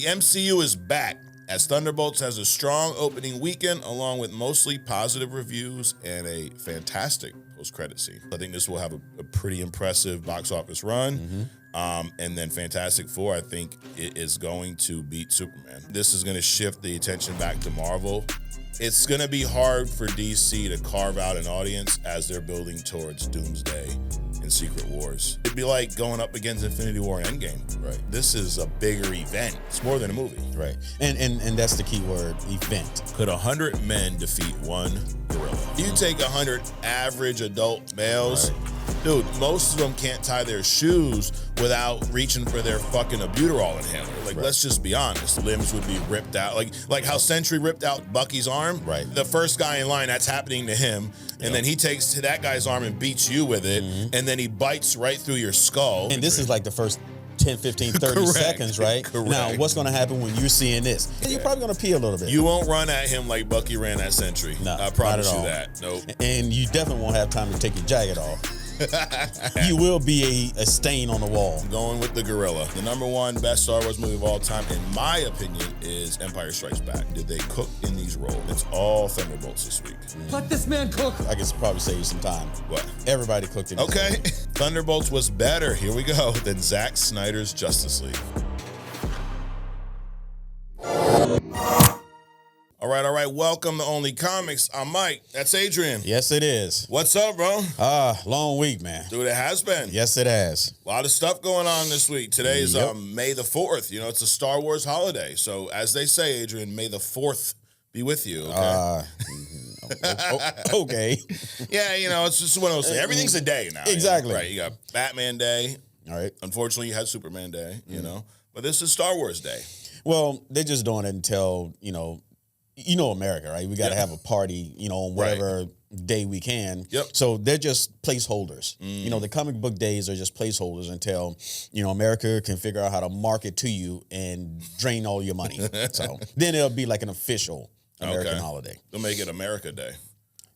The MCU is back, as Thunderbolts has a strong opening weekend along with mostly positive reviews and a fantastic post-credit scene. I think this will have a pretty impressive box office run. And then Fantastic Four, I think, it is going to beat Superman. This is going to shift the attention back to Marvel. It's going to be hard for DC to carve out an audience as they're building towards Doomsday and Secret Wars. It'd be like going up against Infinity War and Endgame. Right. This is a bigger event. It's more than a movie. Right. And that's the key word, event. Could 100 men defeat one gorilla? You take 100 average adult males, dude, most of them can't tie their shoes without reaching for their fucking albuterol inhaler. Like, let's just be honest. Limbs would be ripped out. Like how Sentry ripped out Bucky's arm. Right. The first guy in line, that's happening to him. And then he takes that guy's arm and beats you with it. And then he bites right through your skull. And this is like the first 10, 15, 30 seconds, right? Correct. Now, what's going to happen when you're seeing this? You're probably going to pee a little bit. You won't run at him like Bucky ran at Sentry. No, I promise not at you all. that. Nope. And you definitely won't have time to take your jacket off. You will be a stain on the wall. Going with the gorilla. The number one best Star Wars movie of all time, in my opinion, is Empire Strikes Back. Did they cook in these roles? It's all Thunderbolts this week. Let this man cook. I guess probably save you some time. What? Everybody cooked in. Okay. Thunderbolts was better, here we go, than Zack Snyder's Justice League. All right. Welcome to Only Comics. I'm Mike. That's Adrian. Yes, it is. What's up, bro? Long week, man. Dude, it has been. Yes, it has. A lot of stuff going on this week. Today is May the 4th. You know, it's a Star Wars holiday. So, as they say, Adrian, May the 4th be with you, okay? Okay. Yeah, you know, it's just one of those things. Everything's a day now. Exactly. You know? Right. You got Batman Day. All right. Unfortunately, you had Superman Day, you know. But this is Star Wars Day. Well, they're just doing it until, you know America, right? We got to have a party, on whatever day we can. Yep. So they're just placeholders. The comic book days are just placeholders until, America can figure out how to market to you and drain all your money. So then it'll be like an official American holiday. They'll make it America Day.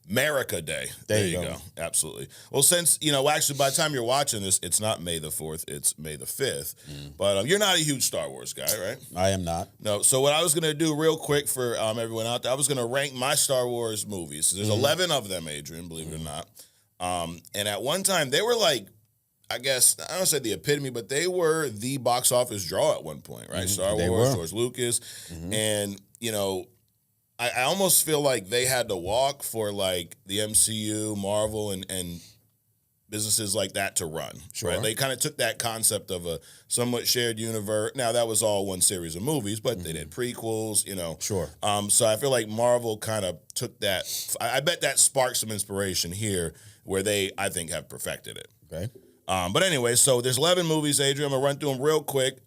America Day. There you go. Absolutely. Well, since, actually by the time you're watching this, it's not May the 4th, it's May the 5th. But you're not a huge Star Wars guy, right? I am not. No. So what I was going to do real quick for everyone out there, I was going to rank my Star Wars movies. There's 11 of them, Adrian, believe it or not. And at one time, they were like, I guess, I don't say the epitome, but they were the box office draw at one point, right? Star Wars, George Lucas. And, I almost feel like they had to walk for like the MCU, Marvel, and businesses like that to run. Sure. Right? They kind of took that concept of a somewhat shared universe. Now, that was all one series of movies, but they did prequels, Sure. So I feel like Marvel kind of took that. I bet that sparked some inspiration here where they, I think, have perfected it. Okay. But anyway, so there's 11 movies, Adrian. I'm going to run through them real quick.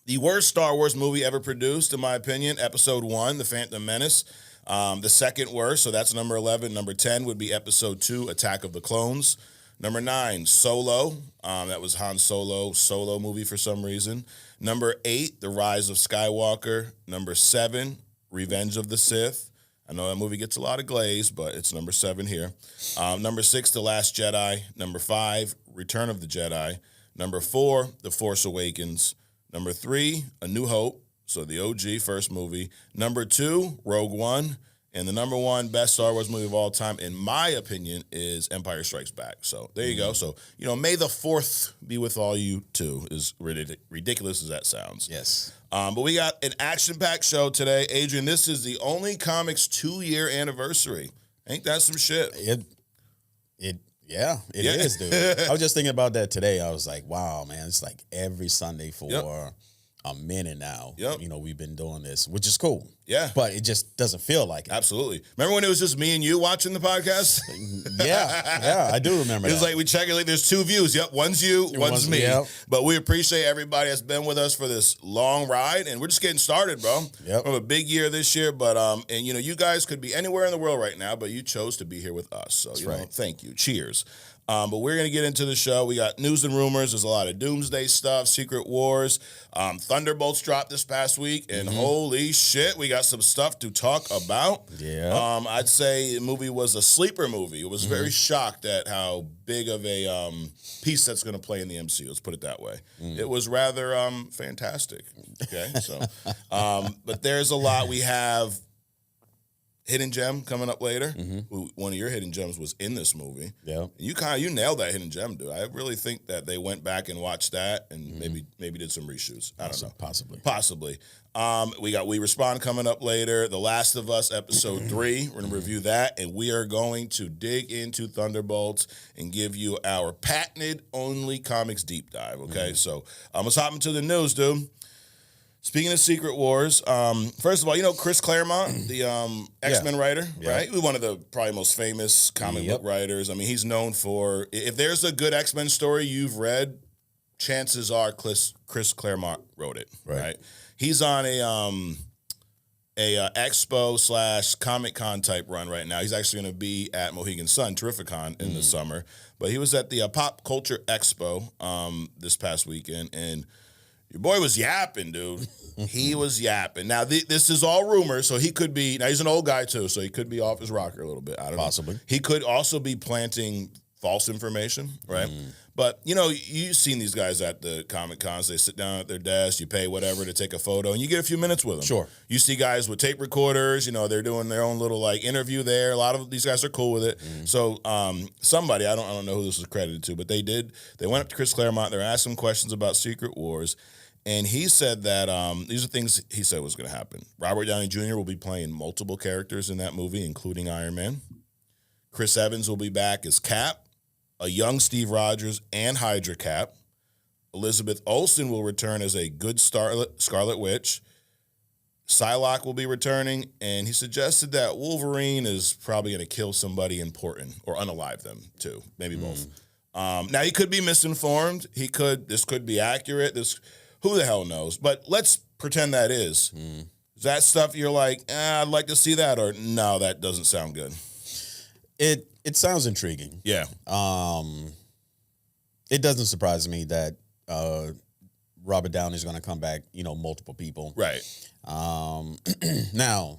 The worst Star Wars movie ever produced, in my opinion, Episode 1, The Phantom Menace. The second worst, so that's number 11. Number 10 would be Episode 2, Attack of the Clones. Number 9, Solo. That was Han Solo movie for some reason. Number 8, The Rise of Skywalker. Number 7, Revenge of the Sith. I know that movie gets a lot of glaze, but it's number 7 here. Number 6, The Last Jedi. Number 5, Return of the Jedi. Number 4, The Force Awakens. Number 3, A New Hope, so the OG first movie. Number 2, Rogue One. And the number 1 best Star Wars movie of all time, in my opinion, is Empire Strikes Back. So there you go. So, May the 4th be with all you too, as ridiculous as that sounds. Yes. But we got an action-packed show today. Adrian, this is the Only Comics 2-year anniversary. Ain't that some shit? Yeah, it is, dude. I was just thinking about that today. I was like, wow, man, it's like every Sunday for a minute now. Yep. We've been doing this, which is cool. Yeah. But it just doesn't feel like it. Absolutely. Remember when it was just me and you watching the podcast? Yeah, I do remember It was like we check it, like there's 2 views. Yep, one's you, one's me. Yep. But we appreciate everybody that's been with us for this long ride, and we're just getting started, bro. Yep. We have a big year this year, but you guys could be anywhere in the world right now, but you chose to be here with us. So, right. thank you. Cheers. But we're going to get into the show. We got news and rumors. There's a lot of Doomsday stuff, Secret Wars. Thunderbolts dropped this past week, and holy shit, we got some stuff to talk about. Yeah. I'd say the movie was a sleeper movie. It was very shocked at how big of a piece that's going to play in the MCU. Let's put it that way. It was rather fantastic. Okay, so, but there's a lot. We have Hidden Gem coming up later. One of your hidden gems was in this movie. Yeah. You nailed that hidden gem, dude. I really think that they went back and watched that and maybe did some reshoots. I don't know. Possibly. We Respond coming up later. The Last of Us episode 3. We're gonna review that, and we are going to dig into Thunderbolts and give you our patented only comics deep dive. Okay, so let's hop into the news, dude. Speaking of Secret Wars, first of all, Chris Claremont, the X-Men writer, right? He's one of the probably most famous comic book writers. I mean, he's known for, if there's a good X-Men story you've read, chances are Chris Claremont wrote it, right? He's on a expo / Comic Con type run right now. He's actually going to be at Mohegan Sun, Terrificon in the summer. But he was at the Pop Culture Expo this past weekend, and your boy was yapping, dude. He was yapping. Now, this is all rumors, so he could be... Now, he's an old guy, too, so he could be off his rocker a little bit. I don't know. Possibly. He could also be planting false information, right? But, you've seen these guys at the Comic-Cons. They sit down at their desk, you pay whatever to take a photo, and you get a few minutes with them. Sure. You see guys with tape recorders, they're doing their own little, interview there. A lot of these guys are cool with it. So, somebody, I don't know who this was credited to, but they went up to Chris Claremont, they're asking questions about Secret Wars, and he said that these are things he said was going to happen. Robert Downey Jr. will be playing multiple characters in that movie, including Iron Man. Chris Evans will be back as Cap, a young Steve Rogers, and Hydra Cap. Elizabeth Olsen will return as a good Scarlet Witch. Psylocke will be returning, and he suggested that Wolverine is probably going to kill somebody important or unalive them, too. Maybe both. Now, he could be misinformed. This could be accurate. Who the hell knows? But let's pretend that is. Is that stuff you're like, I'd like to see that, or no, that doesn't sound good? It sounds intriguing. Yeah. It doesn't surprise me that Robert Downey is going to come back, multiple people. Right. Now,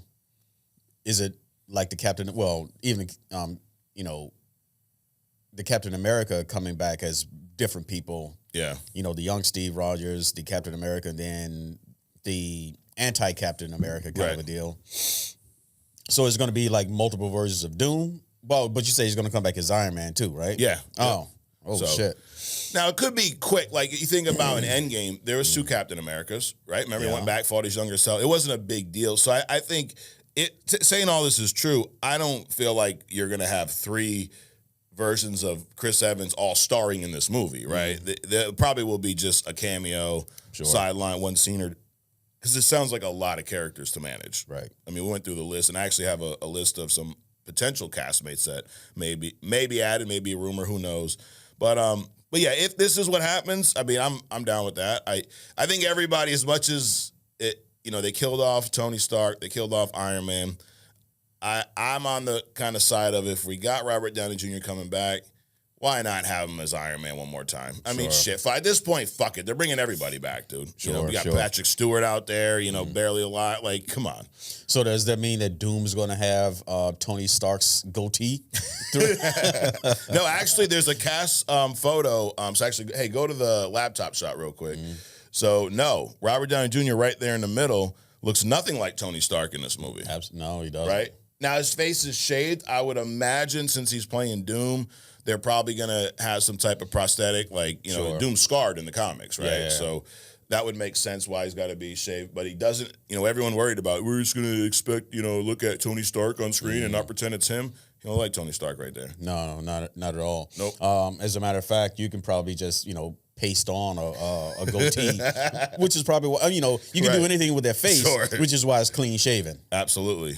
is it like the Captain, well, even, the Captain America coming back as different people? Yeah. The young Steve Rogers, the Captain America, then the anti-Captain America kind of a deal. So it's going to be like multiple versions of Doom. Well, but you say he's going to come back as Iron Man too, right? Yeah. Oh, shit. Now, it could be quick. Like, you think about an Endgame, there was 2 Captain Americas, right? Remember, he went back, fought his younger self. It wasn't a big deal. So I think, saying all this is true, I don't feel like you're going to have 3 versions of Chris Evans all starring in this movie, right? There probably will be just a cameo, sideline, one scene, because it sounds like a lot of characters to manage. Right. I mean, we went through the list, and I actually have a list of some potential castmates that maybe added, maybe a rumor, who knows. But yeah, if this is what happens, I mean, I'm down with that. I think everybody, as much as it, they killed off Tony Stark, they killed off Iron Man, I'm on the kind of side of, if we got Robert Downey Jr. coming back, why not have him as Iron Man one more time? I mean, shit. At this point, fuck it. They're bringing everybody back, dude. We got Patrick Stewart out there, barely alive. Like, come on. So does that mean that Doom's going to have Tony Stark's goatee? No, actually, there's a cast photo. So actually, hey, go to the laptop shot real quick. So, no, Robert Downey Jr. right there in the middle looks nothing like Tony Stark in this movie. No, he doesn't. Right? Now, his face is shaved. I would imagine, since he's playing Doom, they're probably going to have some type of prosthetic, like, Doom's scarred in the comics, right? Yeah. So that would make sense why he's got to be shaved. But he doesn't, everyone worried about, we're just going to expect, look at Tony Stark on screen and not pretend it's him. He don't like Tony Stark right there. No, not at all. Nope. As a matter of fact, you can probably just, paste on a goatee, which is probably what, you can do anything with their face, which is why it's clean shaven. Absolutely.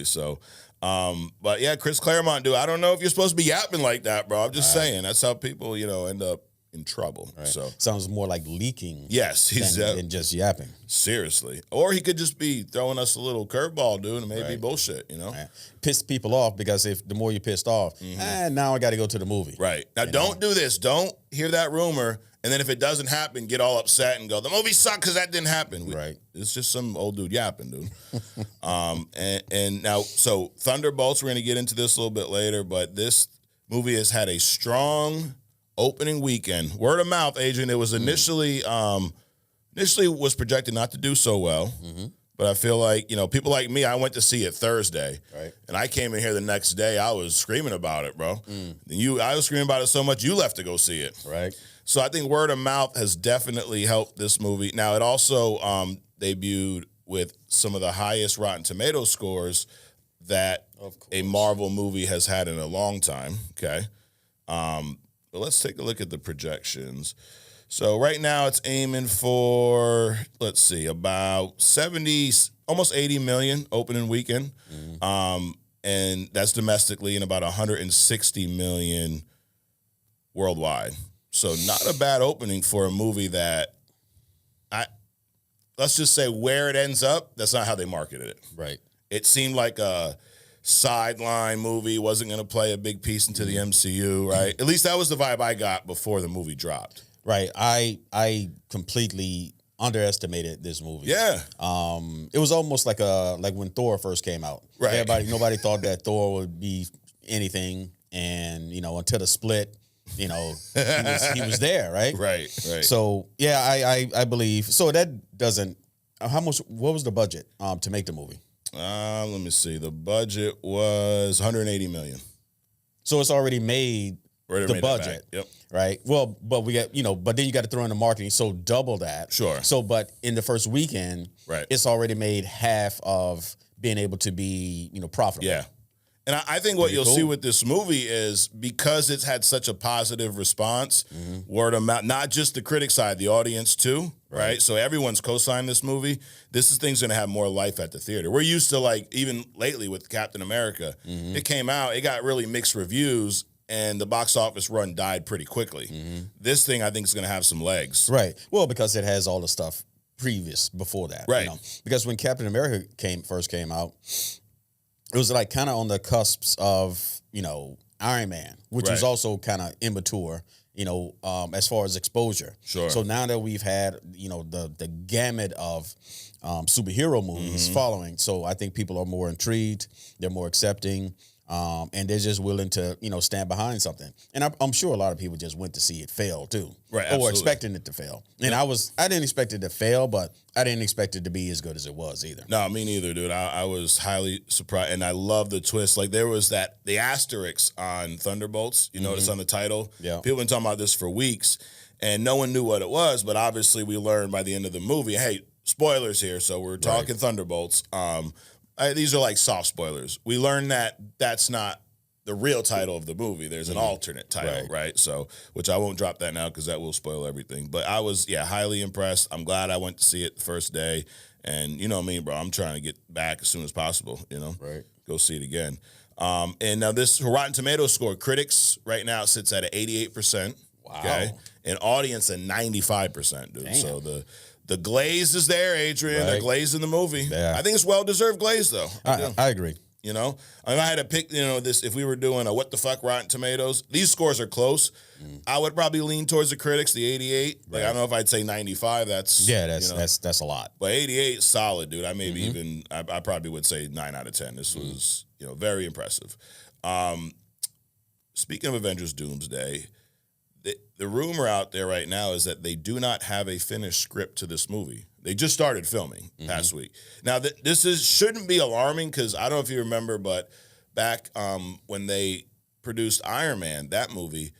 So, but yeah, Chris Claremont, dude, I don't know if you're supposed to be yapping like that, bro. I'm just saying, that's how people, end up, in trouble. Right. So sounds more like leaking. yes, he's than just yapping. seriously. Or he could just be throwing us a little curveball, dude, and maybe Right. bullshit, you know? Right. Piss people off because if the more you're pissed off, now I got to go to the movie. Right. Now, don't do this. Don't hear that rumor, and then if it doesn't happen, get all upset and go, the movie sucked because that didn't happen. Right. It's just some old dude yapping, dude. And now, so Thunderbolts, we're going to get into this a little bit later, but this movie has had a strong opening weekend. Word of mouth, Adrian. It was initially was projected not to do so well. But I feel like, people like me, I went to see it Thursday. Right. And I came in here the next day, I was screaming about it, bro. I was screaming about it so much, you left to go see it. Right. So I think word of mouth has definitely helped this movie. Now, it also debuted with some of the highest Rotten Tomatoes scores that a Marvel movie has had in a long time, okay? But let's take a look at the projections. So right now it's aiming for, let's see, about 70, almost 80 million opening weekend. And that's domestically, and about 160 million worldwide. So not a bad opening for a movie that let's just say where it ends up, that's not how they marketed it. Right. It seemed like a sideline movie, wasn't going to play a big piece into the MCU, right? At least that was the vibe I got before the movie dropped. Right. I completely underestimated this movie. Yeah. It was almost like when Thor first came out. Right. Nobody thought that Thor would be anything, and until the split, he was there, right? Right. So yeah, I believe. So that doesn't. How much? What was the budget to make the movie? Let me see. The budget was 180 million. So it's already made the budget. Yep. Right. Well, but we got, but then you got to throw in the marketing. So double that. Sure. So, but in the first weekend, Right. it's already made half of being able to be, profitable. Yeah. And I think what Pretty you'll cool. see with this movie is because it's had such a positive response, word of mouth, not just the critic side, the audience too, right? So everyone's co-signed this movie. This thing's going to have more life at the theater. We're used to, even lately with Captain America, it came out, it got really mixed reviews, and the box office run died pretty quickly. This thing, I think, is going to have some legs. Right. Well, because it has all the stuff before that. Right. Because when Captain America first came out, it was kind of on the cusps of, Iron Man, which was Right. also kind of immature, as far as exposure. Sure. So now that we've had, the gamut of superhero movies following, so I think people are more intrigued, they're more accepting, and they're just willing to, stand behind something. And I'm sure a lot of people just went to see it fail too, Right, or absolutely. expecting it to fail. And I didn't expect it to fail, but I didn't expect it to be as good as it was either. No, me neither, dude. I was highly surprised, and I love the twist. There was the asterisk on Thunderbolts. You notice on the title? Yeah. People have been talking about this for weeks, and no one knew what it was, but obviously we learned by the end of the movie, hey, spoilers here, so we're talking Thunderbolts. These are soft spoilers. We learned that that's not the real title of the movie. There's an alternate title, right? So, which I won't drop that now because that will spoil everything. But I was, highly impressed. I'm glad I went to see it the first day. And you know me, bro, I'm trying to get back as soon as possible, Right. Go see it again. And now this Rotten Tomatoes score, critics right now sits at 88%. Wow. Okay. And audience at 95%, dude. Damn. So the glaze is there, Adrian. The Right. glaze in the movie. Yeah. I think it's well-deserved glaze, though. I agree. I had to pick, this, if we were doing a what the fuck Rotten Tomatoes, these scores are close. I would probably lean towards the critics, the 88. I don't know if I'd say 95. That's That's a lot. but 88 is solid, dude. I probably would say 9 out of 10. This was, very impressive. Speaking of Avengers Doomsday, the rumor out there right now is that they do not have a finished script to this movie. They just started filming past week. Now, this shouldn't be alarming because I don't know if you remember, but back when they produced Iron Man, that movie,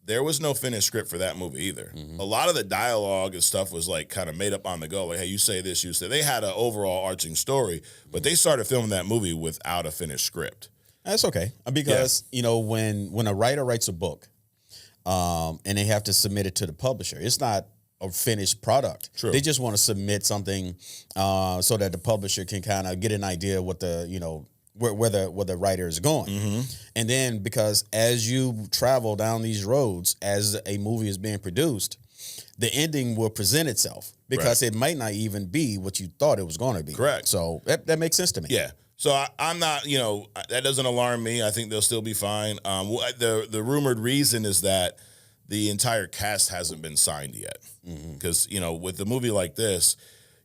there was no finished script for that movie either. A lot of the dialogue and stuff was kind of made up on the go. Hey, you say this, you say. They had an overall arching story, but they started filming that movie without a finished script. That's okay because when a writer writes a book, and they have to submit it to the publisher, it's not a finished product. True. They just want to submit something so that the publisher can kind of get an idea what the where the writer is going. And then because as you travel down these roads, as a movie is being produced, the ending will present itself because it might not even be what you thought it was going to be. Correct. So that makes sense to me. Yeah. So I'm not, that doesn't alarm me. I think they'll still be fine. The rumored reason is that the entire cast hasn't been signed yet. Because, with a movie like this,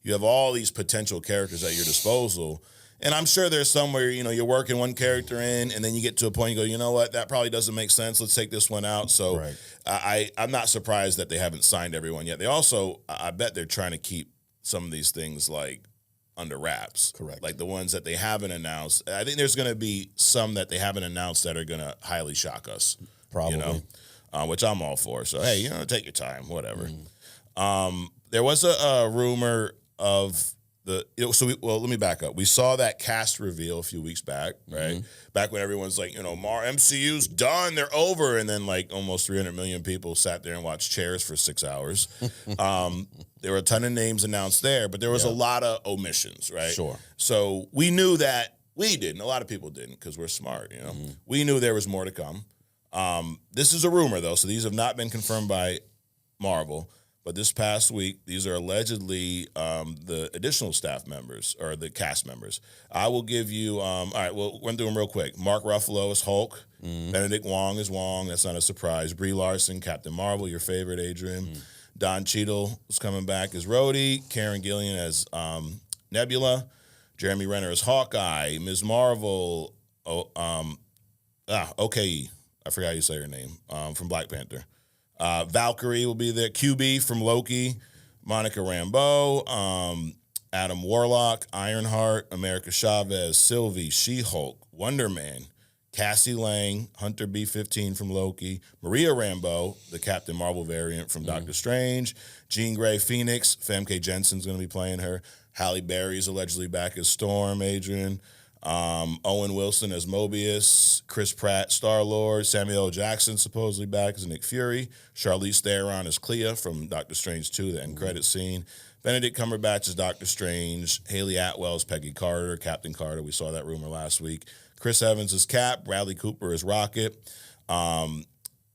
you have all these potential characters at your disposal. And I'm sure there's somewhere, you're working one character in, and then you get to a point, you go, you know what, that probably doesn't make sense. Let's take this one out. So I'm not surprised that they haven't signed everyone yet. They also, I bet they're trying to keep some of these things like under wraps. Correct. Like the ones that they haven't announced. I think there's going to be some that they haven't announced that are going to highly shock us. Probably. Which I'm all for. So, hey, take your time, whatever. There was a rumor of let me back up. We saw that cast reveal a few weeks back, right? Back when everyone's like, MCU's done, they're over. And then like almost 300 million people sat there and watched Chairs for 6 hours. There were a ton of names announced there, but there was a lot of omissions, right? Sure. So we knew that we didn't. A lot of people didn't because we're smart, We knew there was more to come. This is a rumor, though, so these have not been confirmed by Marvel. But this past week, these are allegedly the additional staff members or the cast members. I will give you, all right, we'll run through them real quick. Mark Ruffalo is Hulk. Benedict Wong is Wong. That's not a surprise. Brie Larson, Captain Marvel, your favorite, Adrian. Don Cheadle is coming back as Rhodey. Karen Gillan as Nebula. Jeremy Renner as Hawkeye. Ms. Marvel, OKE. I forgot how you say her name, from Black Panther. Valkyrie will be there. QB from Loki. Monica Rambeau. Adam Warlock. Ironheart. America Chavez. Sylvie. She-Hulk. Wonder Man. Cassie Lang. Hunter B-15 from Loki. Maria Rambeau, the Captain Marvel variant from Doctor Strange. Jean Grey Phoenix. Famke Jensen's going to be playing her. Halle Berry's allegedly back as Storm, Adrian. Owen Wilson as Mobius, Chris Pratt, Star-Lord, Samuel L. Jackson supposedly back as Nick Fury, Charlize Theron as Clea from Doctor Strange 2, the end credit scene, Benedict Cumberbatch as Doctor Strange, Haley Atwell as Peggy Carter, Captain Carter, we saw that rumor last week, Chris Evans as Cap, Bradley Cooper as Rocket,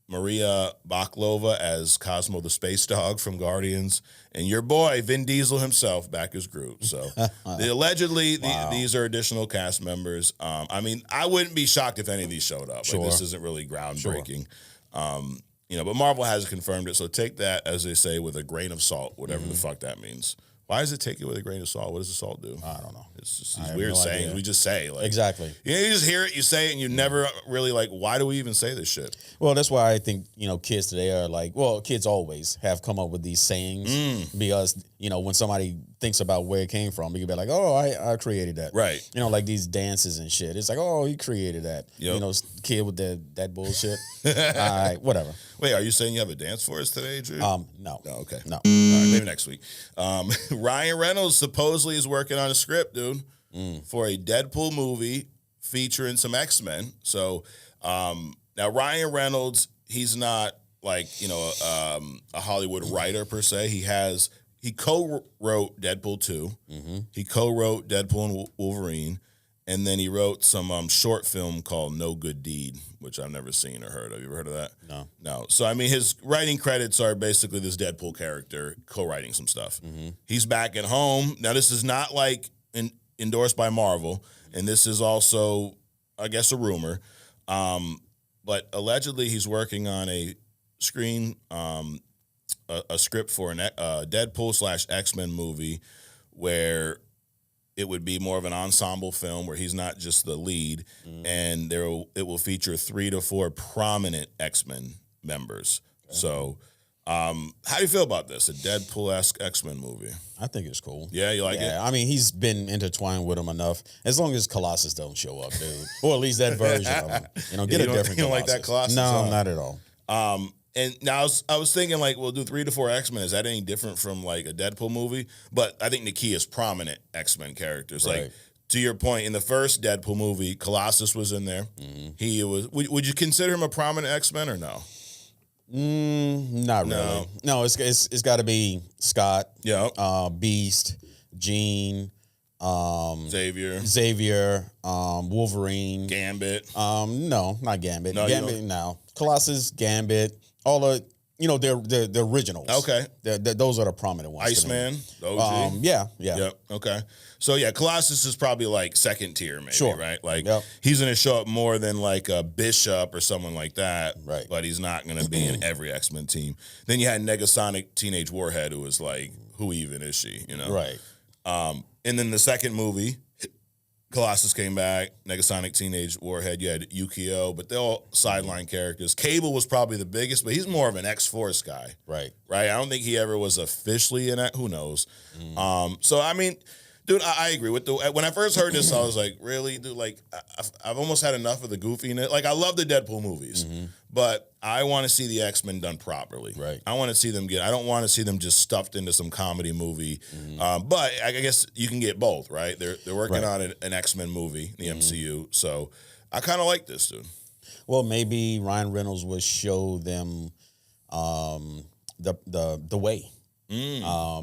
Maria Bakalova as Cosmo the Space Dog from Guardians, and your boy Vin Diesel himself back as Groot. So allegedly these are additional cast members. I wouldn't be shocked if any of these showed up. Sure. Like, this isn't really groundbreaking. Sure. But Marvel has confirmed it, so take that, as they say, with a grain of salt, whatever the fuck that means. Why does it take it with a grain of salt? What does the salt do? I don't know. It's just these weird sayings we just say. Like, exactly. You just hear it, you say it, and you never really why do we even say this shit? Well, that's why I think, kids today are kids always have come up with these sayings because, when somebody thinks about where it came from, you can be like, oh, I created that. Right. Like these dances and shit. It's like, oh, he created that. Yep. Kid with that bullshit. All right, whatever. Wait, are you saying you have a dance for us today, Drew? No. No, okay. No. All right, maybe next week. Ryan Reynolds supposedly is working on a script, dude, for a Deadpool movie featuring some X-Men. So now Ryan Reynolds, he's not a Hollywood writer per se. He co-wrote Deadpool 2. He co-wrote Deadpool and Wolverine. And then he wrote some short film called No Good Deed, which I've never seen or heard of. You ever heard of that? No. So, his writing credits are basically this Deadpool character co-writing some stuff. He's back at home. Now, this is not endorsed by Marvel, and this is also, I guess, a rumor. But allegedly, he's working on a script for a Deadpool / X-Men movie where it would be more of an ensemble film where he's not just the lead, and it will feature 3 to 4 prominent X-Men members. Okay. So, how do you feel about this? A Deadpool-esque X-Men movie? I think it's cool. Yeah, you like it? He's been intertwined with him enough. As long as Colossus don't show up, dude, or at least that version of him. Get a different. You don't like that Colossus? No, not at all. And now I was thinking, we'll do 3 to 4 X-Men. Is that any different from, a Deadpool movie? But I think the key is prominent X-Men characters. Right. To your point, in the first Deadpool movie, Colossus was in there. He was. Would you consider him a prominent X-Men or no? Not really. No, it's got to be Scott. Yeah. Beast, Jean, Xavier, Wolverine, Gambit. No, not Gambit. No, Gambit, no. Colossus, Gambit, all the the originals. Okay, those are the prominent ones. Iceman, the OG. Yeah. Yep. Okay. So yeah, Colossus is probably like second tier, maybe. Sure. Right. Like he's going to show up more than like a Bishop or someone like that. Right. But he's not going to be in every X-Men team. Then you had Negasonic Teenage Warhead, who was like, who even is she? You know. Right. And then the second movie, Colossus came back, Negasonic Teenage Warhead, you had Yukio, but they're all sideline characters. Cable was probably the biggest, but he's more of an X-Force guy. Right. I don't think he ever was officially in that. Who knows? So, I mean, dude, I agree with when I first heard this, I was like, really, dude? Like, I've almost had enough of the goofiness. Like, I love the Deadpool movies, but I want to see the X-Men done properly. Right. I want to see them I don't want to see them just stuffed into some comedy movie. But I guess you can get both, right? They're working on an X-Men movie, the MCU. So I kind of like this, dude. Well, maybe Ryan Reynolds would show them the way,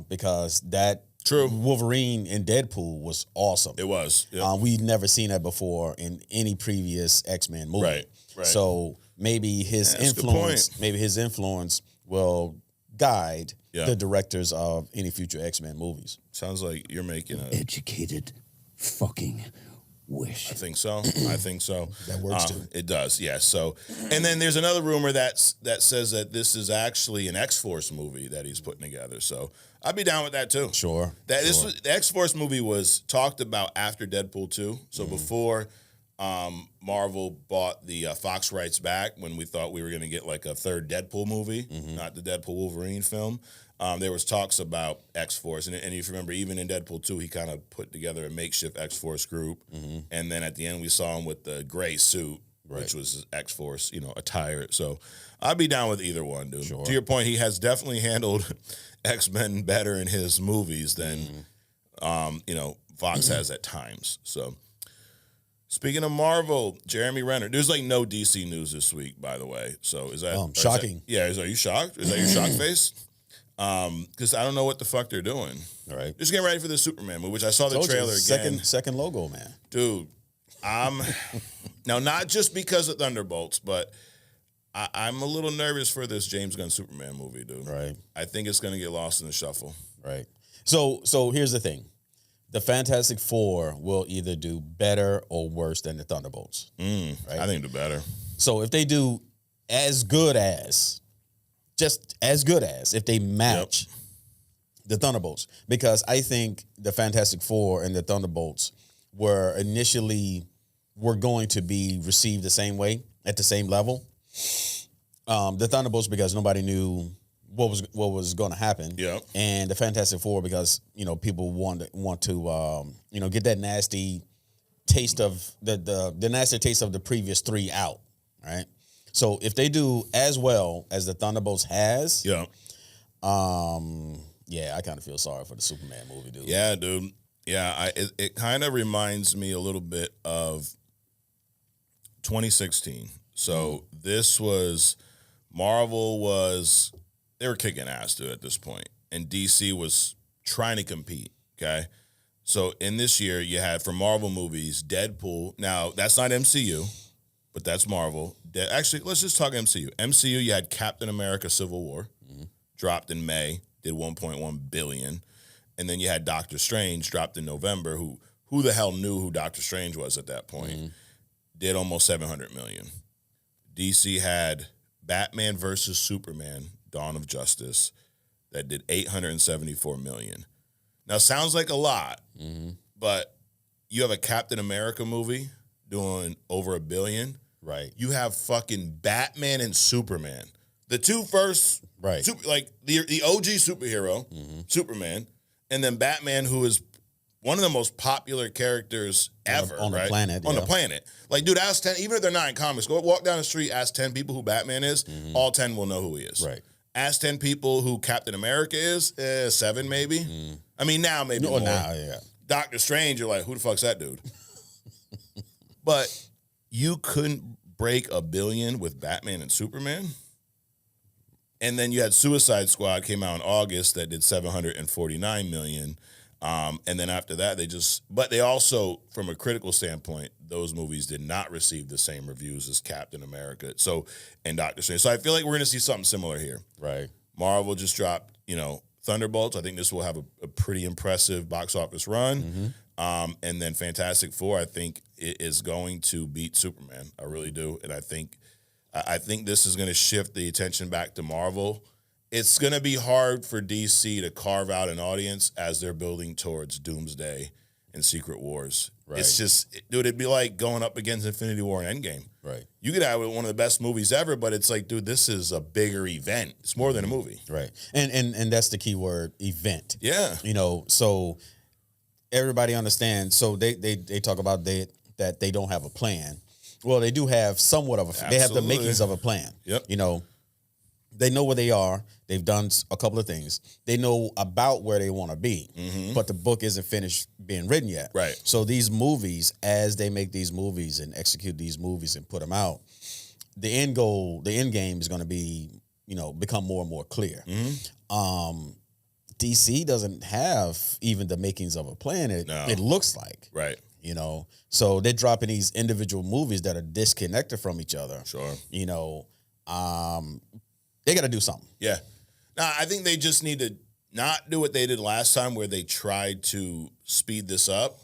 because that Wolverine in Deadpool was awesome. It was. Yep. We'd never seen that before in any previous X-Men movie. Right. So maybe his influence will guide the directors of any future X-Men movies. Sounds like you're making an educated fucking wish. I think so. That works too. It does, yes. So, and then there's another rumor that says that this is actually an X-Force movie that he's putting together. So I'd be down with that too. Sure. The X-Force movie was talked about after Deadpool 2. So before Marvel bought the Fox rights back, when we thought we were going to get like a third Deadpool movie, not the Deadpool Wolverine film. There was talks about X-Force. And if you remember, even in Deadpool 2, he kind of put together a makeshift X-Force group. And then at the end, we saw him with the gray suit, which was X-Force, attire. So I'd be down with either one, dude. Sure. To your point, he has definitely handled X-Men better in his movies than, Fox has at times. So speaking of Marvel, Jeremy Renner. There's like no DC news this week, by the way. So is that shocking? Are you shocked? Is that your shock face? Because I don't know what the fuck they're doing. All right. Just getting ready for the Superman movie, which I saw the trailer again. Second logo, man. Dude, now not just because of Thunderbolts, but I'm a little nervous for this James Gunn Superman movie, dude. Right. I think it's going to get lost in the shuffle. Right. So here's the thing. The Fantastic Four will either do better or worse than the Thunderbolts. Right? I think do better. So if they do as good as, just as good as, if they match the Thunderbolts, because I think the Fantastic Four and the Thunderbolts were going to be received the same way, at the same level. The Thunderbolts, because nobody knew what was going to happen. Yeah. And the Fantastic Four, because people want to get that nasty taste of the nasty taste of the previous three out, right? So if they do as well as the Thunderbolts has, I kind of feel sorry for the Superman movie, dude. Yeah, dude. Yeah, it kind of reminds me a little bit of 2016. So this was they were kicking ass, dude, at this point, and DC was trying to compete. Okay, so in this year you had for Marvel movies Deadpool. Now that's not MCU, but that's Marvel. Actually, let's just talk MCU. MCU, you had Captain America: Civil War, dropped in May, did 1.1 billion, and then you had Doctor Strange, dropped in November. Who the hell knew who Doctor Strange was at that point? Did almost 700 million. DC had Batman versus Superman: Dawn of Justice, that did 874 million. Now sounds like a lot, but you have a Captain America movie doing over $1 billion. Right. You have fucking Batman and Superman, the two first, right? The OG superhero, Superman, and then Batman, who is one of the most popular characters ever on the planet. On the planet. Like, dude, ask 10, even if they're not in comics, go walk down the street, ask 10 people who Batman is, all 10 will know who he is. Right. Ask 10 people who Captain America is, 7 maybe. I mean, now maybe more. Now, yeah. Doctor Strange, you're like, who the fuck's that dude? But you couldn't break $1 billion with Batman and Superman. And then you had Suicide Squad came out in August that did 749 million. And then after that, but they also, from a critical standpoint, those movies did not receive the same reviews as Captain America. And Doctor Strange. So I feel like we're going to see something similar here. Right. Marvel just dropped, Thunderbolts. I think this will have a pretty impressive box office run. And then Fantastic Four, I think, is going to beat Superman. I really do. And I think this is going to shift the attention back to Marvel. It's going to be hard for DC to carve out an audience as they're building towards Doomsday and Secret Wars. Right. It's just, dude, it'd be like going up against Infinity War and Endgame. Right. You could have one of the best movies ever, but it's like, dude, this is a bigger event. It's more than a movie. Right. And that's the key word, event. Yeah. So everybody understands. So they talk about that they don't have a plan. Well, they do have somewhat of a. They have the makings of a plan. Yep. They know where they are. They've done a couple of things. They know about where they want to be, but the book isn't finished being written yet. Right. So these movies, as they make these movies and execute these movies and put them out, the end goal, the end game is going to be, become more and more clear. DC doesn't have even the makings of a plan. It looks like. Right. So they're dropping these individual movies that are disconnected from each other. Sure. They got to do something. Yeah. Now, I think they just need to not do what they did last time where they tried to speed this up.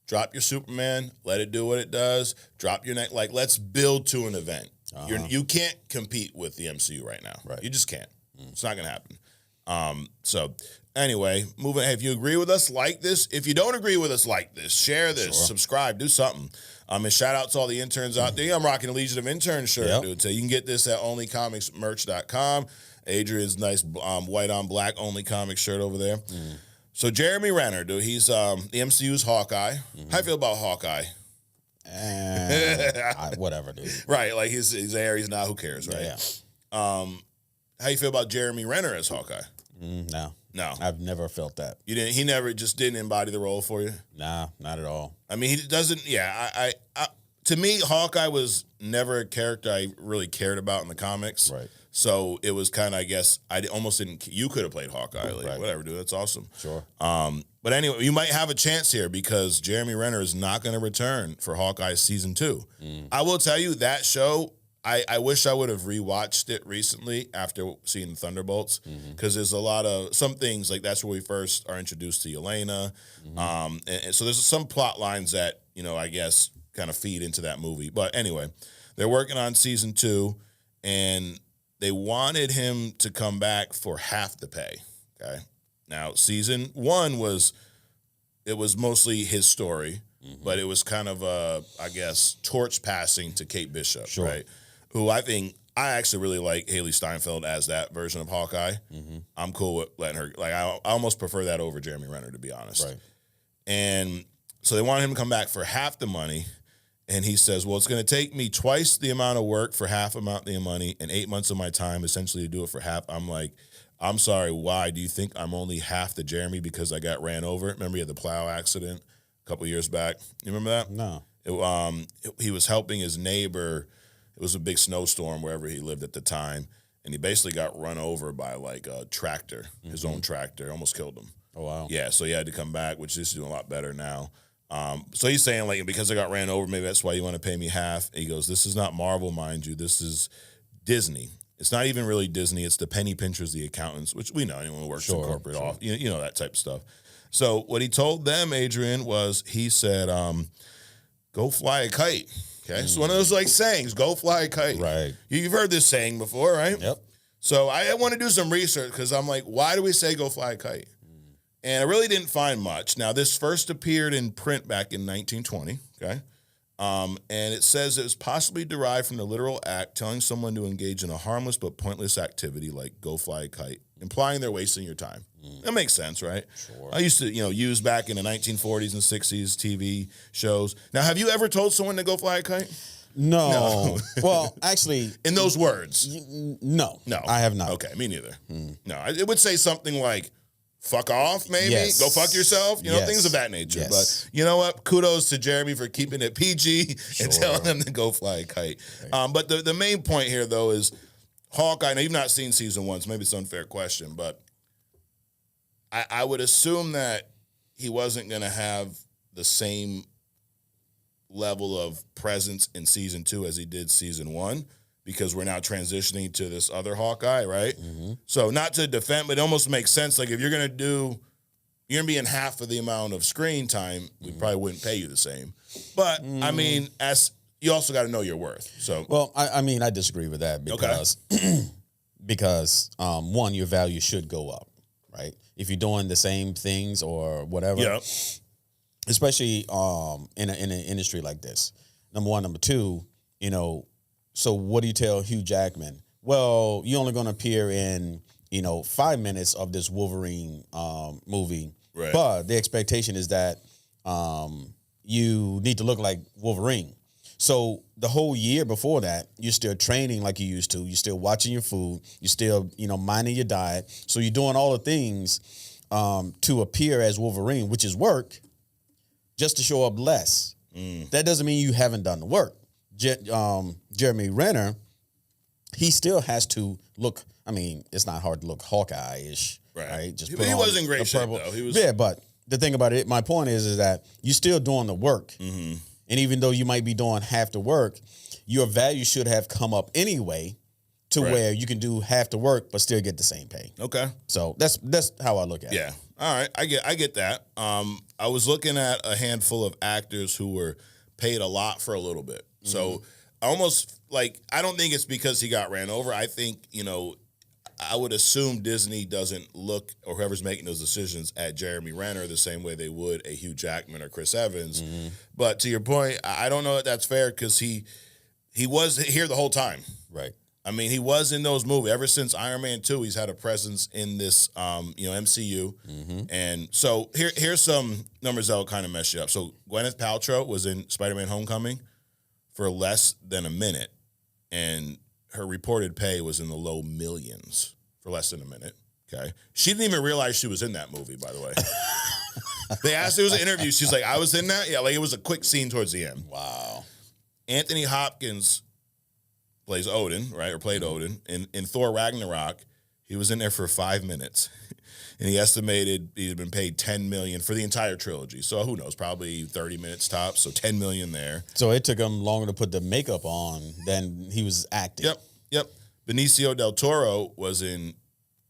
Drop your Superman, let it do what it does. Drop your neck. Like, let's build to an event. You can't compete with the MCU right now. Right. You just can't. It's not going to happen. So anyway, moving. Hey, if you agree with us, like this. If you don't agree with us, like this. Share this. Subscribe. Do something. And shout out to all the interns out there. I'm rocking a Legion of Interns shirt, dude. So you can get this at onlycomicsmerch.com. Adrian's nice white on black Only Comics shirt over there. So Jeremy Renner, dude, he's the MCU's Hawkeye. How you feel about Hawkeye? Whatever, dude. Right, like he's there, he's not. Who cares, right? Yeah. How you feel about Jeremy Renner as Hawkeye? No. No, I've never felt that. You didn't. He never just didn't embody the role for you. Nah, not at all. I mean, he doesn't. Yeah, I to me, Hawkeye was never a character I really cared about in the comics. Right. So it was kind of, I guess, I almost didn't. You could have played Hawkeye, like, right. Whatever, dude. That's awesome. Sure. But anyway, you might have a chance here because Jeremy Renner is not going to return for Hawkeye season 2. I will tell you that show. I wish I would have rewatched it recently after seeing Thunderbolts because there's a lot of some things like that's where we first are introduced to Yelena, and so there's some plot lines that I guess kind of feed into that movie. But anyway, they're working on season 2, and they wanted him to come back for half the pay. Okay, now season 1 was mostly his story, but it was kind of I guess torch passing to Kate Bishop, right? Who I actually really like Haley Steinfeld as that version of Hawkeye. I'm cool with letting her, like, I almost prefer that over Jeremy Renner, to be honest. Right. And so they wanted him to come back for half the money. And he says, well, it's going to take me twice the amount of work for half amount of the money and 8 months of my time essentially to do it for half. I'm like, I'm sorry, why? Do you think I'm only half the Jeremy because I got ran over? Remember he had the plow accident a couple years back? You remember that? No. He was helping his neighbor. It was a big snowstorm wherever he lived at the time, and he basically got run over by like a tractor, his own tractor, almost killed him. Oh, wow. Yeah, so he had to come back, which is doing a lot better now. So he's saying, like, because I got ran over, maybe that's why you want to pay me half. And he goes, this is not Marvel, mind you. This is Disney. It's not even really Disney. It's the penny pinchers, the accountants, which we know anyone who works in corporate off, you know, that type of stuff. So what he told them, Adrian, was he said, go fly a kite. Okay, so one of those like sayings, go fly a kite. Right. You've heard this saying before, right? Yep. So I want to do some research because I'm like, why do we say go fly a kite? And I really didn't find much. Now, this first appeared in print back in 1920, okay? And it says it was possibly derived from the literal act telling someone to engage in a harmless but pointless activity like go fly a kite, implying they're wasting your time. That makes sense, right? Sure. I used to, use back in the 1940s and 60s TV shows. Now, have you ever told someone to go fly a kite? No. Well, actually, in those words? No. I have not. Okay, me neither. No, it would say something like, fuck off, maybe. Yes. Go fuck yourself. Things of that nature. Yes. But you know what? Kudos to Jeremy for keeping it PG and telling them to go fly a kite. Right. But the main point here, though, is Hawkeye. Now, you've not seen season 1, so maybe it's an unfair question, but I would assume that he wasn't going to have the same level of presence in season 2 as he did season 1 because we're now transitioning to this other Hawkeye, right? So not to defend, but it almost makes sense. Like if you're going to be in half of the amount of screen time, we probably wouldn't pay you the same. But I mean, as you also got to know your worth. So Well, I mean, I disagree with that because one, your value should go up, right? If you're doing the same things or whatever, yeah, especially in an industry like this. Number one, number two, so what do you tell Hugh Jackman? Well, you're only going to appear in 5 minutes of this Wolverine movie, right. But the expectation is that you need to look like Wolverine. So the whole year before that, you're still training like you used to. You're still watching your food. You're still, minding your diet. So you're doing all the things to appear as Wolverine, which is work, just to show up less. That doesn't mean you haven't done the work. Jeremy Renner, he still has to look. I mean, it's not hard to look Hawkeye-ish, right? Just he was in great shape, though. He was... Yeah, but the thing about it, my point is that you're still doing the work. And even though you might be doing half the work, your value should have come up anyway to where you can do half the work but still get the same pay. Okay. So that's how I look at it. Yeah. All right. I get that. I was looking at a handful of actors who were paid a lot for a little bit. So almost like, I don't think it's because he got ran over. I think, I would assume Disney doesn't look, or whoever's making those decisions, at Jeremy Renner the same way they would a Hugh Jackman or Chris Evans. But to your point, I don't know that that's fair because he was here the whole time. Right. I mean, he was in those movies. Ever since Iron Man 2, he's had a presence in this, MCU. And so here's some numbers that will kind of mess you up. So Gwyneth Paltrow was in Spider-Man Homecoming for less than a minute. And her reported pay was in the low millions for less than a minute. Okay. She didn't even realize she was in that movie, by the way. They asked her, it was an interview. She's like, I was in that? Yeah, like it was a quick scene towards the end. Wow. Anthony Hopkins plays Odin, right? Or played Odin. In Thor Ragnarok, he was in there for 5 minutes. And he estimated he had been paid $10 million for the entire trilogy. So who knows? Probably 30 minutes tops. So $10 million there. So it took him longer to put the makeup on than he was acting. Yep. Benicio del Toro was in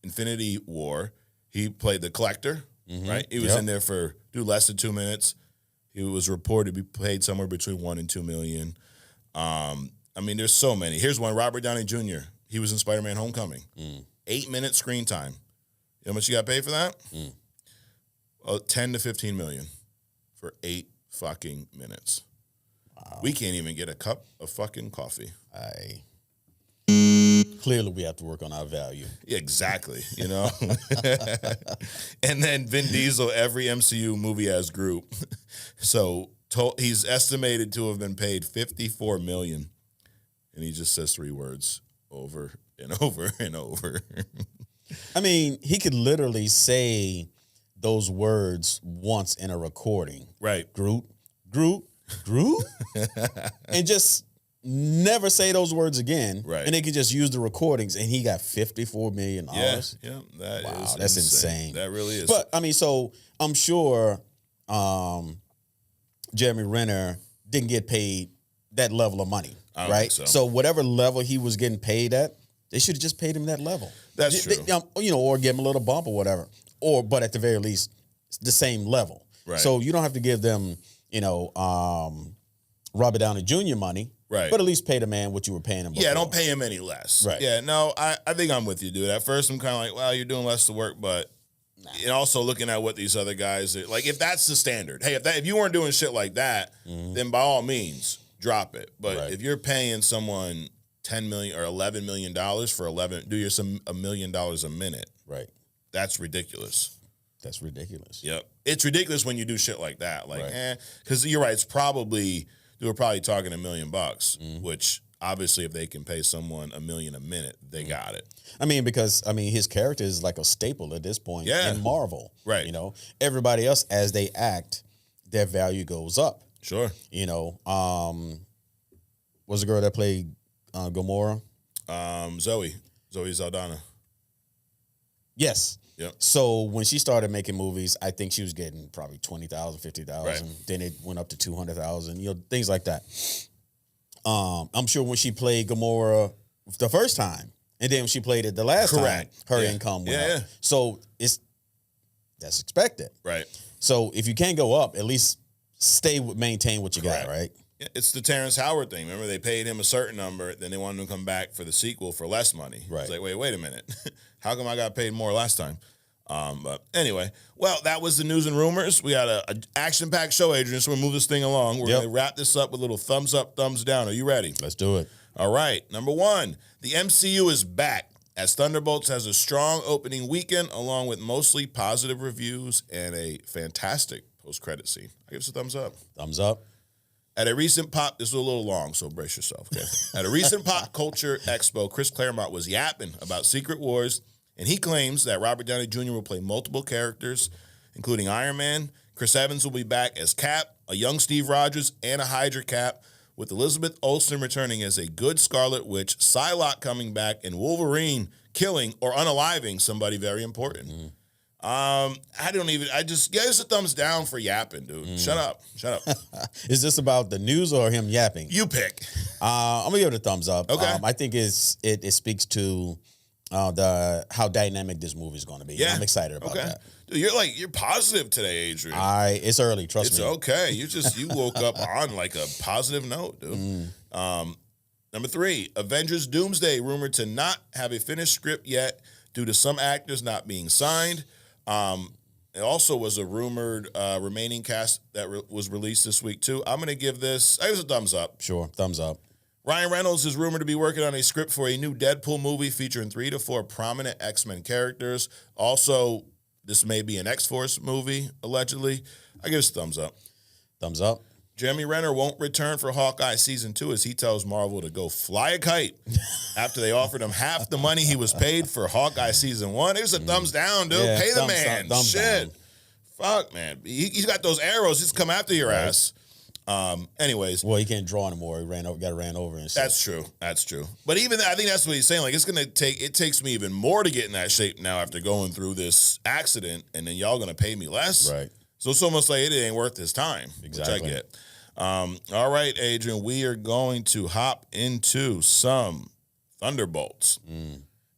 Infinity War. He played the Collector, right? He was in there for less than 2 minutes. He was reported to be paid somewhere between $1 and $2 million. I mean, there's so many. Here's one: Robert Downey Jr. He was in Spider-Man: Homecoming. 8 minutes screen time. You know how much you got paid for that? 10 to 15 million for 8 fucking minutes. Wow. We can't even get a cup of fucking coffee. Clearly, we have to work on our value. Yeah, exactly. And then Vin Diesel, every MCU movie as group. So he's estimated to have been paid $54 million, and he just says 3 words over and over and over. I mean, he could literally say those words once in a recording. Right. Groot, and just never say those words again. Right. And they could just use the recordings, and he got $54 million. Yeah, Wow, that's insane. That really is. But, I mean, so I'm sure Jeremy Renner didn't get paid that level of money, I don't right? think so. So whatever level he was getting paid at, they should have just paid him that level. That's true. Or give him a little bump or whatever. But at the very least, the same level. Right. So you don't have to give them, Robert Downey Jr. money. Right. But at least pay the man what you were paying him before. Yeah, don't pay him any less. Right. Yeah, no, I think I'm with you, dude. At first, I'm kind of like, well, you're doing less to work, but and also looking at what these other guys are, like, if that's the standard, hey, if you weren't doing shit like that, then by all means, drop it. But if you're paying someone $10 million or $11 million for $1 million a minute, right? That's ridiculous. That's ridiculous. Yep, it's ridiculous when you do shit like that. Like, because you're right. They were probably talking $1 million, which obviously if they can pay someone $1 million a minute, they got it. I mean, because his character is like a staple at this point in Marvel. Right. Everybody else, as they act, their value goes up. Sure. Was the girl that played Gamora? Zoe Saldana. Yes. Yep. So when she started making movies, I think she was getting probably 20,000, 50,000. Right. Then it went up to 200,000. Things like that. I'm sure when she played Gamora the first time, and then when she played it the last time, her income went up. Yeah. So that's expected. Right. So if you can't go up, at least maintain what you got, right? Yeah, it's the Terrence Howard thing. Remember, they paid him a certain number, then they wanted him to come back for the sequel for less money. Right. It's like, wait a minute. How come I got paid more last time? But anyway, well, that was the news and rumors. We got an action-packed show, Adrian, so we'll move this thing along. We're going to wrap this up with a little thumbs up, thumbs down. Are you ready? Let's do it. All right. Number one, the MCU is back as Thunderbolts has a strong opening weekend along with mostly positive reviews and a fantastic post-credit scene. I give us a thumbs up. Thumbs up. At a recent this was a little long, so brace yourself, okay? At a recent pop culture expo, Chris Claremont was yapping about Secret Wars, and he claims that Robert Downey Jr. will play multiple characters, including Iron Man. Chris Evans will be back as Cap, a young Steve Rogers, and a Hydra Cap, with Elizabeth Olsen returning as a good Scarlet Witch, Psylocke coming back, and Wolverine killing or unaliving somebody very important. I just give us a thumbs down for yapping, dude. Shut up. Is this about the news or him yapping? You pick. I'm gonna give it a thumbs up. Okay. I think it speaks to how dynamic this movie is going to be. Yeah. I'm excited about that. Dude, you're positive today, Adrian. It's early, trust me. It's okay. You woke up on like a positive note, dude. Number three, Avengers Doomsday rumored to not have a finished script yet due to some actors not being signed. It also was a rumored remaining cast that was released this week too. I'm going to give this a thumbs up. Sure, thumbs up. Ryan Reynolds is rumored to be working on a script for a new Deadpool movie featuring 3 to 4 prominent X-Men characters. Also, this may be an X-Force movie, allegedly. I give us a thumbs up. Thumbs up. Jeremy Renner won't return for Hawkeye Season 2 as he tells Marvel to go fly a kite after they offered him half the money he was paid for Hawkeye Season 1. There's a thumbs down, dude. Yeah, Pay the man. Shit. Down. Fuck, man. He's got those arrows. He's come after your ass. Anyways. Well, he can't draw anymore. He got ran over and stuff. That's true. But even I think that's what he's saying. Like, it takes me even more to get in that shape now after going through this accident, and then y'all gonna pay me less. Right. So it's almost like it ain't worth his time. Exactly. Which I get. All right, Adrian, we are going to hop into some Thunderbolts.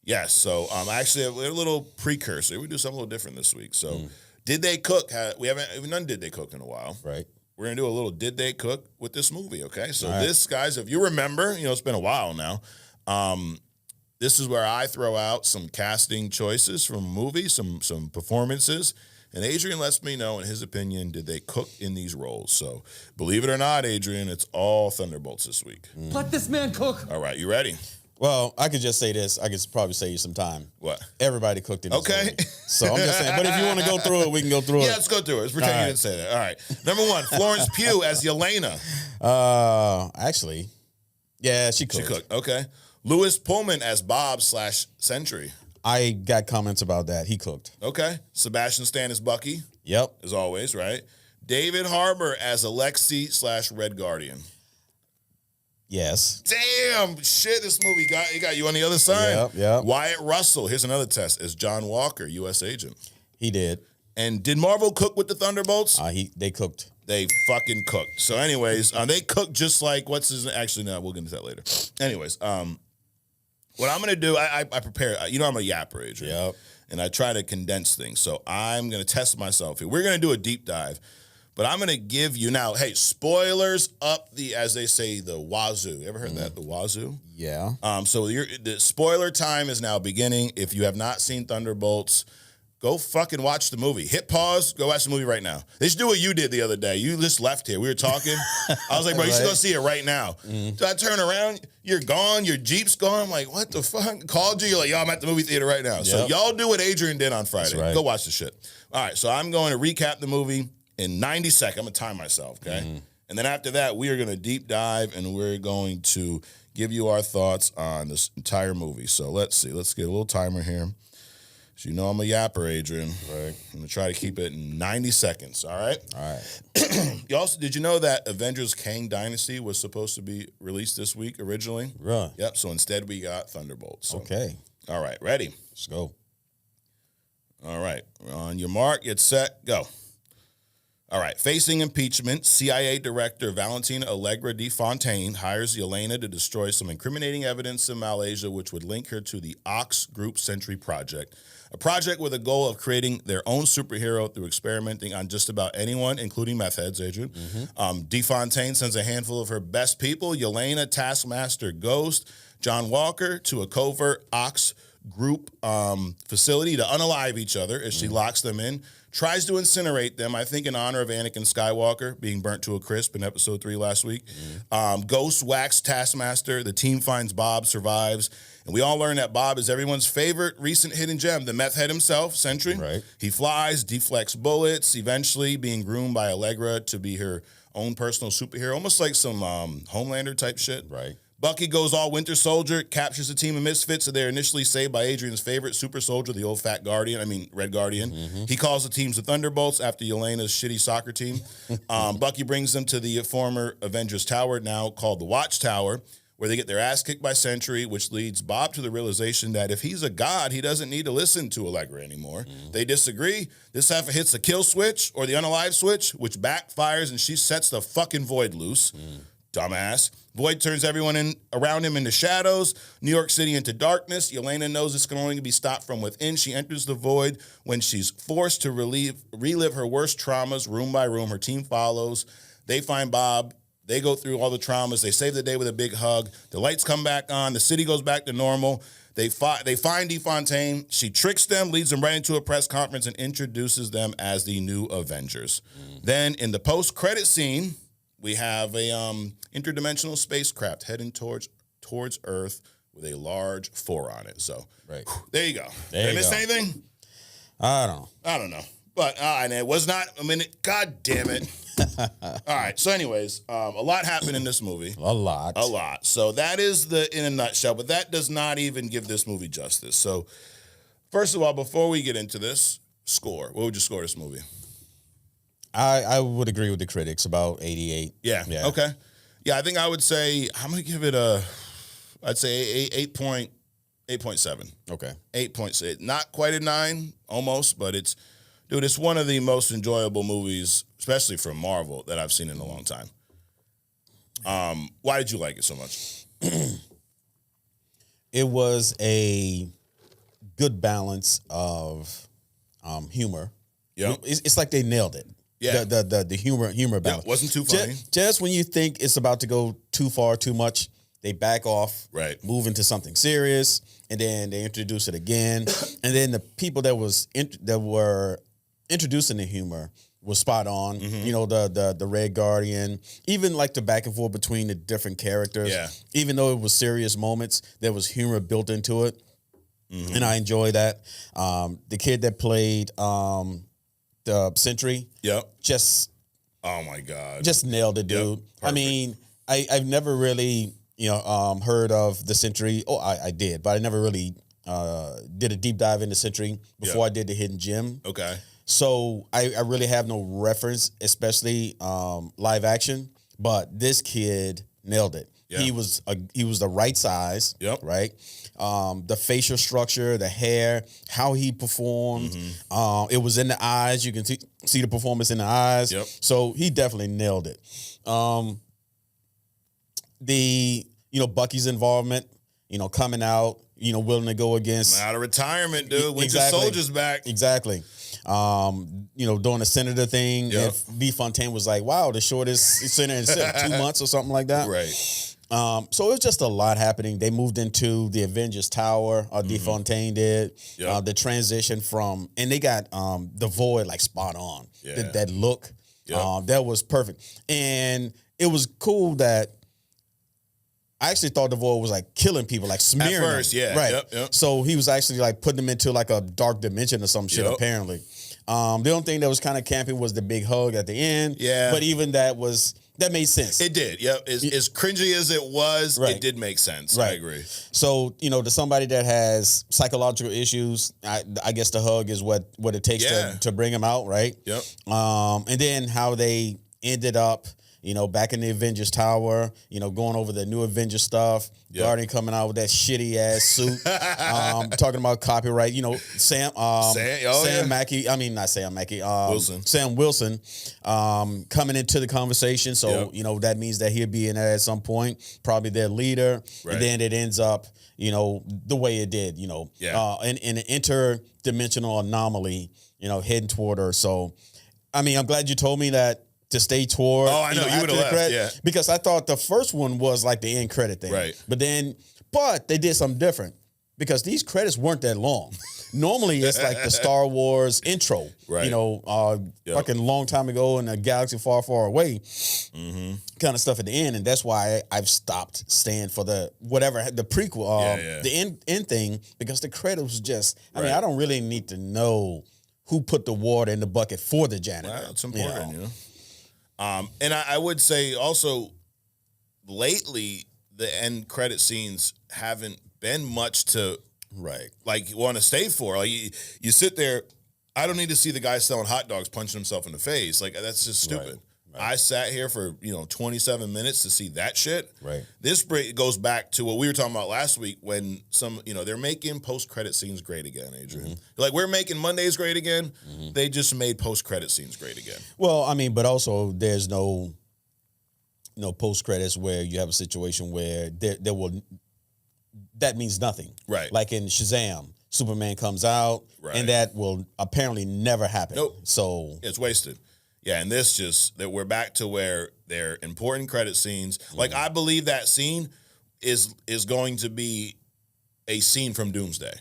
Yes, so actually a little precursor. We do something a little different this week. So Did They Cook? We haven't done Did They Cook in a while. Right. We're going to do a little Did They Cook with this movie, okay? So this, guys, if you remember, it's been a while now. This is where I throw out some casting choices from movies, some performances, and Adrian lets me know, in his opinion, did they cook in these roles? So, believe it or not, Adrian, it's all Thunderbolts this week. Let this man cook. All right, you ready? Well, I could just say this. I could probably save you some time. What? Everybody cooked in this Okay. movie. So I'm just saying. But if you want to go through it, we can go through it. Yeah, let's go through it. Let's pretend you didn't say that. All right. Number one, Florence Pugh as Yelena. Actually, yeah, she cooked. She cooked. Okay. Louis Pullman as Bob/Sentry. I got comments about that. He cooked. Okay. Sebastian Stan as Bucky, Yep. as always, right? David Harbour as Alexi/Red Guardian. Yes. Damn, shit, this movie got you on the other side. Yep. Wyatt Russell, here's another test, as John Walker, U.S. agent. He did. And did Marvel cook with the Thunderbolts? They cooked. They fucking cooked. So anyways, they cooked just like, actually, no, we'll get into that later. Anyways, what I'm going to do, I prepare, I'm a yapper, Adrian. Yep. And I try to condense things. So I'm going to test myself here. We're going to do a deep dive. But I'm going to give you now, hey, spoilers up as they say, the wazoo. You ever heard that, the wazoo? Yeah. So the spoiler time is now beginning. If you have not seen Thunderbolts, go fucking watch the movie. Hit pause, go watch the movie right now. They should do what you did the other day. You just left here. We were talking. I was like, bro, you should go see it right now. So I turn around, you're gone, your Jeep's gone. I'm like, what the fuck? Called you, you're like, yo, I'm at the movie theater right now. Yep. So y'all do what Adrian did on Friday. Right. Go watch the shit. All right, so I'm going to recap the movie in 90 seconds. I'm going to time myself, okay? And then after that, we are going to deep dive and we're going to give you our thoughts on this entire movie. So let's see. Let's get a little timer here. So you know I'm a yapper, Adrian. Right. I'm going to try to keep it in 90 seconds, all right? All right. Did you know that Avengers Kang Dynasty was supposed to be released this week originally? Right. Yep, so instead we got Thunderbolts. So. Okay. All right, ready? Let's go. All right. On your mark, get set, go. All right. Facing impeachment, CIA Director Valentina Allegra de Fontaine hires Yelena to destroy some incriminating evidence in Malaysia, which would link her to the Ox Group Sentry Project, a project with a goal of creating their own superhero through experimenting on just about anyone, including meth heads, Adrian. De Fontaine sends a handful of her best people, Yelena, Taskmaster, Ghost, John Walker, to a covert Ox Group facility to unalive each other as she locks them in. Tries to incinerate them, I think in honor of Anakin Skywalker being burnt to a crisp in episode 3 last week. Ghost whacks Taskmaster. The team finds Bob, survives. And we all learn that Bob is everyone's favorite recent hidden gem, the meth head himself, Sentry. Right. He flies, deflects bullets, eventually being groomed by Allegra to be her own personal superhero, almost like some Homelander type shit. Right. Bucky goes all Winter Soldier, captures a team of misfits that they're initially saved by Adrian's favorite super soldier, the old Red Guardian. He calls the teams the Thunderbolts after Yelena's shitty soccer team. Bucky brings them to the former Avengers Tower, now called the Watchtower, where they get their ass kicked by Sentry, which leads Bob to the realization that if he's a god, he doesn't need to listen to Allegra anymore. They disagree. This half hits the kill switch or the unalive switch, which backfires, and she sets the fucking Void loose. Dumbass. Void turns everyone around him into shadows, New York City into darkness. Yelena knows this can only be stopped from within. She enters the Void when she's forced to relive her worst traumas room by room. Her team follows. They find Bob. They go through all the traumas. They save the day with a big hug. The lights come back on. The city goes back to normal. They find De Fontaine. She tricks them, leads them right into a press conference, and introduces them as the new Avengers. Then in the post-credit scene, we have a interdimensional spacecraft heading towards Earth with a large 4 on it. So there you go. Did I miss anything? I don't know. But and it was not a minute. God damn it. All right. So anyways, a lot happened in this movie. A lot. So that is in a nutshell, but that does not even give this movie justice. So first of all, before we get into this, score. What would you score this movie? I would agree with the critics, about 88. Yeah. Okay. Yeah, I think I would say I'm gonna give it I'd say 8.7. Okay. 8.6. Not quite a 9, almost, but it's one of the most enjoyable movies, especially from Marvel, that I've seen in a long time. Why did you like it so much? It was a good balance of humor. Yeah. It's like they nailed it. Yeah. The humor balance. Yeah, wasn't too funny. Just when you think it's about to go too far, too much, they back off, right, move into something serious, and then they introduce it again. And then the people that were introducing the humor was spot on. You know, the Red Guardian, even like the back and forth between the different characters. Yeah. Even though it was serious moments, there was humor built into it. And I enjoy that. The kid that played the Sentry, just oh my god, just nailed it, dude. I mean, I've never really heard of the Sentry. Oh, I did, but I never really did a deep dive into Sentry before I did the Hidden Gem. Okay, so I really have no reference, especially live action. But this kid nailed it. Yeah. He was the right size. Yep. Right. The facial structure, the hair, how he performed. It was in the eyes. You can see the performance in the eyes. Yep. So he definitely nailed it. Bucky's involvement, coming out, willing to go against out of retirement, dude. Winter Exactly. Soldier's back. Exactly. Doing the senator thing. Yep. If B. Fontaine was like, wow, the shortest senator in 2 months or something like that. Right. So it was just a lot happening. They moved into the Avengers Tower. De Fontaine did. Yep. The transition and they got the Void like spot on. Yeah. That look. Yep. That was perfect. And it was cool that I actually thought the Void was like killing people, like smearing At first, them. yeah. Right. Yep. So he was actually like putting them into like a dark dimension or some shit, apparently. The only thing that was kind of campy was the big hug at the end. Yeah. But even that made sense. It did. Yep. As cringy as it was, it did make sense. Right. I agree. So, to somebody that has psychological issues, I guess the hug is what it takes to bring him out, right? Yep. And then how they ended up back in the Avengers Tower, going over the new Avengers stuff. Yep. Guardian coming out with that shitty ass suit, talking about copyright. Sam Mackey. I mean, not Sam Mackey. Wilson. Sam Wilson, coming into the conversation. So that means that he'll be in there at some point, probably their leader, Right. and then it ends up, the way it did. In an interdimensional anomaly, heading toward her. So, I mean, I'm glad you told me that. To stay toward. Oh, I know. You would have left, credit, yeah. because I thought the first one was like the end credit thing. Right. But they did something different because these credits weren't that long. Normally, it's like the Star Wars intro. Right. Fucking long time ago in a galaxy far, far away, kind of stuff at the end. And that's why I've stopped staying for the prequel, the end thing, because the credit was just, I mean, I don't really need to know who put the water in the bucket for the janitor. Wow, it's important, and I would say also, lately, the end credit scenes haven't been much to want to stay for. Like you sit there, I don't need to see the guy selling hot dogs punching himself in the face. Like, that's just stupid. Right. I sat here for 27 minutes to see that shit. Right. This goes back to what we were talking about last week when they're making post-credit scenes great again, Adrian. Like, we're making Mondays great again. They just made post-credit scenes great again. Well, I mean, but also there's no post-credits where you have a situation where that means nothing. Right. Like in Shazam, Superman comes out, and that will apparently never happen. Nope. So it's wasted. Yeah, and this that we're back to where they're important credit scenes. Like, I believe that scene is going to be a scene from Doomsday.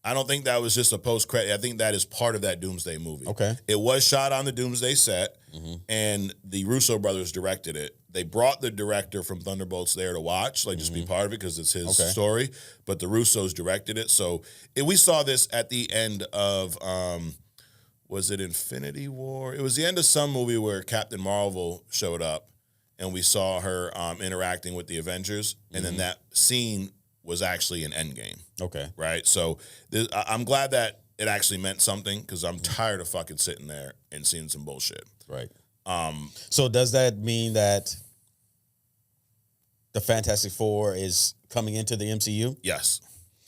I don't think that was just a post-credit. I think that is part of that Doomsday movie. Okay. It was shot on the Doomsday set, and the Russo brothers directed it. They brought the director from Thunderbolts there to watch, just be part of it because it's his story. But the Russos directed it. So we saw this at the end of... was it Infinity War? It was the end of some movie where Captain Marvel showed up, and we saw her interacting with the Avengers, and then that scene was actually an Endgame. Okay. Right? So I'm glad that it actually meant something, because I'm tired of fucking sitting there and seeing some bullshit. Right. So does that mean that the Fantastic Four is coming into the MCU? Yes,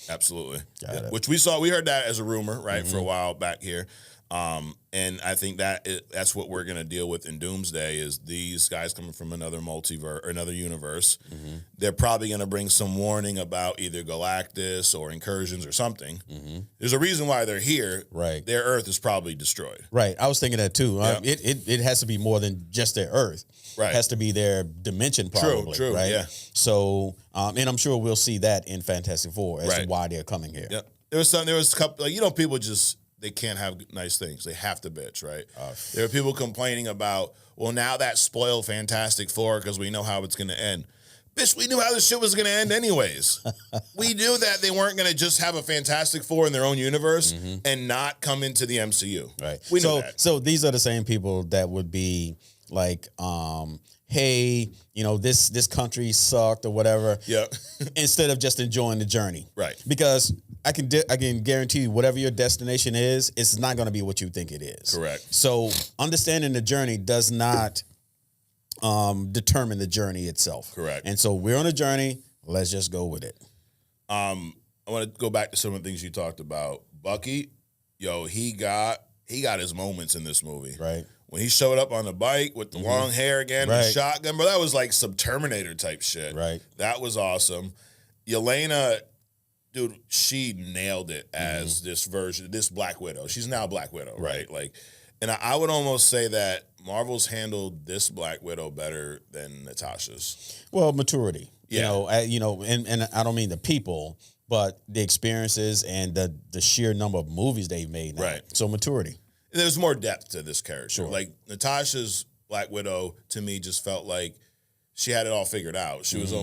absolutely. Got it. Which we heard that as a rumor, right, for a while back here. And I think that's what we're going to deal with in Doomsday is these guys coming from another multiverse or another universe. They're probably going to bring some warning about either Galactus or incursions or something. There's a reason why they're here. Right. Their Earth is probably destroyed. Right. I was thinking that too. Yeah. It has to be more than just their Earth. Right. It has to be their dimension probably. True, right? yeah. So, and I'm sure we'll see that in Fantastic Four as to Right. why they're coming here. Yep. There was a couple, people just, they can't have nice things. They have to bitch, right? There are people complaining about, well, now that spoiled Fantastic Four because we know how it's going to end. Bitch, we knew how this shit was going to end anyways. We knew that they weren't going to just have a Fantastic Four in their own universe and not come into the MCU. Right. We know that. So these are the same people that would be like, hey, this country sucked or whatever. Yeah. Instead of just enjoying the journey. Right. Because I can guarantee you, whatever your destination is, it's not going to be what you think it is. Correct. So understanding the journey does not determine the journey itself. Correct. And so we're on a journey. Let's just go with it. I want to go back to some of the things you talked about. Bucky, he got his moments in this movie. Right. When he showed up on the bike with the long hair again, Right. the shotgun, bro, that was like some Terminator type shit. Right. That was awesome. Yelena, dude, she nailed it as this Black Widow. She's now Black Widow, right? And I would almost say that Marvel's handled this Black Widow better than Natasha's. Well, maturity. Yeah. And I don't mean the people, but the experiences and the sheer number of movies they've made now. Right. So maturity. There's more depth to this character. Sure. Like Natasha's Black Widow to me just felt like she had it all figured out. She was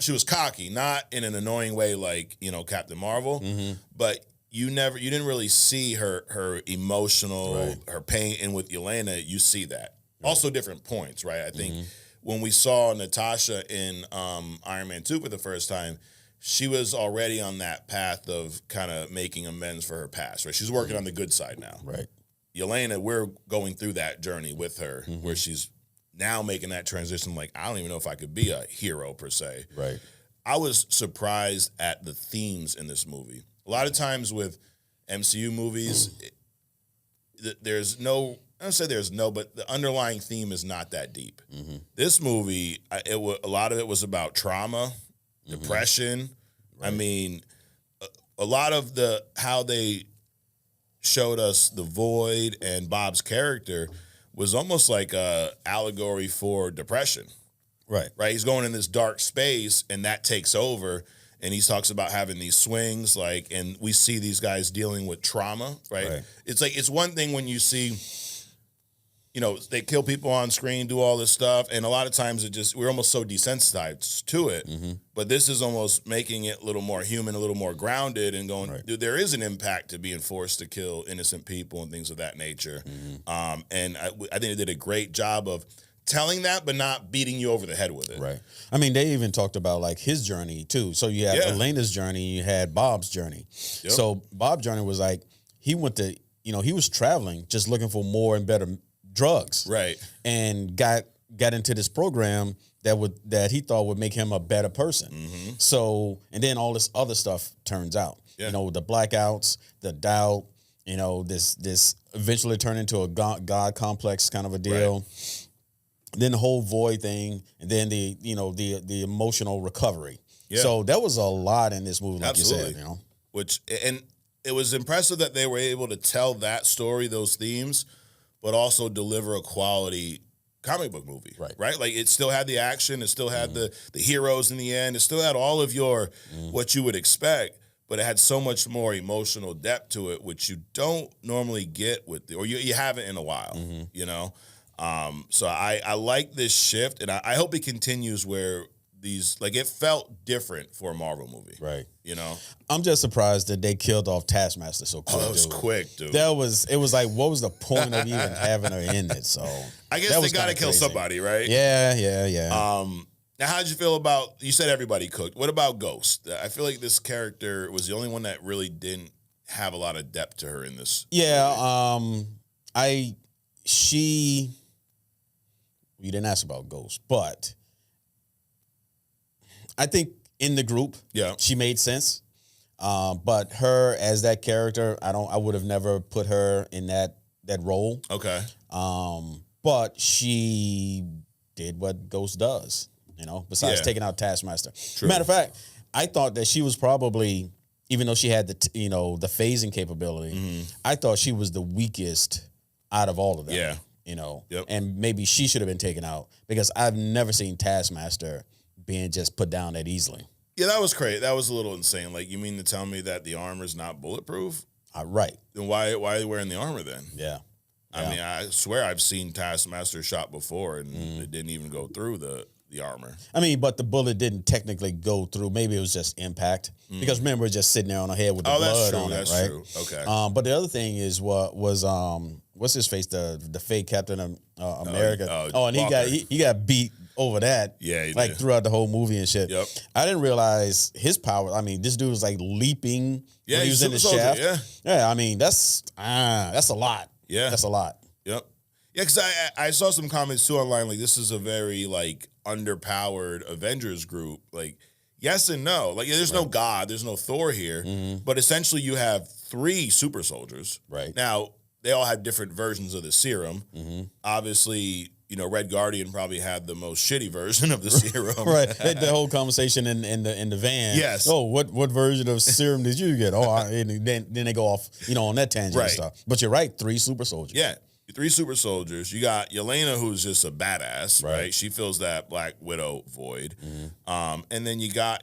she was cocky, not in an annoying way like, Captain Marvel, but you didn't really see her emotional, her pain, and with Yelena, you see that. Right. Also different points, right? I think when we saw Natasha in Iron Man 2 for the first time, she was already on that path of kind of making amends for her past, right? She's working on the good side now. Right. Yelena, we're going through that journey with her where she's now making that transition, like, I don't even know if I could be a hero per se. Right. I was surprised at the themes in this movie. A lot of times with MCU movies, there's no, I don't say there's no, but the underlying theme is not that deep. This movie, a lot of it was about trauma, depression. Right. I mean, a lot of how they showed us the Void and Bob's character was almost like a allegory for depression. Right. He's going in this dark space, and that takes over. And he talks about having these swings, and we see these guys dealing with trauma, right? It's like, it's one thing when you see, they kill people on screen, do all this stuff, and a lot of times we're almost so desensitized to it. But this is almost making it a little more human, a little more grounded, and going, dude, there is an impact to being forced to kill innocent people and things of that nature. And I think they did a great job of telling that, but not beating you over the head with it. Right. I mean, they even talked about his journey too. So you had Elena's journey, you had Bob's journey. Yep. So Bob's journey was he went to, he was traveling just looking for more and better drugs. Right. And got into this program that he thought would make him a better person. So, and then all this other stuff turns out. Yeah. The blackouts, the doubt, this eventually turned into a God complex kind of a deal. Right. Then the whole Void thing, and then the emotional recovery. Yeah. So there was a lot in this movie, like Absolutely. You said, and it was impressive that they were able to tell that story, those themes, but also deliver a quality comic book movie. Right. Like, it still had the action, it still had the heroes in the end, it still had all of your what you would expect, but it had so much more emotional depth to it, which you don't normally get or you haven't in a while. So I like this shift, and I hope it continues where it felt different for a Marvel movie. Right. I'm just surprised that they killed off Taskmaster so quick. Oh, that was quick, dude. It was like, what was the point of even having her in it? So I guess they got to kill somebody, right? Yeah. Now, how did you feel about, you said everybody cooked. What about Ghost? I feel like this character was the only one that really didn't have a lot of depth to her in this. Yeah, movie. You didn't ask about Ghost, but I think in the group, she made sense. But her as that character, I would have never put her in that role. Okay. But she did what Ghost does, besides taking out Taskmaster. True. Matter of fact, I thought that she was probably, even though she had the phasing capability, I thought she was the weakest out of all of them. Yeah. And maybe she should have been taken out, because I've never seen Taskmaster being just put down that easily. Yeah, that was crazy. That was a little insane. Like, you mean to tell me that the armor's not bulletproof? Right. Then why are they wearing the armor then? Yeah. I mean, I swear I've seen Taskmaster shot before, and it didn't even go through the armor. I mean, but the bullet didn't technically go through. Maybe it was just impact. Because remember, it's just sitting there on her head with the blood on it, right? That's true. Okay. But the other thing is what's his face? The fake Captain America. And he got beat over that. Yeah, he did. Throughout the whole movie and shit. Yep. I didn't realize his power. I mean, this dude was leaping when he was in the shaft. Yeah. I mean, that's a lot. Yeah, that's a lot. Yep. Yeah, because I saw some comments too online. This is a very underpowered Avengers group. Yes and no. There's no God, there's no Thor here, but essentially you have 3 super soldiers. Right. Now, they all have different versions of the serum. Obviously, Red Guardian probably had the most shitty version of the serum. Right. The whole conversation in the van. Yes. Oh, what version of serum did you get? And then they go off, on that tangent and stuff. But you're right, 3 super soldiers. Yeah. 3 super soldiers. You got Yelena, who's just a badass, right? She fills that Black Widow void. And then you got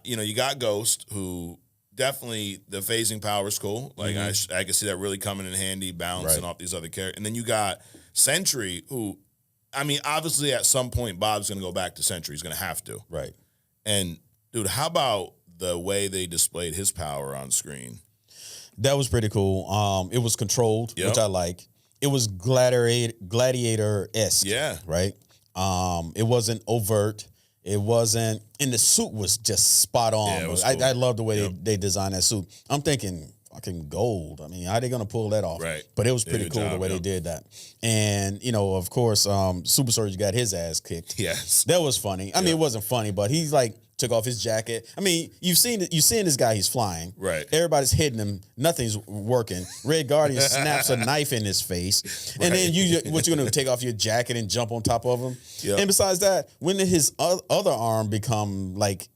Ghost, who definitely the phasing power is cool. I can see that really coming in handy, bouncing off these other characters. And then you got Sentry, who, I mean, obviously at some point Bob's going to go back to Sentry. He's going to have to. Right. And dude, how about the way they displayed his power on screen? That was pretty cool. It was controlled, which I like. It was gladiator-esque. Yeah. Right? It wasn't overt. It wasn't, and the suit was just spot on. Yeah, it was cool. I love the way they designed that suit. I'm thinking, fucking gold. I mean, how are they gonna pull that off? Right. But it was Did a pretty good cool the job, way they did that. And of course, Super Soldier got his ass kicked. Yes. That was funny. I mean, it wasn't funny, but he's like took off his jacket. I mean, you've seen this guy. He's flying. Right. Everybody's hitting him. Nothing's working. Red Guardian snaps a knife in his face, and then what you gonna do? Take off your jacket and jump on top of him? Yep. And besides that, when did his other arm become like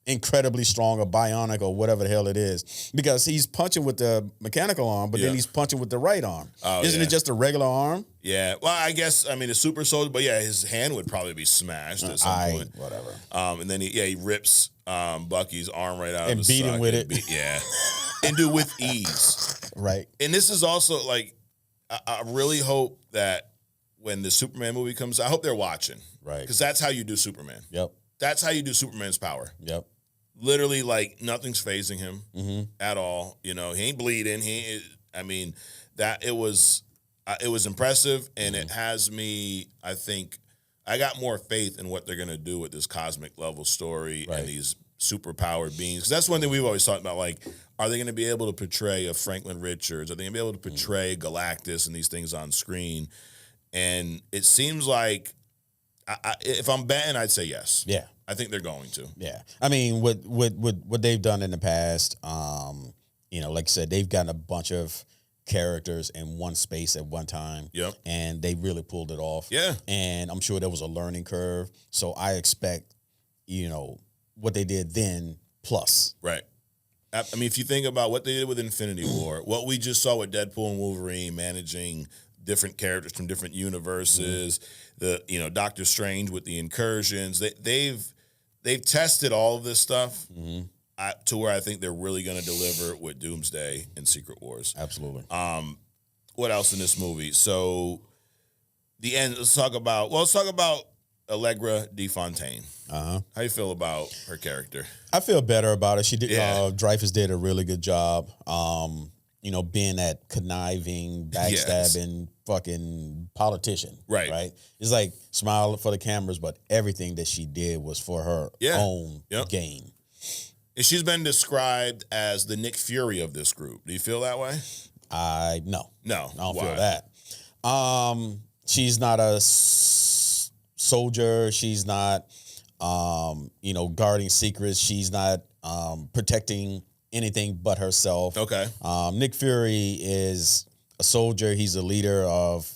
incredibly strong or bionic or whatever the hell it is? Because he's punching with the mechanical arm, but then he's punching with the right arm. Isn't it just a regular arm? Yeah. Well, I guess, I mean, a super soldier, but yeah, his hand would probably be smashed at some point. Whatever. And then he rips Bucky's arm right out And of his beat him socket. with it. Yeah. And do it with ease. Right. And this is also like, I really hope that when the Superman movie comes, I hope they're watching. Right. Because that's how you do Superman. Yep. That's how you do Superman's power. Yep. Literally, like, nothing's phasing him at all. He ain't bleeding. It was impressive, and it has me, I think, I got more faith in what they're going to do with this cosmic level story and these superpowered beings. Because that's one thing we've always talked about, like, are they going to be able to portray a Franklin Richards? Are they going to be able to portray Galactus and these things on screen? And it seems like, if I'm betting, I'd say yes. Yeah. I think they're going to. Yeah. I mean, what they've done in the past, like I said, they've gotten a bunch of characters in one space at one time. Yep. And they really pulled it off. Yeah. And I'm sure there was a learning curve. So I expect, what they did then plus. Right. I mean, if you think about what they did with Infinity War, what we just saw with Deadpool and Wolverine managing different characters from different universes, Doctor Strange with the incursions, they've tested all of this stuff to where I think they're really going to deliver with Doomsday and Secret Wars. Absolutely. What else in this movie? So the end. Let's talk about Allegra DeFontaine. How you feel about her character? I feel better about it. She did. Yeah. Dreyfus did a really good job. Being that conniving, backstabbing, fucking politician. Right. Right. It's like smile for the cameras, but everything that she did was for her own gain. And she's been described as the Nick Fury of this group. Do you feel that way? No. No. I don't feel that. She's not a soldier. She's not, guarding secrets. She's not protecting anything but herself. Okay. Nick Fury is a soldier. He's a leader of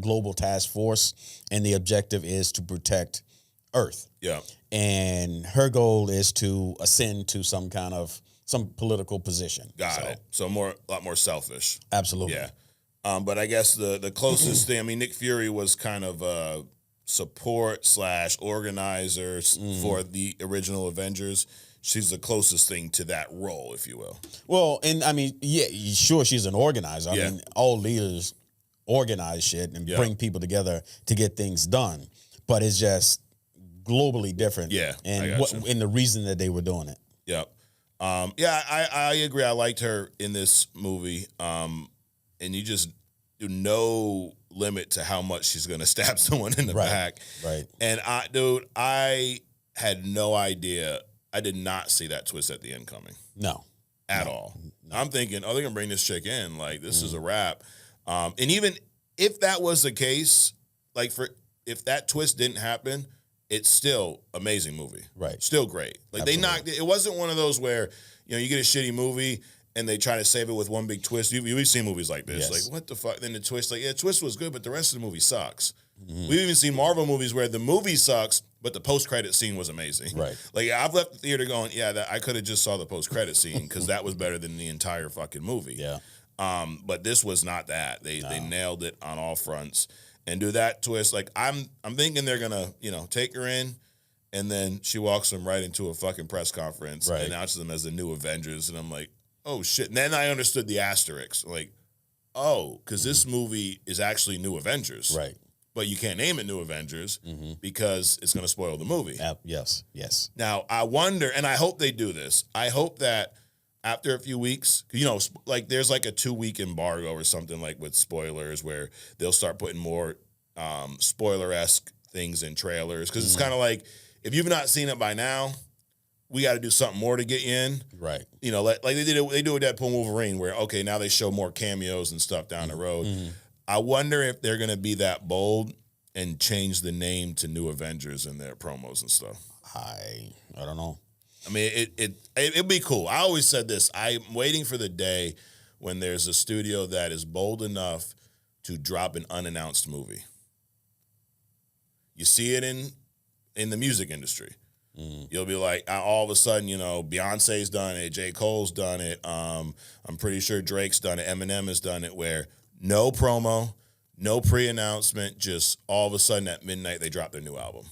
global task force, and the objective is to protect Earth. Yeah. And her goal is to ascend to some political position. Got it. So a lot more selfish. Absolutely. Yeah. But I guess the closest thing, I mean, Nick Fury was kind of a support / organizer for the original Avengers. She's the closest thing to that role, if you will. Well, and I mean, sure, she's an organizer. I Yeah. mean, all leaders organize shit and bring people together to get things done. But it's just globally different. Yeah, I And gotcha. and the reason that they were doing it. Yep. I agree. I liked her in this movie. And you just do no limit to how much she's going to stab someone in the back. Right. And I had no idea. I did not see that twist at the end coming. No. At all. I'm thinking, they're gonna bring this chick in. Like, this is a wrap. And even if that was the case, if that twist didn't happen, it's still amazing movie. Right. Still great. Like, Absolutely. they knocked it. It wasn't one of those where, you get a shitty movie and they try to save it with one big twist. We've seen movies like this. Yes. Like, what the fuck? Then the twist, the twist was good, but the rest of the movie sucks. We've even seen Marvel movies where the movie sucks, but the post-credit scene was amazing. Right. Like, I've left the theater going, I could have just saw the post-credit scene because that was better than the entire fucking movie. Yeah. But this was not that. They nailed it on all fronts. And do that twist, like, I'm thinking they're gonna, take her in, and then she walks them right into a fucking press conference, Right. announces them as the new Avengers, and I'm like, oh shit. And then I understood the asterisk, like, because this movie is actually New Avengers. Right. But you can't name it New Avengers because it's going to spoil the movie. Yes. Now, I wonder, and I hope they do this. I hope that after a few weeks, there's like a 2-week embargo or something like with spoilers where they'll start putting more spoiler-esque things in trailers. Because it's kind of like, if you've not seen it by now, we got to do something more to get you in. Right. You know, like they do with Deadpool Wolverine, where okay, now they show more cameos and stuff down the road. I wonder if they're gonna be that bold and change the name to New Avengers in their promos and stuff. I don't know. I mean, it'd be cool. I always said this. I'm waiting for the day when there's a studio that is bold enough to drop an unannounced movie. You see it in the music industry. You'll be like, all of a sudden, you know, Beyonce's done it, J. Cole's done it. I'm pretty sure Drake's done it. Eminem has done it, where no promo, no pre-announcement, just all of a sudden at midnight they drop their new album.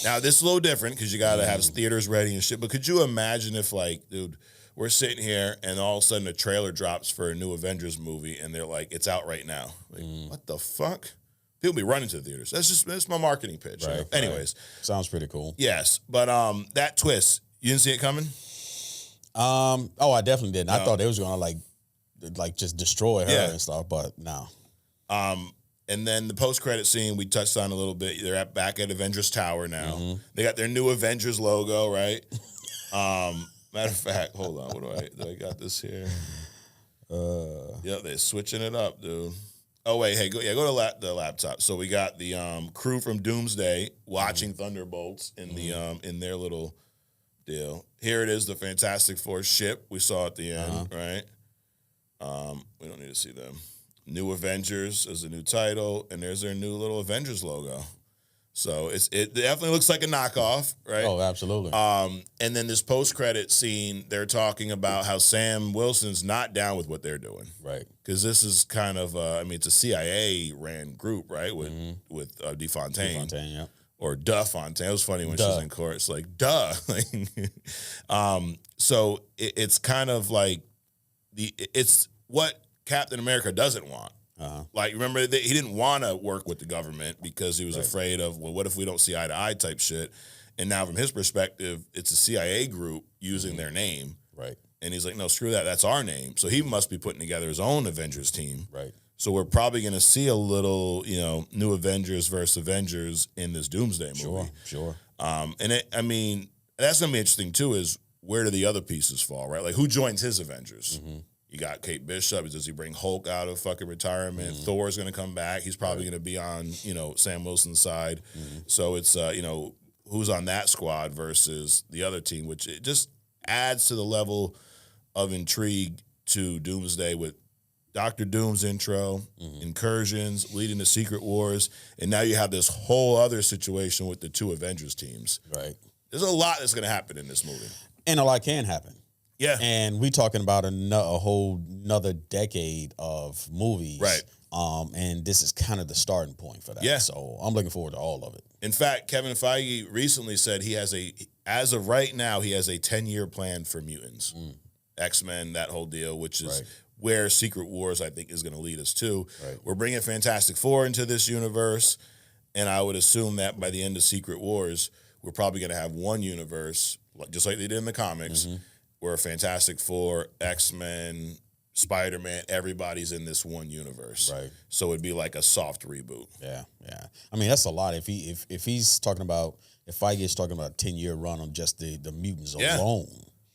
Now, this is a little different because you got to have theaters ready and shit. But could you imagine if, like, dude, we're sitting here and all of a sudden a trailer drops for a new Avengers movie and they're like, it's out right now. Like, what the fuck? People be running to the theaters. That's my marketing pitch. Right, you know? Anyways. Sounds pretty cool. Yes. But that twist, you didn't see it coming? Oh, I definitely didn't. I thought they was going to, like just destroy her and stuff, but no. And then the post-credit scene we touched on a little bit. They're back at Avengers Tower now. They got their new Avengers logo, right? Matter of fact, hold on. Do I got this here? Yeah, they're switching it up, dude. Oh wait, hey, go to the laptop. So we got the crew from Doomsday watching Thunderbolts in the in their little deal. Here it is, the Fantastic Four ship we saw at the end, right? We don't need to see them. New Avengers is a new title, and there's their new little Avengers logo. So it definitely looks like a knockoff, right? Oh, absolutely. And then this post-credit scene, they're talking about how Sam Wilson's not down with what they're doing. Right. Because this is kind of, it's a CIA-ran group, right, with DeFontaine. DeFontaine, yeah. Or DeFontaine. It was funny when she's in court. It's like, duh. So it's kind of like, it's what Captain America doesn't want. Like, remember, he didn't want to work with the government because he was afraid of, well, what if we don't see eye to eye type shit? And now from his perspective, it's a CIA group using their name. Right. And he's like, no, screw that. That's our name. So he must be putting together his own Avengers team. Right. So we're probably going to see a little, new Avengers versus Avengers in this Doomsday movie. Sure. And that's going to be interesting too, is where do the other pieces fall, right? Like, who joins his Avengers? You got Kate Bishop. Does he bring Hulk out of fucking retirement? Thor's going to come back. He's probably going to be on, Sam Wilson's side. So it's, who's on that squad versus the other team, which it just adds to the level of intrigue to Doomsday with Dr. Doom's intro, incursions, leading to Secret Wars, and now you have this whole other situation with the two Avengers teams. Right. There's a lot that's going to happen in this movie. And a lot can happen. Yeah. And we talking about a whole another decade of movies. Right. And this is kind of the starting point for that. Yeah. So I'm looking forward to all of it. In fact, Kevin Feige recently said as of right now, he has a 10-year plan for mutants. X-Men, that whole deal, which is where Secret Wars, I think, is going to lead us to. Right. We're bringing Fantastic Four into this universe, and I would assume that by the end of Secret Wars, we're probably going to have one universe, just like they did in the comics, where Fantastic Four, X-Men, Spider-Man, everybody's in this one universe. Right. So it'd be like a soft reboot. Yeah. I mean, that's a lot. If he's talking about, if Feige is talking about a 10-year run on just the mutants alone.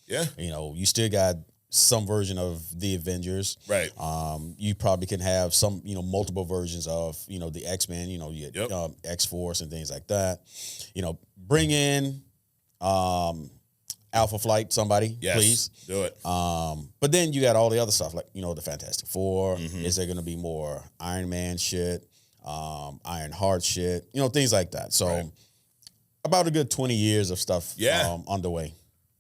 Yeah. You still got some version of the Avengers. Right. You probably can have some, multiple versions of, the X-Men, X-Force and things like that. Bring in Alpha Flight, somebody, please. Do it. But then you got all the other stuff, like, the Fantastic Four. Is there going to be more Iron Man shit, Iron Heart shit, things like that. So about a good 20 years of stuff underway.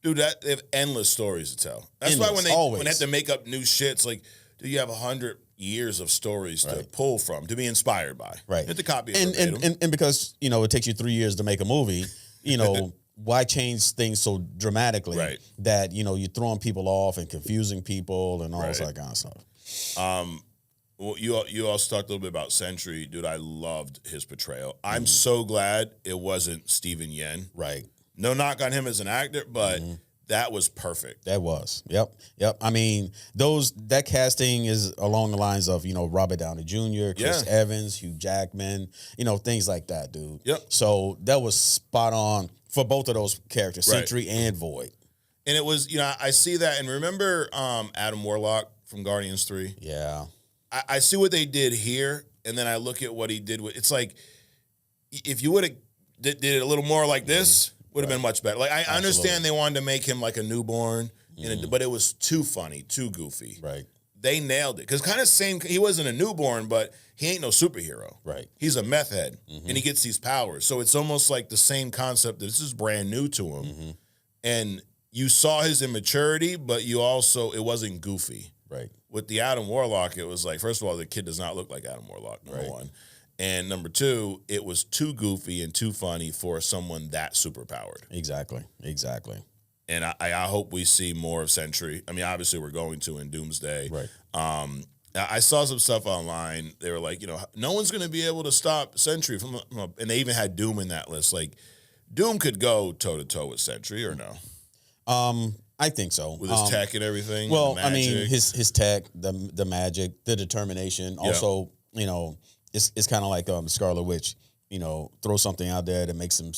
Dude, they have endless stories to tell. That's why when they have to make up new shit, it's like, do you have 100 years of stories to pull from, to be inspired by? Right. You have to copy it and because, it takes you 3 years to make a movie, why change things so dramatically that, you're throwing people off and confusing people and all that kind of stuff. Well, you also talked a little bit about Sentry. Dude, I loved his portrayal. I'm so glad it wasn't Steven Yeun. Right. No knock on him as an actor, but That was perfect. That was. Yep. I mean, that casting is along the lines of, Robert Downey Jr., Chris Evans, Hugh Jackman, things like that, dude. Yep. So that was spot on for both of those characters, Right. Sentry and Void. And it was, I see that. And remember Adam Warlock from Guardians 3? Yeah. I see what they did here, and then I look at what he did with. It's like if you would have did it a little more like this, would have been much better. Like I understand they wanted to make him like a newborn, but it was too funny, too goofy. Right. They nailed it because kind of same. He wasn't a newborn, but he ain't no superhero. Right. He's a meth head, and he gets these powers. So it's almost like the same concept. This is brand new to him, and you saw his immaturity, but it wasn't goofy. Right. With the Adam Warlock, it was like, first of all, the kid does not look like Adam Warlock, number one. And number two, it was too goofy and too funny for someone that superpowered. Exactly. And I hope we see more of Sentry. I mean, obviously we're going to in Doomsday. Right. I saw some stuff online. They were like, no one's going to be able to stop Sentry from, and they even had Doom in that list. Like, Doom could go toe to toe with Sentry, or no? I think so. With his tech and everything. Well, and the I mean, magic. his tech, the magic, the determination. Also, it's kind of like Scarlet Witch. Throw something out there that makes him,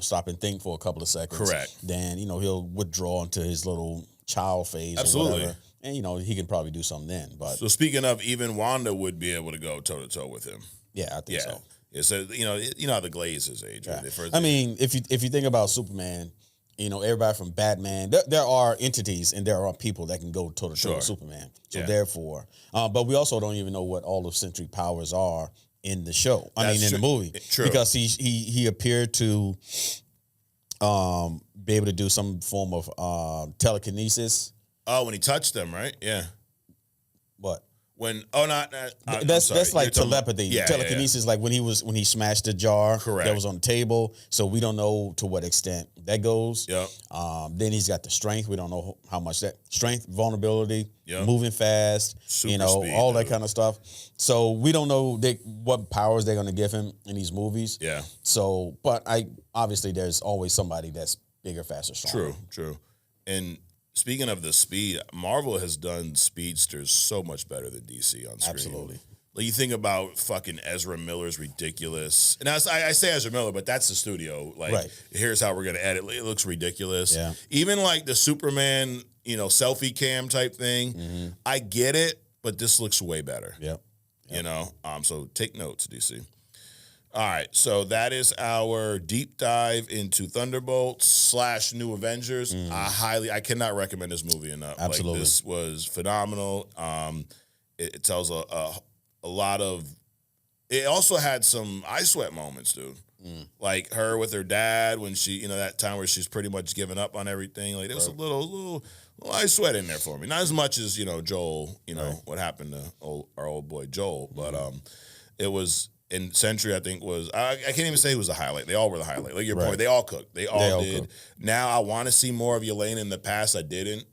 stop and think for a couple of seconds. Correct. Then he'll withdraw into his little child phase. Absolutely. Or whatever. And he can probably do something then. But So speaking of, even Wanda would be able to go toe to toe with him. yeah, I think so. Yeah, so you know how the Glaze is, Adrian. Yeah. I mean, if you think about Superman, everybody from Batman, there are entities and there are people that can go toe to toe with Superman. So therefore, but we also don't even know what all of Sentry powers are in the show. In the movie, True. Because he appeared to be able to do some form of telekinesis. Oh, when he touched them, right? Yeah. What? That's like telepathy. Yeah, Telekinesis, like when he smashed the jar Correct. that was on the table. So we don't know to what extent that goes. Yep. Then he's got the strength. We don't know how much that strength, vulnerability, Yep. moving fast, Super speed, all that dude. kind of stuff. So we don't know what powers they're going to give him in these movies. Yeah. So, but obviously there's always somebody that's bigger, faster, stronger. True. And speaking of the speed, Marvel has done speedsters so much better than DC on screen. Absolutely. Like you think about fucking Ezra Miller's ridiculous. And I say Ezra Miller, but that's the studio. Like, Right. Here's how we're going to edit. It looks ridiculous. Yeah. Even like the Superman, selfie cam type thing. I get it, but this looks way better. Yep. So take notes, DC. All right, so that is our deep dive into Thunderbolts / New Avengers. I cannot recommend this movie enough. Absolutely. Like, this was phenomenal. It tells a lot of. It also had some eye sweat moments, dude. Like her with her dad when she, that time where she's pretty much given up on everything. Like there was a little eye sweat in there for me. Not as much as Joel. What happened to our old boy Joel, but it was. And Sentry, I think, was I can't even say he was the highlight. They all were the highlight. Like your point, they all cooked. They all did. Cooked. Now I want to see more of Yelena. In the past, I didn't.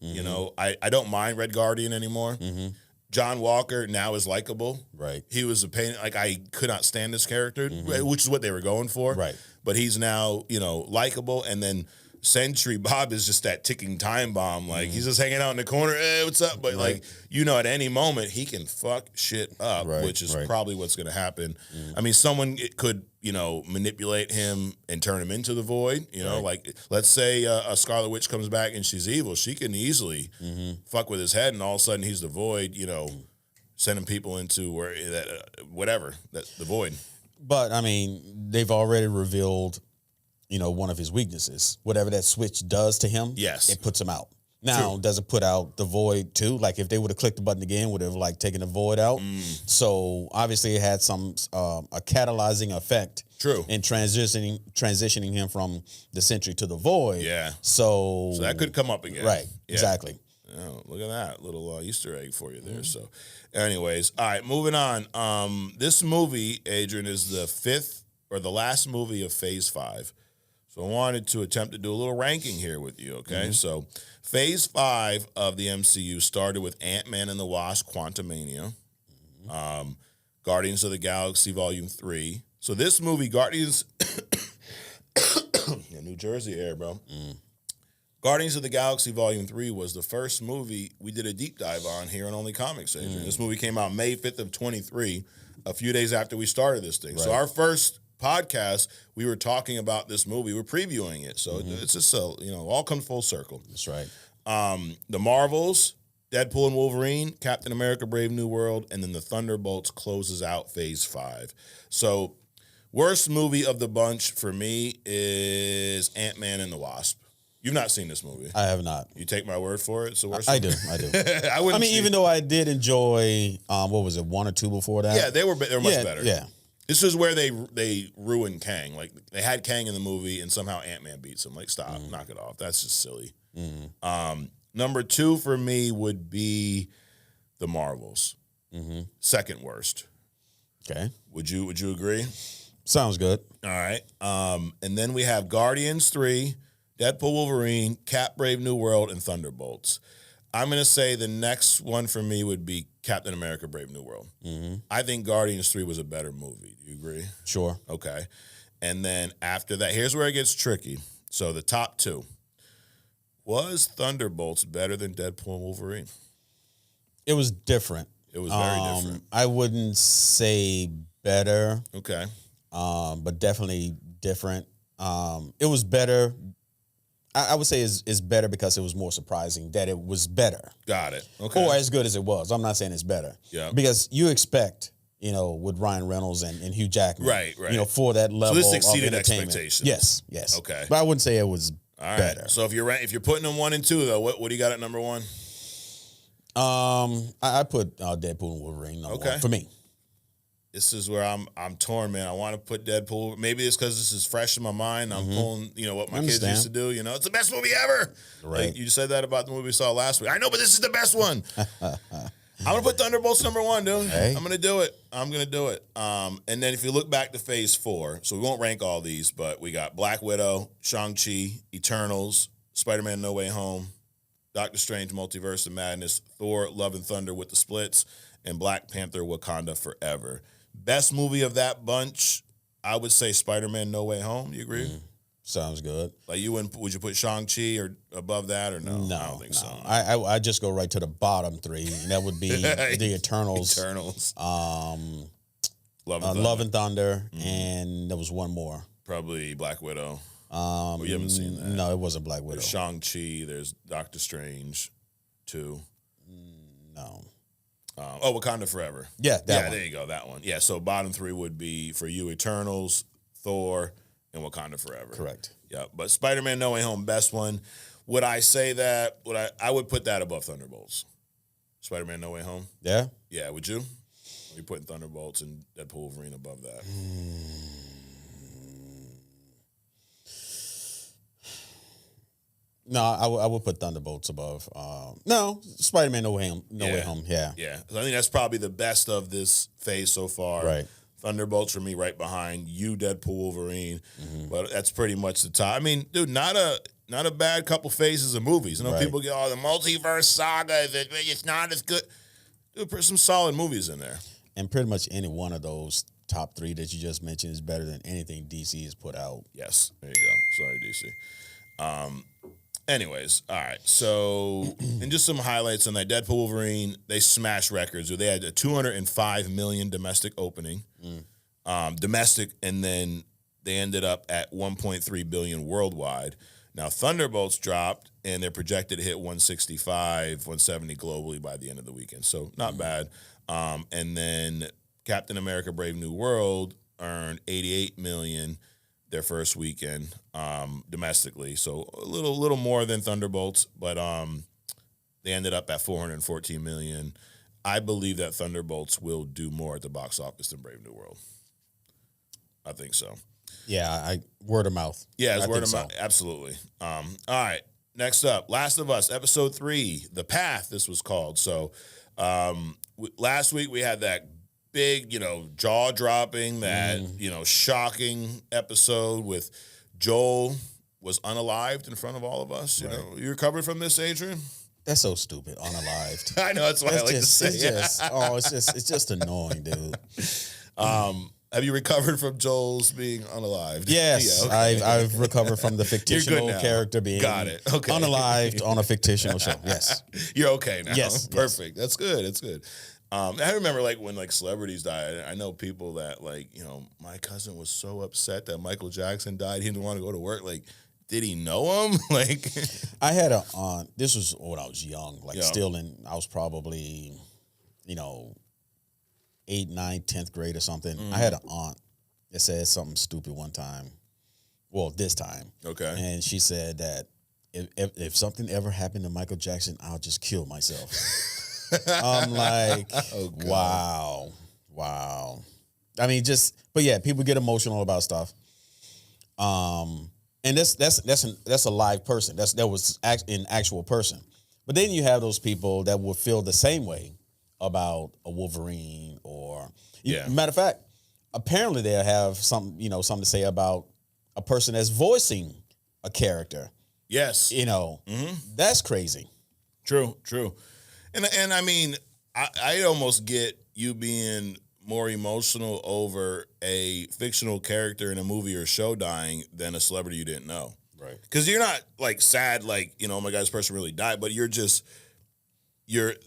I don't mind Red Guardian anymore. John Walker now is likable. Right. He was a pain. Like I could not stand this character, which is what they were going for. Right. But he's now likable, and then Sentry Bob is just that ticking time bomb. Like he's just hanging out in the corner. Hey, what's up? But at any moment he can fuck shit up, which is probably what's going to happen. I mean, someone could manipulate him and turn him into the Void. Like let's say a Scarlet Witch comes back and she's evil. She can easily fuck with his head, and all of a sudden he's the Void. Sending people into the Void. But I mean, they've already revealed. One of his weaknesses. Whatever that switch does to him, yes, it puts him out. Now, does it put out the Void too? Like if they would have clicked the button again, would have taken the Void out? So obviously it had some a catalyzing effect. True. In transitioning him from the Sentry to the Void. Yeah. So that could come up again. Right. Yeah. Exactly. Oh, look at that little Easter egg for you there. So, anyways, all right, moving on. This movie, Adrian, is the fifth or the last movie of Phase 5. So I wanted to attempt to do a little ranking here with you, okay? So Phase 5 of the MCU started with Ant-Man and the Wasp, Quantumania, Guardians of the Galaxy Volume 3. So this movie, Guardians... New Jersey air, bro. Guardians of the Galaxy Volume 3 was the first movie we did a deep dive on here on Only Comics, Adrian. This movie came out May 5th of 23, a few days after we started this thing. Right. So our first podcast, we were talking about this movie. We're previewing it. So it's just, all comes full circle. That's right. The Marvels, Deadpool and Wolverine, Captain America Brave New World, and then the Thunderbolts closes out Phase 5. So worst movie of the bunch for me is Ant-Man and the Wasp. You've not seen this movie. I have not. You take my word for it. So I do. I mean, even though I did enjoy, what was it, 1 or 2 before that? Yeah, they were much better. Yeah. This is where they ruined Kang. Like, they had Kang in the movie, and somehow Ant-Man beats him. Like, stop, knock it off. That's just silly. Number 2 for me would be the Marvels. Second worst. Okay. Would you agree? Sounds good. All right. And then we have Guardians 3, Deadpool, Wolverine, Cap, Brave New World, and Thunderbolts. I'm going to say the next one for me would be Captain America, Brave New World. I think Guardians 3 was a better movie. Do you agree? Sure. Okay. And then after that, here's where it gets tricky. So the top 2. Was Thunderbolts better than Deadpool and Wolverine? It was different. It was very different. I wouldn't say better. Okay. But definitely different. It was better. I would say it's better because it was more surprising that it was better. Got it. Okay. Or as good as it was. I'm not saying it's better. Yeah. Because you expect, with Ryan Reynolds and Hugh Jackman. Right. For that level so this exceeded of entertainment. expectations. Yes. Okay. But I wouldn't say it was all better. Right. So if you're putting them 1 and 2 though, what do you got at number 1? I put Deadpool and Wolverine number 1 for me. This is where I'm torn, man. I want to put Deadpool. Maybe it's because this is fresh in my mind. I'm pulling, what my kids used to do. It's the best movie ever. Right. Like, you said that about the movie we saw last week. I know, but this is the best one. I'm going to put Thunderbolts number 1, dude. Hey. I'm going to do it. And then if you look back to Phase 4, so we won't rank all these, but we got Black Widow, Shang-Chi, Eternals, Spider-Man No Way Home, Doctor Strange Multiverse of Madness, Thor Love and Thunder with the Splits, and Black Panther Wakanda Forever. Best movie of that bunch, I would say Spider-Man No Way Home. You agree? Sounds good. Like, would you put Shang-Chi or above that or no? No, I don't think so. I just go right to the bottom 3, and that would be the Eternals. Love and Thunder, and there was one more. Probably Black Widow. You haven't seen that. No, it wasn't Black Widow. There's Shang-Chi. There's Doctor Strange 2. No. Wakanda Forever. Yeah, that one. There you go, that one. Yeah, so bottom 3 would be for you Eternals, Thor, and Wakanda Forever. Correct. Yeah, but Spider-Man No Way Home, best one. Would I say that? I would put that above Thunderbolts. Spider-Man No Way Home? Yeah? Yeah, would you? Are you putting Thunderbolts and Deadpool Wolverine above that? No, I would put Thunderbolts above. No, Spider-Man No Way Home. Way Home. Yeah. Yeah. I think that's probably the best of this phase so far. Right. Thunderbolts for me right behind you, Deadpool, Wolverine. But that's pretty much the top. I mean, dude, not a bad couple phases of movies. People get the multiverse saga. It's not as good. Dude, put some solid movies in there. And pretty much any one of those top 3 that you just mentioned is better than anything DC has put out. Yes. There you go. Sorry, DC. Anyways, all right. So, and just some highlights on that. Deadpool Wolverine, they smashed records. They had a 205 million domestic opening, domestic, and then they ended up at 1.3 billion worldwide. Now, Thunderbolts dropped, and they're projected to hit 165, 170 globally by the end of the weekend. So, not bad. And then Captain America Brave New World earned 88 million their first weekend domestically, so a little more than Thunderbolts, but they ended up at 414 million. I believe that Thunderbolts will do more at the box office than Brave New World. I think so. Yeah, word of mouth. Yeah, it's word of mouth. Absolutely. All right, next up, Last of Us, Episode 3, The Path, this was called. So last week we had that big, jaw-dropping, that, shocking episode with Joel was unalived in front of all of us. You recovered from this, Adrian? That's so stupid, unalived. I know, that's why I like to say it. It's just annoying, dude. Have you recovered from Joel's being unalived? Yes, Yeah, okay. I've recovered from the fictional now. character being unalived on a fictional show. Yes. You're okay now. Yes. Perfect. That's good. That's good. I remember like when like celebrities died. I know people that like, you know, my cousin was so upset that Michael Jackson died. He didn't want to go to work. Like, did he know him? Like, I had a aunt. This was when I was young, like Yeah. still in. I was probably, you know, 8th, 9th, 10th grade or something. I had an aunt that said something stupid one time. Well, this time. Okay. And she said that if something ever happened to Michael Jackson, I'll just kill myself. I'm like, wow. I mean, but yeah, people get emotional about stuff. And that's a live person. That was an actual person. But then you have those people that will feel the same way about a Wolverine or matter of fact, apparently they'll have something to say about a person that's voicing a character. yes. That's crazy. True. And I mean, I almost get you being more emotional over a fictional character in a movie or show dying than a celebrity you didn't know. Right. Because you're not like sad, like, oh my God, this person really died, but you're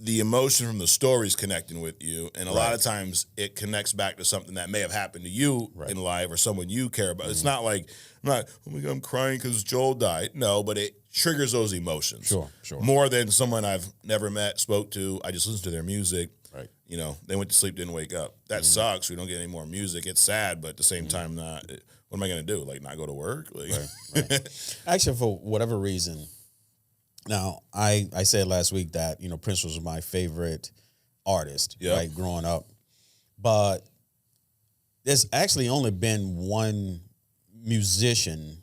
the emotion from the story's connecting with you. And a lot of times it connects back to something that may have happened to you in life or someone you care about. It's not like, oh my God, I'm crying because Joel died. No, but it triggers those emotions. Sure. More than someone I've never met, spoke to. I just listened to their music. Right. They went to sleep, didn't wake up. That sucks. We don't get any more music. It's sad, but at the same time, what am I going to do? Like, not go to work? Like, Right. Actually, for whatever reason, now I said last week that Prince was my favorite artist, right, growing up, but there's actually only been one musician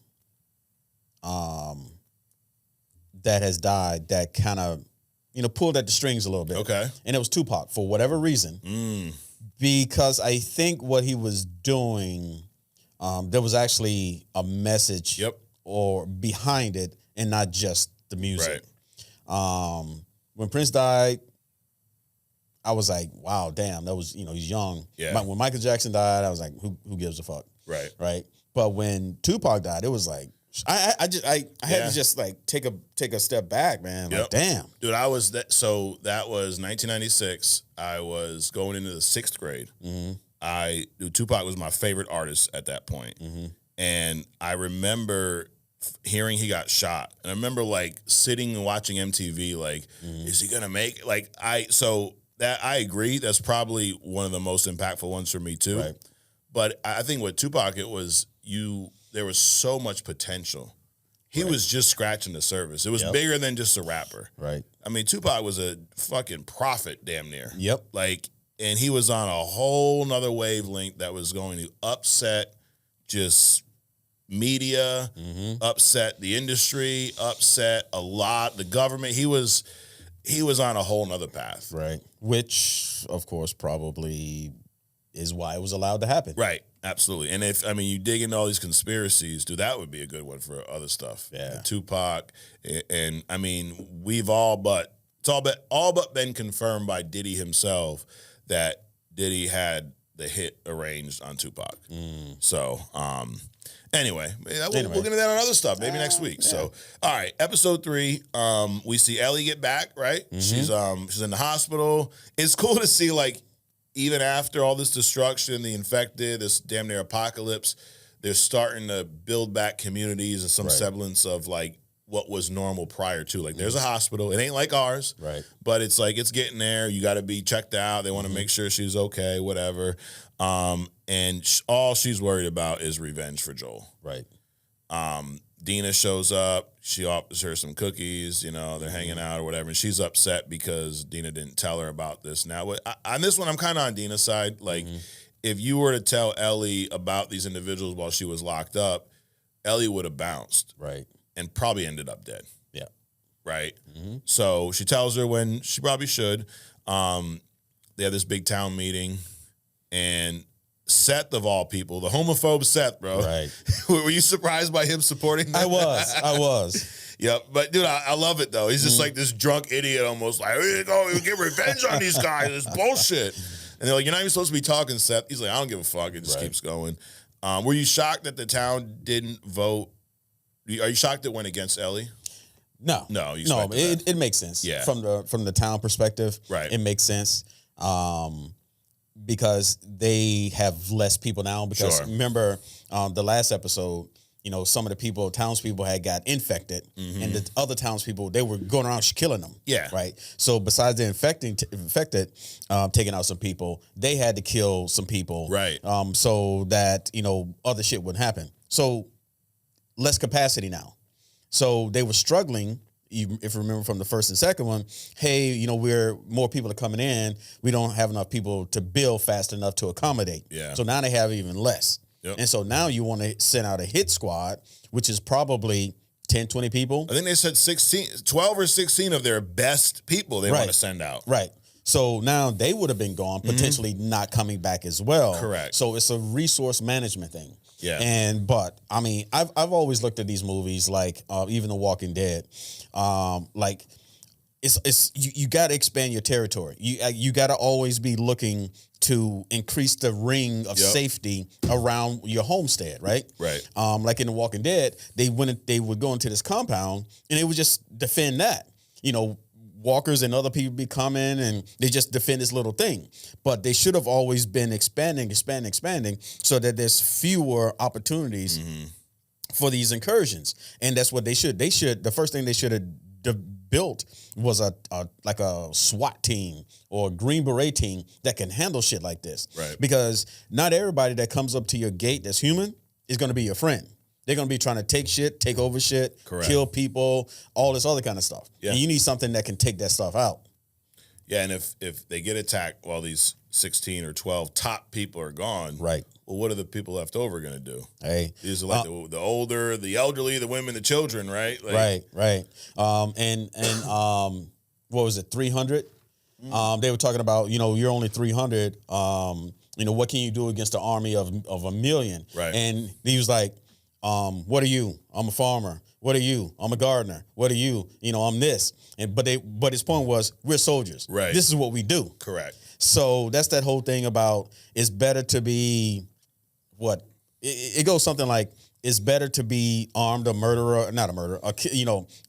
that has died that kind of pulled at the strings a little bit. Okay. And it was Tupac for whatever reason, because I think what he was doing, there was actually a message or behind it, and not just the music. Right. When Prince died, I was like, wow, damn, that was, he's young. Yeah. When Michael Jackson died, I was like, who gives a fuck? Right. Right. But when Tupac died, it was like, I had to just like take a step back, man. Like, damn. Dude, that was 1996. I was going into the 6th grade. Tupac was my favorite artist at that point. And I remember hearing he got shot. And I remember like sitting and watching MTV, like, is he gonna make it? Like I agree. That's probably one of the most impactful ones for me too. Right. But I think with Tupac, there was so much potential. He was just scratching the surface. It was bigger than just a rapper. Right. I mean, Tupac was a fucking prophet damn near. Yep. Like, and he was on a whole nother wavelength that was going to upset just media, upset the industry, upset the government. He was on a whole nother path. Right. Which, of course, probably is why it was allowed to happen. Right. Absolutely. And you dig into all these conspiracies, dude, that would be a good one for other stuff. Yeah. Tupac. And we've all but been confirmed by Diddy himself that Diddy had the hit arranged on Tupac. So, anyway, we'll get into that on other stuff maybe next week. Yeah. So, all right, episode 3, we see Ellie get back, right? She's in the hospital. It's cool to see, like, even after all this destruction, the infected, this damn near apocalypse, they're starting to build back communities and some semblance of, like, what was normal prior to. Like, there's a hospital. It ain't like ours. Right. But it's like, it's getting there. You got to be checked out. They want to make sure she's okay, whatever. And all she's worried about is revenge for Joel. Right. Dina shows up. She offers her some cookies. They're hanging out or whatever. And she's upset because Dina didn't tell her about this. Now, on this one, I'm kind of on Dina's side. Like, if you were to tell Ellie about these individuals while she was locked up, Ellie would have bounced. Right. And probably ended up dead. Yeah. Right? So she tells her when she probably should. They have this big town meeting. And Seth, of all people, the homophobe Seth, bro. Right. Were you surprised by him supporting that? I was. Yep. But, dude, I love it, though. He's just like this drunk idiot almost like, here you go. You get revenge on these guys. It's bullshit. And they're like, "You're not even supposed to be talking, Seth." He's like, "I don't give a fuck." It just keeps going. Were you shocked that the town didn't vote? Are you shocked it went against Ellie? No. It makes sense. Yeah. From the town perspective, right? It makes sense. Because they have less people now. Because remember, the last episode, some of the townspeople had got infected, and the other townspeople, they were going around killing them. Yeah. Right. So besides the infected, taking out some people, they had to kill some people. Right. So that other shit wouldn't happen. So less capacity now. So they were struggling. If you remember from the first and second one, hey, we're more people are coming in. We don't have enough people to build fast enough to accommodate. Yeah. So now they have even less. Yep. And so now you want to send out a hit squad, which is probably 10, 20 people. I think they said 12 or 16 of their best people they want to send out. Right. So now they would have been gone, potentially not coming back as well. Correct. So it's a resource management thing. Yeah. But I mean, I've always looked at these movies like even The Walking Dead, like it's you got to expand your territory. You got to always be looking to increase the ring of safety around your homestead, right? Right. Like in The Walking Dead, they would go into this compound and they would just defend that. Walkers and other people be coming and they just defend this little thing. But they should have always been expanding so that there's fewer opportunities for these incursions. And that's what they should. The first thing they should have built was a SWAT team or a Green Beret team that can handle shit like this. Right. Because not everybody that comes up to your gate that's human is going to be your friend. They're going to be trying to take over shit, kill people, all this other kind of stuff. Yeah. And you need something that can take that stuff out. Yeah, and if they get attacked while these 16 or 12 top people are gone, right? Well, what are the people left over going to do? Hey, these are like the older, the elderly, the women, the children, right? Like, right. And what was it, 300? They were talking about, you're only 300. What can you do against an army of 1 million? Right. And he was like, what are you? I'm a farmer. What are you? I'm a gardener. What are you? I'm this. But his point was, we're soldiers. Right. This is what we do. Correct. So that's that whole thing about it's better to be it goes something like it's better to be armed,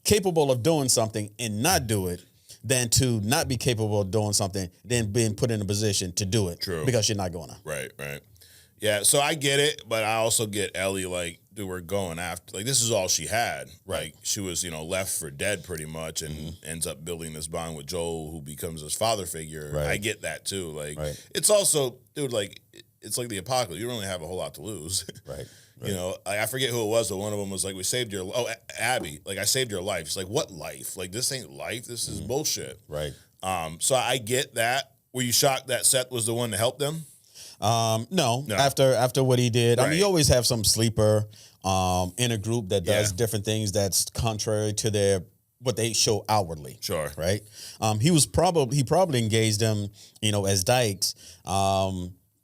capable of doing something and not do it than to not be capable of doing something, then being put in a position to do it. True. Because you're not going to. Right. Yeah, so I get it, but I also get Ellie, like, dude, we're going after, like, this is all she had. Right. Like, she was, left for dead pretty much and ends up building this bond with Joel, who becomes his father figure. Right. I get that, too. Like, it's also, dude, like, it's like the apocalypse. You don't really have a whole lot to lose. Right. I forget who it was, but one of them was like, we saved your, Abby, like, I saved your life. She's like, what life? Like, this ain't life. This is bullshit. Right. So I get that. Were you shocked that Seth was the one to help them? No. After what he did, Right. I mean, you always have some sleeper in a group that does different things that's contrary to what they show outwardly. Sure. Right. He probably engaged them, as dykes,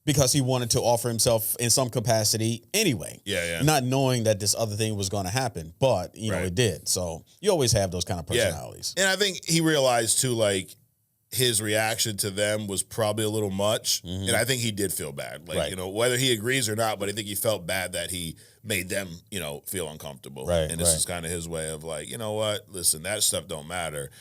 because he wanted to offer himself in some capacity anyway. Yeah. Not knowing that this other thing was going to happen, but it did. So you always have those kind of personalities. Yeah. And I think he realized too, like, his reaction to them was probably a little much. And I think he did feel bad. Like, whether he agrees or not, but I think he felt bad that he made them, feel uncomfortable. Right. And this is kind of his way of like, you know what? Listen, that stuff don't matter.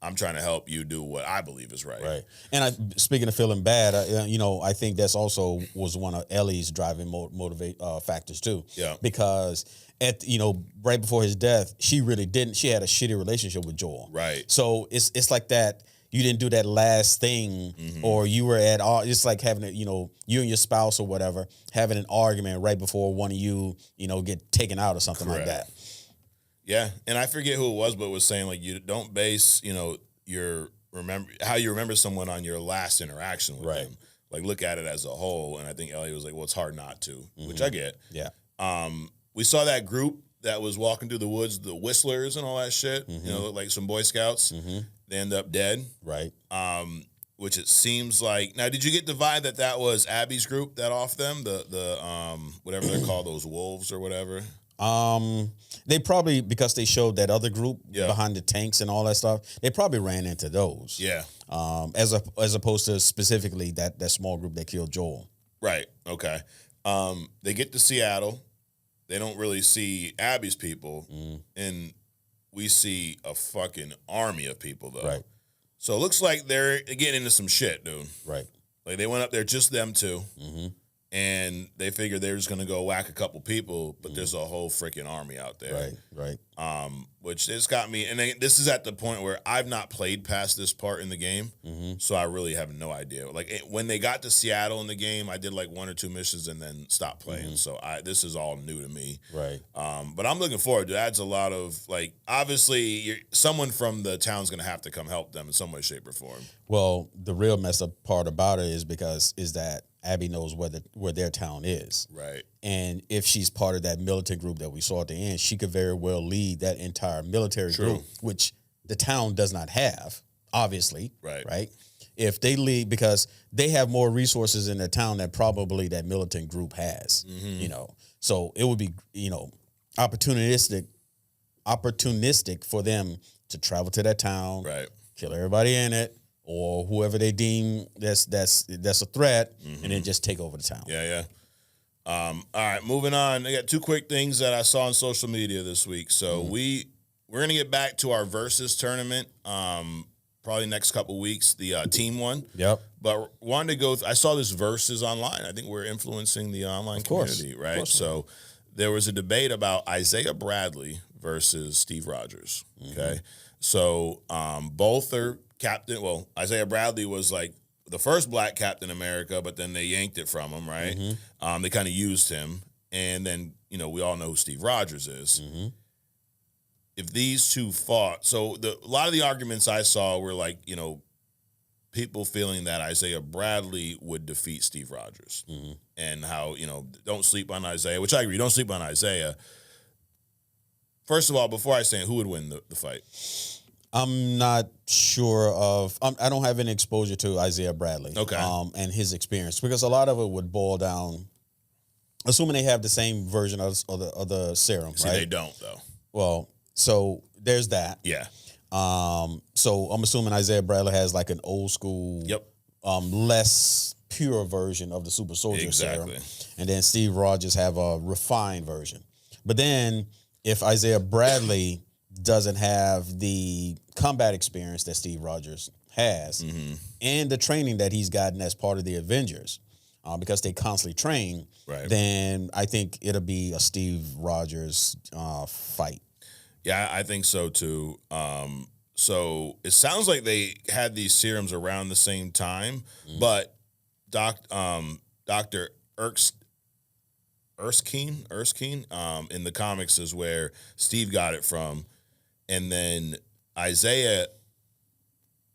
I'm trying to help you do what I believe is right. Right. And speaking of feeling bad, I think that's also was one of Ellie's driving motivate factors too. Yeah. Because right before his death, she had a shitty relationship with Joel. Right. So it's like that. You didn't do that last thing, or you were at all. It's like having you and your spouse or whatever having an argument right before one of you, get taken out or something like that. Yeah, and I forget who it was, but it was saying like you don't base, how you remember someone on your last interaction with them. Like look at it as a whole. And I think Ellie was like, well, it's hard not to, which I get. Yeah. We saw that group that was walking through the woods, the Whistlers and all that shit. Like some Boy Scouts. They end up dead. Right. Which it seems like. Now, did you get the vibe that was Abby's group that off them? The whatever they're called, those wolves or whatever? They probably, because they showed that other group Yeah. behind the tanks and all that stuff, they probably ran into those. Yeah. As opposed to specifically that small group that killed Joel. Right. Okay. They get to Seattle. They don't really see Abby's people, and we see a fucking army of people though. Right. So it looks like they're getting into some shit, dude. Right. Like they went up there just them two, and they figured they were just gonna go whack a couple people, but there's a whole freaking army out there. Right. Which has got me. And this is at the point where I've not played past this part in the game, so I really have no idea. Like when they got to Seattle in the game, I did like 1 or 2 missions and then stopped playing. So this is all new to me. Right. But I'm looking forward to it. It adds a lot of like. Obviously, someone from the town's gonna have to come help them in some way, shape, or form. Well, the real messed up part about it is that Abby knows where their town is. Right. And if she's part of that militant group that we saw at the end, she could very well lead that entire military group, which the town does not have, obviously. Right. If they lead, because they have more resources in their town than probably that militant group has, So it would be, opportunistic for them to travel to that town, Right. kill everybody in it, or whoever they deem that's a threat, and then just take over the town. Yeah. All right, moving on. I got 2 quick things that I saw on social media this week. So we're gonna get back to our versus tournament. Probably next couple weeks, the team one. Yep. But wanted to go. I saw this versus online. I think we're influencing the online community, right? Of course. So there was a debate about Isaiah Bradley versus Steve Rogers. Okay, so both are captain. Well, Isaiah Bradley was like the first black Captain America, but then they yanked it from him, right? They kind of used him, and then we all know who Steve Rogers is. If these two fought, so a lot of the arguments I saw were like, people feeling that Isaiah Bradley would defeat Steve Rogers, and how don't sleep on Isaiah, which I agree, don't sleep on Isaiah. First of all, before I say who would win the fight. I'm not sure of. I don't have any exposure to Isaiah Bradley. Okay. And his experience, because a lot of it would boil down, assuming they have the same version of the serum, See, right? they don't though. Well, so there's that. Yeah. So I'm assuming Isaiah Bradley has like an old school, Yep. less pure version of the super soldier Exactly. serum, and then Steve Rogers have a refined version. But then if Isaiah Bradley doesn't have the combat experience that Steve Rogers has, and the training that he's gotten as part of the Avengers, because they constantly train, Right. then I think it'll be a Steve Rogers fight. Yeah, I think so too. So it sounds like they had these serums around the same time, but Dr. Erskine in the comics is where Steve got it from, and then Isaiah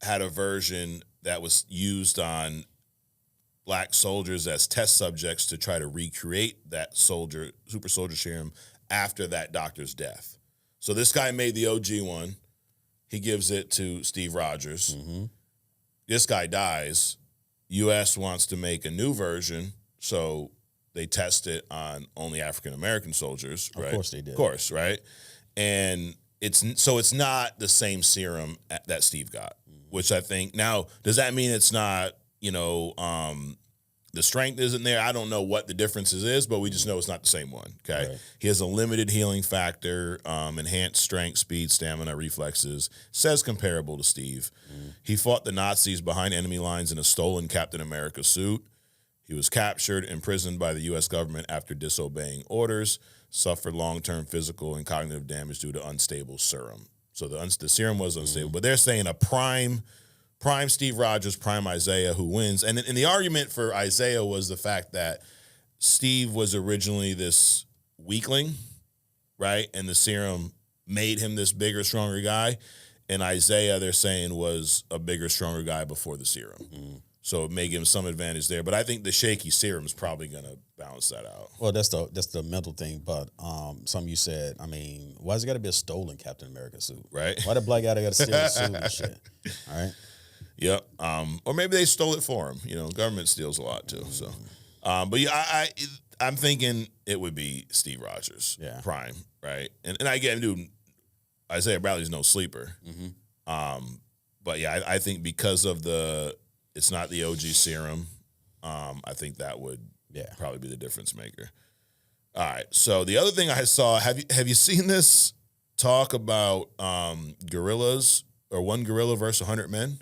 had a version that was used on black soldiers as test subjects to try to recreate that super soldier serum after that doctor's death. So this guy made the OG one. He gives it to Steve Rogers. This guy dies. U.S. wants to make a new version, so they test it on only African American soldiers. Right? Of course they did. Of course, right? And it's not the same serum that Steve got, which I think now, does that mean it's not, the strength isn't there? I don't know what the differences is, but we just know it's not the same one. Okay. Right. He has a limited healing factor, enhanced strength, speed, stamina, reflexes, says comparable to Steve. He fought the Nazis behind enemy lines in a stolen Captain America suit. He was captured, imprisoned by the U.S. government after disobeying orders, suffered long-term physical and cognitive damage due to unstable serum. So the serum was unstable, but they're saying a prime Steve Rogers, prime Isaiah, who wins. And the argument for Isaiah was the fact that Steve was originally this weakling, right? And the serum made him this bigger, stronger guy. And Isaiah, they're saying, was a bigger, stronger guy before the serum. So it may give him some advantage there. But I think the shaky serum is probably going to balance that out. Well, that's the mental thing. But some you said, I mean, why's it got to be a stolen Captain America suit? Right. Why the black guy got to steal the suit and shit? All right. Yep. Or maybe they stole it for him. Government steals a lot too. So, but yeah, I'm thinking it would be Steve Rogers, prime, right? And again, dude, Isaiah Bradley's no sleeper. But yeah, I think because of it's not the OG serum. I think that would probably be the difference maker. All right. So the other thing I saw, have you seen this talk about gorillas or one gorilla versus 100 men?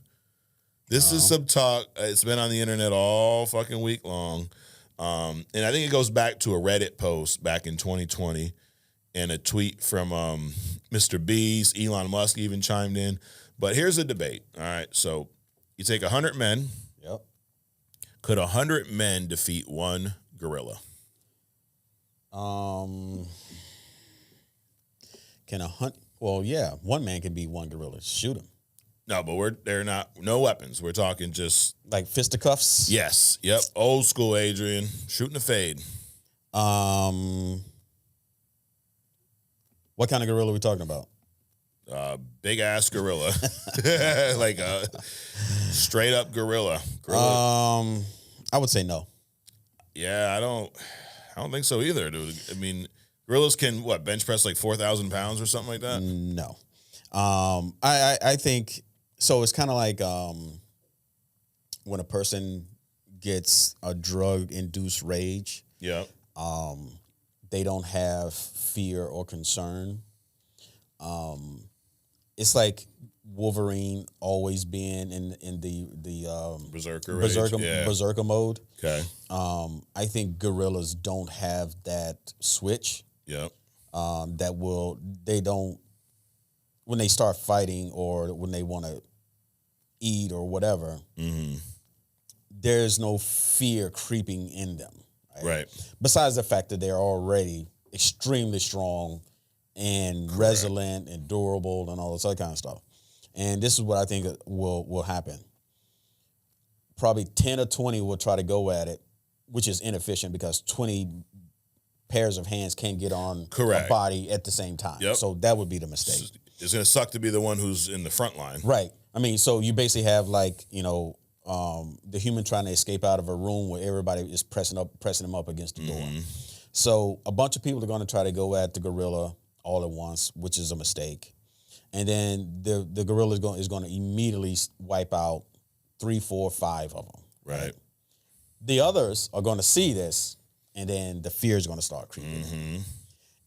This is some talk. It's been on the internet all fucking week long. And I think it goes back to a Reddit post back in 2020 and a tweet from Mr. Beast. Elon Musk even chimed in. But here's the debate. All right. So you take 100 men. Yep. Could 100 men defeat one gorilla? Can a hunt? Well, yeah, one man can beat one gorilla. Shoot him. No, but they're not, no weapons. We're talking just like fisticuffs. Yes. Yep. Old school Adrian shooting a fade. What kind of gorilla are we talking about? Big ass gorilla, like a straight up gorilla. I would say no. Yeah, I don't think so either, dude. I mean, gorillas can bench press like 4,000 pounds or something like that. No, I think so. It's kind of like when a person gets a drug induced rage. Yeah. They don't have fear or concern. It's like Wolverine always being in the berserker mode. Okay. I think gorillas don't have that switch. Yep. They don't, when they start fighting or when they want to eat or whatever, there's no fear creeping in them. Right. Besides the fact that they're already extremely strong and resilient and durable and all this other kind of stuff. And this is what I think will happen. Probably 10 or 20 will try to go at it, which is inefficient because 20 pairs of hands can't get on a body at the same time. Yep. So that would be the mistake. It's going to suck to be the one who's in the front line. Right. I mean, so you basically have the human trying to escape out of a room where everybody is pressing them up against the door. So a bunch of people are going to try to go at the gorilla all at once, which is a mistake. And then the gorilla is going to immediately wipe out 3, 4, 5 of them. Right. The others are going to see this, and then the fear is going to start creeping in.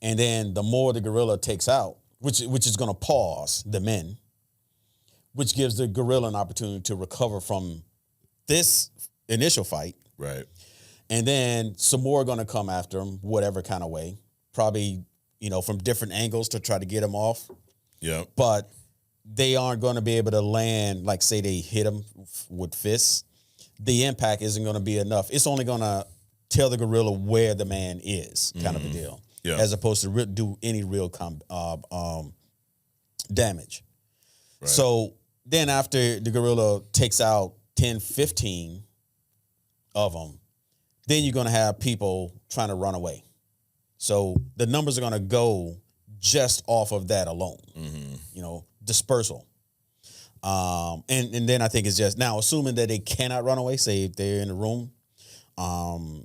And then the more the gorilla takes out, which is going to pause the men, which gives the gorilla an opportunity to recover from this initial fight. Right. And then some more are going to come after him, whatever kind of way. Probably, from different angles to try to get him off. Yeah. But they aren't going to be able to land, like say they hit him with fists. The impact isn't going to be enough. It's only going to tell the gorilla where the man is, kind of a deal. Yeah. As opposed to do any real damage. Right. So then after the gorilla takes out 10, 15 of them, then you're going to have people trying to run away. So the numbers are going to go just off of that alone, dispersal. And then I think it's just now, assuming that they cannot run away, say if they're in the room,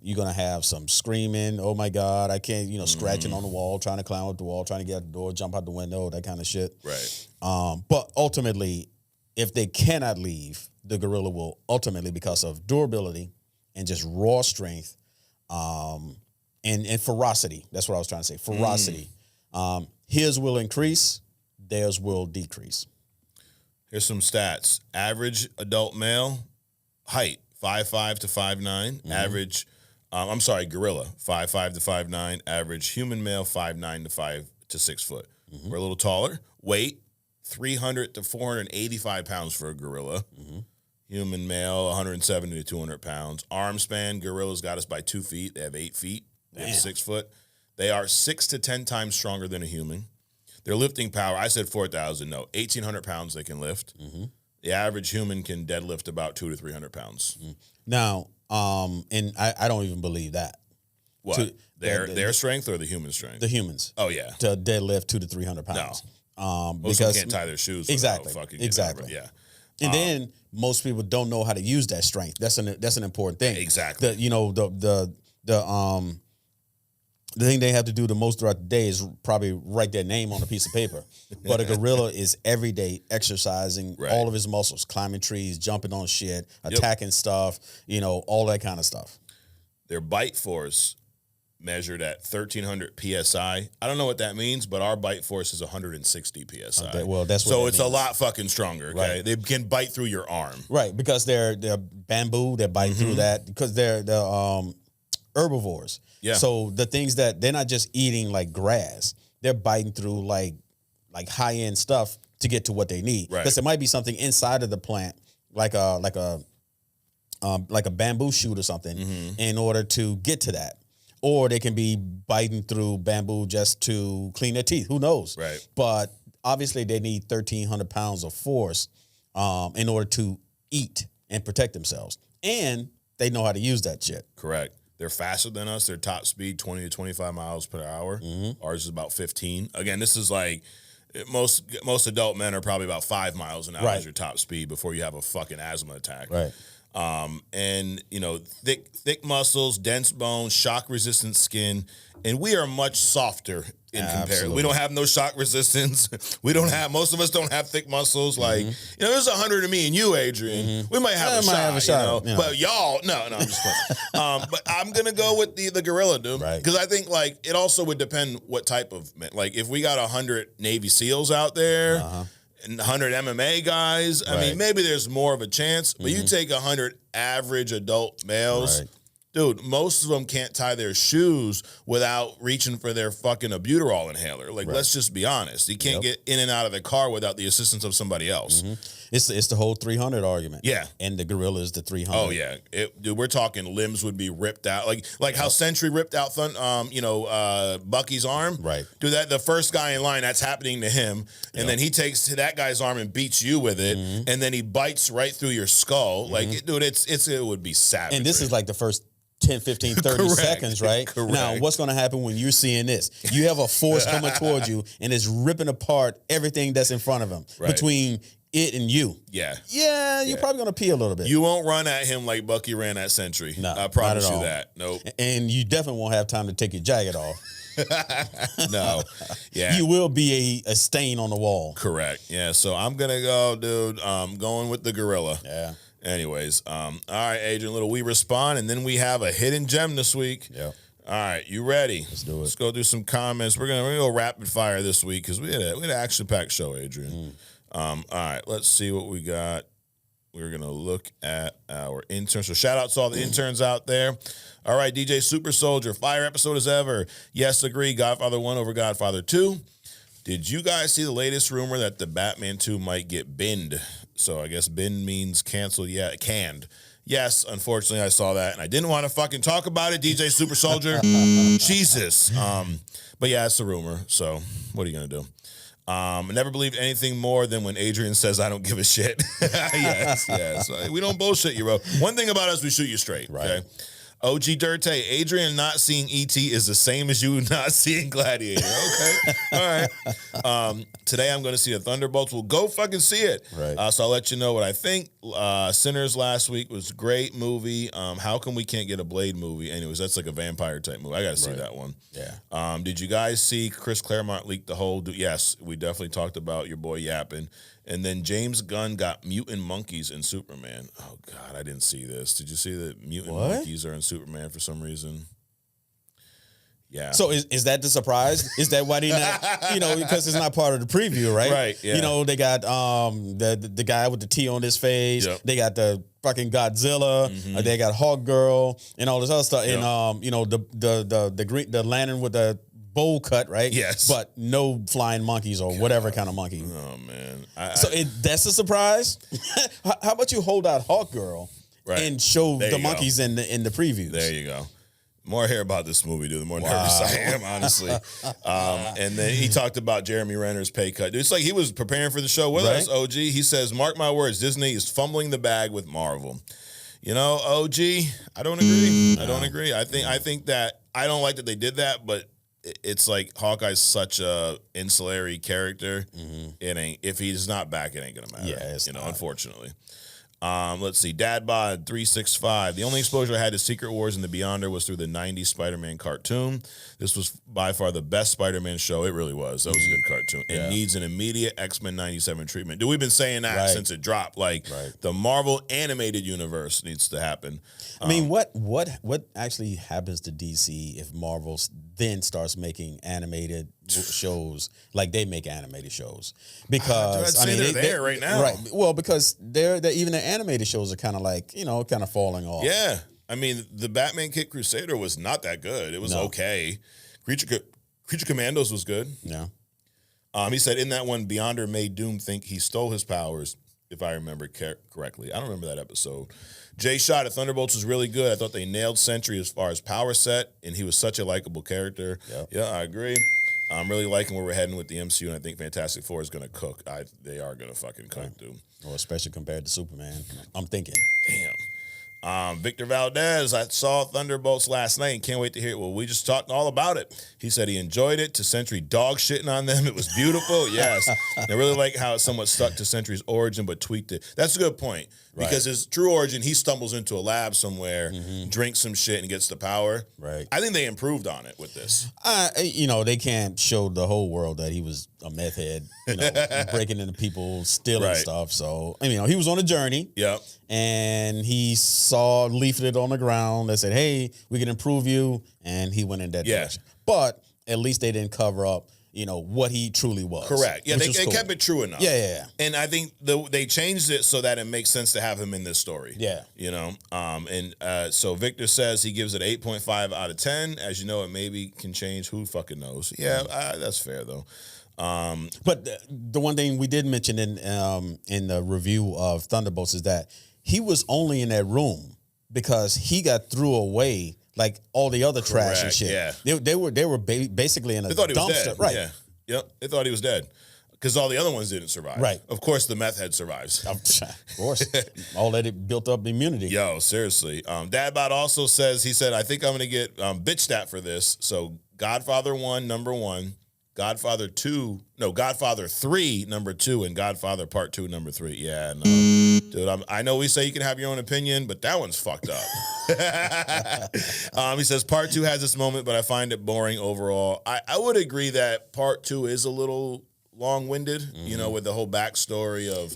you're going to have some screaming, oh my God, I can't, scratching on the wall, trying to climb up the wall, trying to get out the door, jump out the window, that kind of shit. Right. But ultimately, if they cannot leave, the gorilla will ultimately, because of durability and just raw strength, and ferocity. That's what I was trying to say. Ferocity. His will increase, theirs will decrease. Here's some stats. Average adult male, height, 5'5" to 5'9". Average, gorilla, 5'5" to 5'9". Average human male, 5'9" to 6 foot. We're a little taller. Weight, 300 to 485 pounds for a gorilla. Human male, 170 to 200 pounds. Arm span, gorillas got us by 2 feet. They have 8 feet. They have 6 foot. They are 6 to 10 times stronger than a human. Their lifting power, I said 4,000. No, 1,800 pounds they can lift. The average human can deadlift about 200 to 300 pounds. Now, and I don't even believe that. What? Their strength or the human strength? The humans. Oh, yeah. To deadlift 200 to 300 pounds. No. Most of them can't tie their shoes. Exactly. Yeah. And then most people don't know how to use that strength. That's an important thing. Exactly. The thing they have to do the most throughout the day is probably write their name on a piece of paper. But a gorilla is every day exercising all of his muscles, climbing trees, jumping on shit, attacking stuff, all that kind of stuff. Their bite force measured at 1,300 PSI. I don't know what that means, but our bite force is 160 PSI. Okay, well, that's what so that it's means. a lot fucking stronger, okay? Right. They can bite through your arm. Right, because they're bamboo, they're biting through that, because they're herbivores. Yeah. So the things that they're not just eating like grass, they're biting through like high end stuff to get to what they need. Right. Because there might be something inside of the plant, like a bamboo shoot or something, in order to get to that. Or they can be biting through bamboo just to clean their teeth. Who knows? Right. But obviously they need 1,300 pounds of force in order to eat and protect themselves. And they know how to use that shit. Correct. They're faster than us. Their top speed, 20 to 25 miles per hour. Ours is about 15. Again, this is like most adult men are probably about 5 miles an hour as your top speed before you have a fucking asthma attack. Right. And thick muscles, dense bones, shock resistant skin, and we are much softer in comparison. We don't have no shock resistance. Most of us don't have thick muscles. Like, there's 100 of me and you, Adrian. We might have a shot, but y'all, no, I'm just playing. But I'm gonna go with the gorilla, dude, because I think like it also would depend what type of man. Like if we got 100 Navy SEALs out there. And 100 MMA guys, I mean, maybe there's more of a chance, but you take 100 average adult males, dude, most of them can't tie their shoes without reaching for their fucking albuterol inhaler. Like, let's just be honest. You can't get in and out of the car without the assistance of somebody else. It's the whole 300 argument. Yeah. And the gorilla is the 300. Oh, yeah. Dude, we're talking limbs would be ripped out. Like how Sentry ripped out Bucky's arm. Right. Dude, the first guy in line, that's happening to him. And then he takes that guy's arm and beats you with it. And then he bites right through your skull. Like, dude, it would be savage. And this is like the first 10, 15, 30 seconds, right? Correct. Now, what's going to happen when you're seeing this? You have a force coming towards you, and it's ripping apart everything that's in front of him between it and you. Yeah. Yeah, you're probably going to pee a little bit. You won't run at him like Bucky ran at Sentry. No, I promise not at you all. that. Nope. And you definitely won't have time to take your jacket off. No. Yeah. You will be a stain on the wall. Correct. Yeah. So I'm going to go, dude, going with the gorilla. Yeah. Anyways, all right, Adrian, little we respond, and then we have a hidden gem this week. Yep. All right, you ready? Let's do it. Let's go do some comments. We're gonna go rapid fire this week because we had an action-packed show, Adrian. All right, let's see what we got. We're gonna look at our interns. So shout out to all the interns out there. All right, DJ Super Soldier, fire episode as ever. Yes, agree. Godfather 1 over Godfather 2. Did you guys see the latest rumor that the Batman 2 might get binned? So I guess bin means canceled. Yeah, canned. Yes, unfortunately, I saw that, and I didn't want to fucking talk about it, DJ Super Soldier. Jesus. But yeah, it's a rumor, so what are you going to do? I never believed anything more than when Adrian says, I don't give a shit. Yes. We don't bullshit you, bro. One thing about us, we shoot you straight, okay? OG Dirte, Adrian not seeing E.T. is the same as you not seeing Gladiator. Okay. All right. Today I'm going to see the Thunderbolts. We'll go fucking see it. Right. So I'll let you know what I think. Sinners last week was a great movie. How come we can't get a Blade movie? Anyways, that's like a vampire type movie. I got to see that one. Yeah. Did you guys see Chris Claremont leak the whole? Yes, we definitely talked about your boy yapping. And then James Gunn got mutant monkeys in Superman. Oh, God, I didn't see this. Did you see that mutant monkeys are in Superman for some reason? Yeah. So is that the surprise? Is that why they not, because it's not part of the preview, right? Right, yeah. They got the guy with the T on his face. Yep. They got the fucking Godzilla. They got Hawk Girl and all this other stuff. Yep. And, the lantern with the bowl cut, right? Yes. But no flying monkeys or whatever kind of monkey. Oh, man. That's a surprise? How about you hold out Hawk Girl and show the monkeys in the previews? There you go. More I hear about this movie, dude, the more nervous I am, honestly. And then he talked about Jeremy Renner's pay cut. Dude, it's like he was preparing for the show with us, OG. He says, mark my words, Disney is fumbling the bag with Marvel. OG, I don't agree. I don't agree. I think that I don't like that they did that, but it's like Hawkeye's such a ancillary character. It ain't, if he's not back, it ain't gonna matter. Yeah, it's not. Unfortunately. Let's see. Dadbod 365. The only exposure I had to Secret Wars and the Beyonder was through the 90s Spider-Man cartoon. This was by far the best Spider-Man show. It really was. That was a good cartoon. It needs an immediate X-Men 97 treatment. Dude, we've been saying that since it dropped. Like, the Marvel animated universe needs to happen. I mean, what actually happens to DC if Marvel then starts making animated shows like they make animated shows? Because I mean, they're there right now. Right. Well, because they're even the animated shows are kind of like, kind of falling off. Yeah. I mean, the Batman Kid Crusader was not that good. It was okay. Creature Commandos was good. Yeah. He said in that one, Beyonder made Doom think he stole his powers, if I remember correctly. I don't remember that episode. Jay Shot at Thunderbolts was really good. I thought they nailed Sentry as far as power set, and he was such a likable character. Yep. Yeah, I agree. I'm really liking where we're heading with the MCU, and I think Fantastic Four is going to cook. They are going to fucking cook, dude. Well, especially compared to Superman. I'm thinking. Damn. Victor Valdez, I saw Thunderbolts last night and can't wait to hear it. Well, we just talked all about it. He said he enjoyed it. To Sentry dog shitting on them. It was beautiful. Yes. I really like how it somewhat stuck to Sentry's origin but tweaked it. That's a good point. Because his true origin, he stumbles into a lab somewhere, drinks some shit, and gets the power. Right. I think they improved on it with this. They can't show the whole world that he was a meth head, breaking into people, stealing stuff. So, he was on a journey. Yep. And he saw a leaflet on the ground that said, hey, we can improve you. And he went in that direction. But at least they didn't cover up, what he truly was. Correct. Yeah, they kept it true enough. Yeah. And I think they changed it so that it makes sense to have him in this story. Yeah. So Victor says he gives it 8.5 out of 10. As you know, it maybe can change. Who fucking knows? Yeah, that's fair, though. But the one thing we did mention in the review of Thunderbolts is that he was only in that room because he got threw away like all the other trash and shit. Yeah. They were basically in a They thought he was dumpster. dead. Right. Yeah. Yep. They thought he was dead. Because all the other ones didn't survive. Right. Of course, the meth head survives. Of course. All that it built up immunity. Yo, seriously. Dadbot also says, I think I'm going to get bitched at for this. So Godfather 1, number 1. Godfather 3, number 2, and Godfather Part 2, number 3. Yeah, no. Dude, I know we say you can have your own opinion, but that one's fucked up. He says, Part 2 has this moment, but I find it boring overall. I would agree that Part 2 is a little long-winded, with the whole backstory of...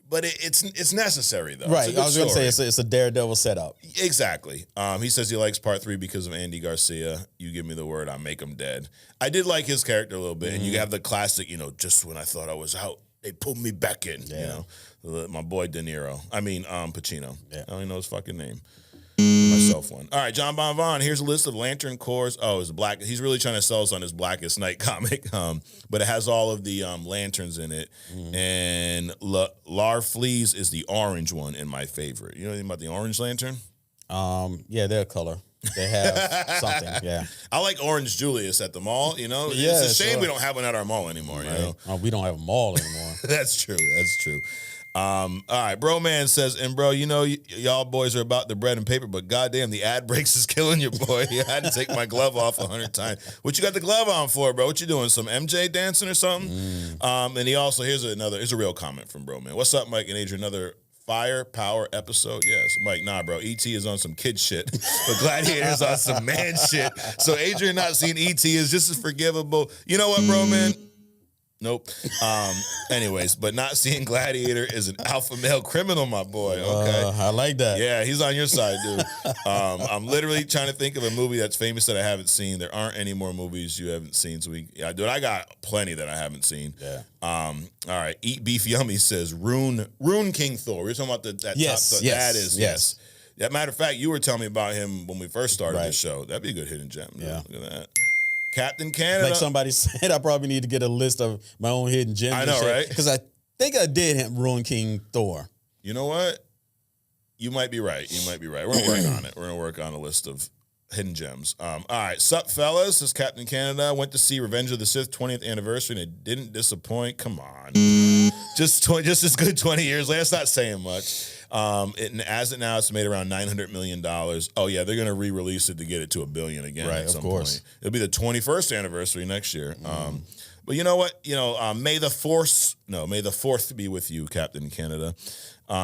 But it's necessary, though. Right. I was going to say it's a Daredevil setup. Exactly. He says he likes Part 3 because of Andy Garcia. You give me the word, I'll make him dead. I did like his character a little bit. And you have the classic, just when I thought I was out, they pulled me back in. Yeah. My boy Pacino. Yeah. I don't even know his fucking name. Myself one. All right, John Bonvon. Here's a list of Lantern Corps. Oh, it's black. He's really trying to sell us on his Blackest Night comic. But it has all of the lanterns in it. And Larfleeze is the orange one in my favorite. You know anything about the orange lantern? Yeah, they're a color. They have something. Yeah. I like Orange Julius at the mall. Yeah, it's a shame we don't have one at our mall anymore. Right. We don't have a mall anymore. That's true. All right, bro man says, and bro, y'all boys are about the bread and paper, but goddamn, the ad breaks is killing you, boy. I had to take my glove off 100 times. What you got the glove on for, bro? What you doing? Some MJ dancing or something? And he also, here's a real comment from bro man. What's up, Mike and Adrian? Another firepower episode? Yes. Mike, nah, bro. E.T. is on some kid shit, but Gladiator's on some man shit. So Adrian not seeing E.T. is just as forgivable. You know what, bro man? Nope. Anyways, but not seeing Gladiator is an alpha male criminal, my boy. Okay. I like that. Yeah, he's on your side, dude. I'm literally trying to think of a movie that's famous that I haven't seen. There aren't any more movies you haven't seen. So dude, I got plenty that I haven't seen. Yeah. All right. Eat Beef Yummy says Rune King Thor. We're talking about that yes, top. Yes, that is yes. That matter of fact, you were telling me about him when we first started this show. That'd be a good hidden gem. Dude. Yeah. Look at that. Captain Canada. Like somebody said, I probably need to get a list of my own hidden gems. I know, right? Because I think I did hit Ruin King Thor. You know what? You might be right. We're going to work on it. We're going to work on a list of hidden gems. All right, sup, fellas? This is Captain Canada. Went to see Revenge of the Sith 20th anniversary, and it didn't disappoint. Come on. Just as good 20 years later. That's not saying much. As it now, it's made around $900 million. Oh, yeah, they're going to re-release it to get it to $1 billion again at some point. It'll be the 21st anniversary next year. But you know what? May the fourth be with you, Captain Canada.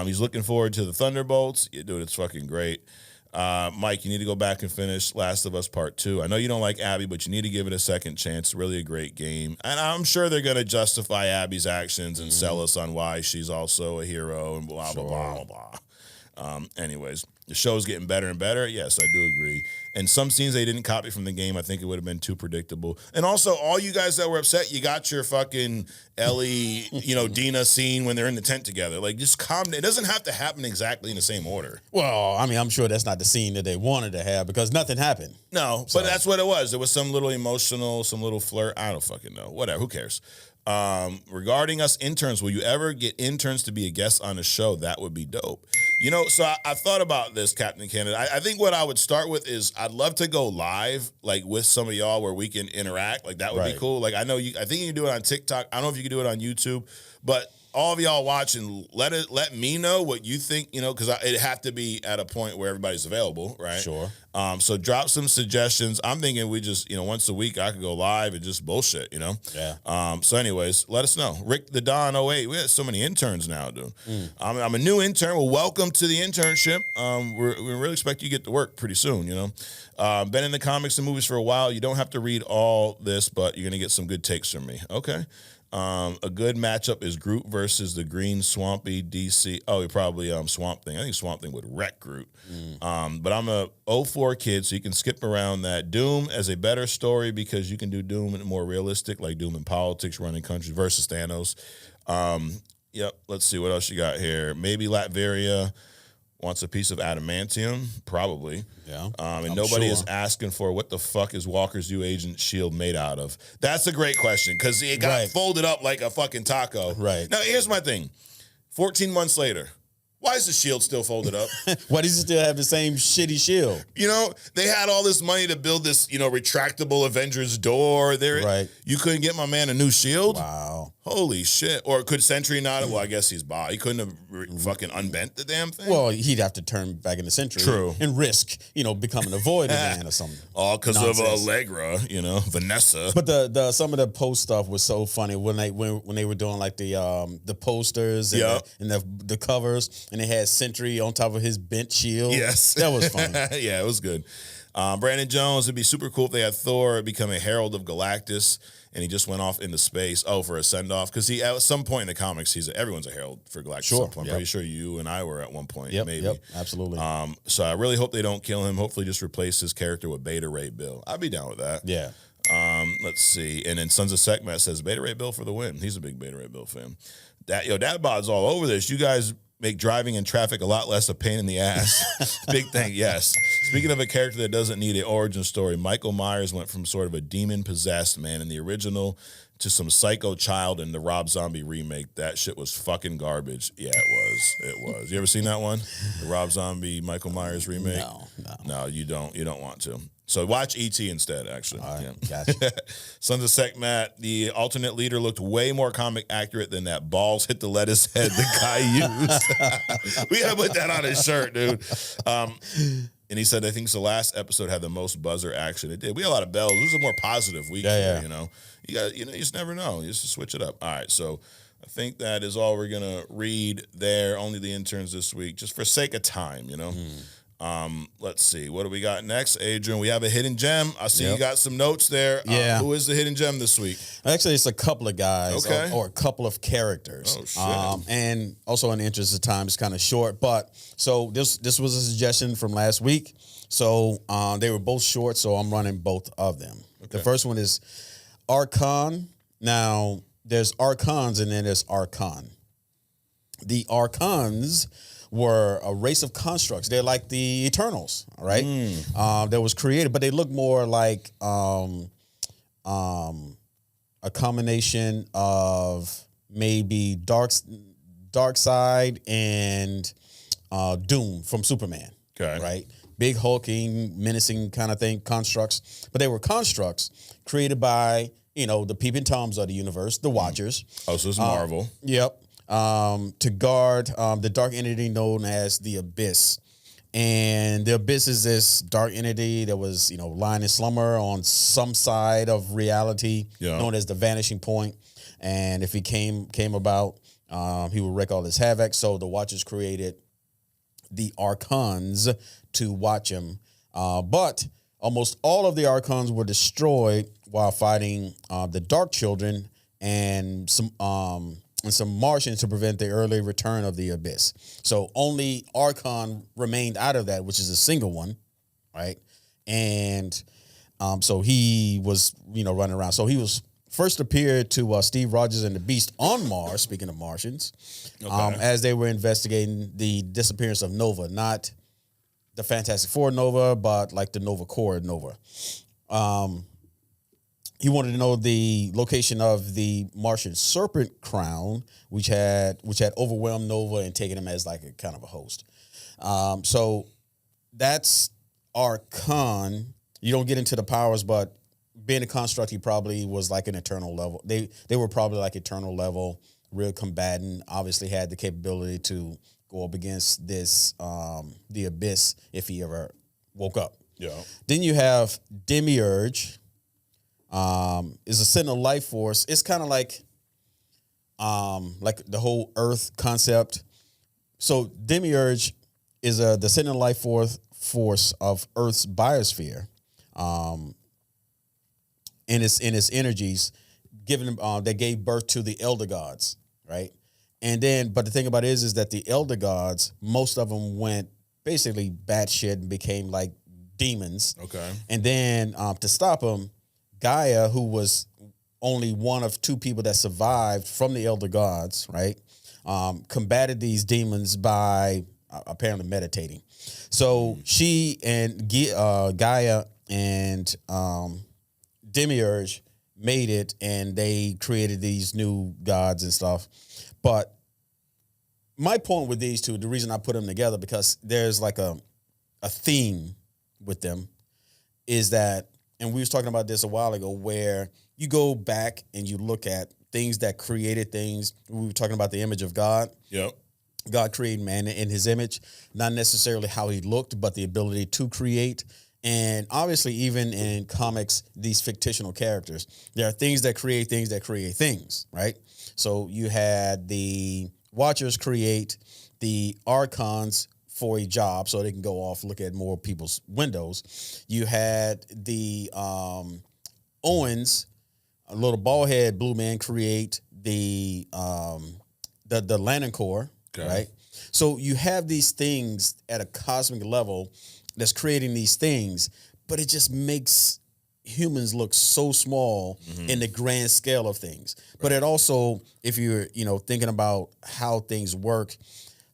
He's looking forward to the Thunderbolts. Yeah, dude, it's fucking great. Mike, you need to go back and finish Last of Us Part 2. I know you don't like Abby, but you need to give it a second chance. Really a great game. And I'm sure they're going to justify Abby's actions and sell us on why she's also a hero and blah, blah, blah, blah, blah. Anyways, the show's getting better and better. Yes, I do agree. And some scenes they didn't copy from the game. I think it would have been too predictable. And also, all you guys that were upset, you got your fucking Ellie, Dina scene when they're in the tent together. Like, just calm down. It doesn't have to happen exactly in the same order. Well, I mean, I'm sure that's not the scene that they wanted to have because nothing happened. No, but that's what it was. There was some little emotional, some little flirt. I don't fucking know. Whatever. Who cares? Regarding us interns, will you ever get interns to be a guest on the show? That would be dope. So I thought about this, Captain Canada. I think what I would start with is I'd love to go live, like with some of y'all where we can interact. Like that would be cool. Like I think you can do it on TikTok. I don't know if you can do it on YouTube, but all of y'all watching, let me know what you think, because it'd have to be at a point where everybody's available, right? Sure. So drop some suggestions. I'm thinking we just, once a week I could go live and just bullshit, Yeah. So anyways, let us know. Rick the Don 08. We have so many interns now, dude. I'm a new intern. Well, welcome to the internship. We really expect you to get to work pretty soon, Been in the comics and movies for a while. You don't have to read all this, but you're going to get some good takes from me. Okay. A good matchup is Groot versus the green swampy DC. Oh, probably Swamp Thing. I think Swamp Thing would wreck Groot. But I'm a 04 kid, so you can skip around that. Doom as a better story because you can do Doom in more realistic, like Doom in politics, running countries versus Thanos. Yep. Let's see what else you got here. Maybe Latveria wants a piece of adamantium, probably. Yeah. And nobody is asking for what the fuck is Walker's U Agent shield made out of. That's a great question because it got folded up like a fucking taco. Right. Now, here's my thing. 14 months later, why is the shield still folded up? Why does it still have the same shitty shield? They had all this money to build this, retractable Avengers door. You couldn't get my man a new shield? Wow. Holy shit. Or could Sentry not? Well, I guess he's bought. He couldn't have fucking unbent the damn thing? Well, he'd have to turn back into Sentry. True. And risk, becoming a Void Man or something. All because of Allegra, Vanessa. But the some of the post stuff was so funny when they were doing like the posters and, the covers, and they had Sentry on top of his bent shield. Yes. That was funny. Yeah, it was good. Brandon Jones, it'd be super cool if they had Thor become a herald of Galactus and he just went off into space. Oh, for a send-off. Because at some point in the comics, everyone's a herald for Galactus. Sure. I'm pretty sure you and I were at one point, maybe. Yep, absolutely. So I really hope they don't kill him. Hopefully just replace his character with Beta Ray Bill. I'd be down with that. Yeah. Let's see. And then Sons of Sekhmet says Beta Ray Bill for the win. He's a big Beta Ray Bill fan. Dad bod's all over this. You guys make driving in traffic a lot less a pain in the ass. Big thing, yes. Speaking of a character that doesn't need an origin story, Michael Myers went from sort of a demon-possessed man in the original to some psycho child in the Rob Zombie remake. That shit was fucking garbage. Yeah, it was. You ever seen that one? The Rob Zombie, Michael Myers remake? No. No, you don't want to. So watch E.T. instead, actually. All right, gotcha. Sons of Sekhmet, the alternate leader looked way more comic accurate than that balls hit the lettuce head the guy used. We gotta put that on his shirt, dude. And he said, I think the last episode had the most buzzer action. It did. We had a lot of bells. It was a more positive week here, You just never know. You just switch it up. All right, so I think that is all we're gonna read there. Only the interns this week, just for sake of time, Let's see. What do we got next, Adrian? We have a hidden gem. I see you got some notes there. Yeah. Who is the hidden gem this week? Actually, it's a couple of guys or a couple of characters. Oh, shit. And also in the interest of time, it's kind of short. But so this was a suggestion from last week. So they were both short, so I'm running both of them. Okay. The first one is Archon. Now, there's Archons and then there's Archon. The Archons were a race of constructs. They're like the Eternals, all right? That was created, but they look more like a combination of maybe Darkseid and Doom from Superman, right? big hulking, menacing kind of thing, constructs. But they were constructs created by, the peeping toms of the universe, the Watchers. Oh, so it's Marvel. Yep. To guard the dark entity known as the Abyss. And the Abyss is this dark entity that was, lying in slumber on some side of reality, known as the vanishing point. And if he came about, he would wreak all his havoc. So the Watchers created the Archons to watch him. But almost all of the Archons were destroyed while fighting the Dark Children and some Martians to prevent the early return of the Abyss. So only Archon remained out of that, which is a single one, right? And so he was, running around. So he was first appeared to Steve Rogers and the Beast on Mars, speaking of Martians, as they were investigating the disappearance of Nova, not the Fantastic Four Nova, but like the Nova Corps Nova. He wanted to know the location of the Martian serpent crown, which had overwhelmed Nova and taken him as like a kind of a host. So that's Archon. You don't get into the powers, but being a construct, he probably was like an eternal level. They were probably like eternal level, real combatant. Obviously had the capability to go up against this the Abyss if he ever woke up. Yeah. Then you have Demiurge. Is a sentinel life force. It's kind of like the whole Earth concept. So Demiurge is the sentinel life force of Earth's biosphere. In its energies, given that gave birth to the elder gods, right? And then, but the thing about it is that the elder gods, most of them went basically batshit and became like demons. Okay. And then to stop them, Gaia, who was only one of two people that survived from the elder gods, right, combated these demons by apparently meditating. So she and Gaia and Demiurge made it, and they created these new gods and stuff. But my point with these two, the reason I put them together, because there's like a theme with them, is that, and we was talking about this a while ago, where you go back and you look at things that created things. We were talking about the image of God. Yep. God created man in his image, not necessarily how he looked, but the ability to create. And obviously, even in comics, these fictional characters, there are things that create things, right? So you had the Watchers create the Archons for a job so they can go off, look at more people's windows. You had the Owens, a little bald head blue man, create the Lantern Corps, right? So you have these things at a cosmic level that's creating these things, but it just makes humans look so small in the grand scale of things. Right. But it also, if you're, thinking about how things work,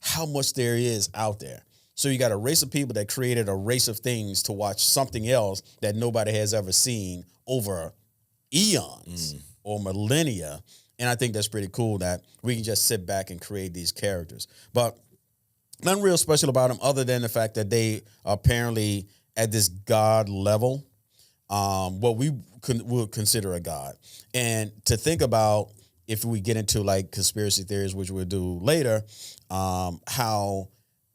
how much there is out there. So you got a race of people that created a race of things to watch something else that nobody has ever seen over eons or millennia. And I think that's pretty cool that we can just sit back and create these characters. But nothing real special about them other than the fact that they apparently at this God level, what we would consider a God. And to think about, if we get into like conspiracy theories, which we'll do later, how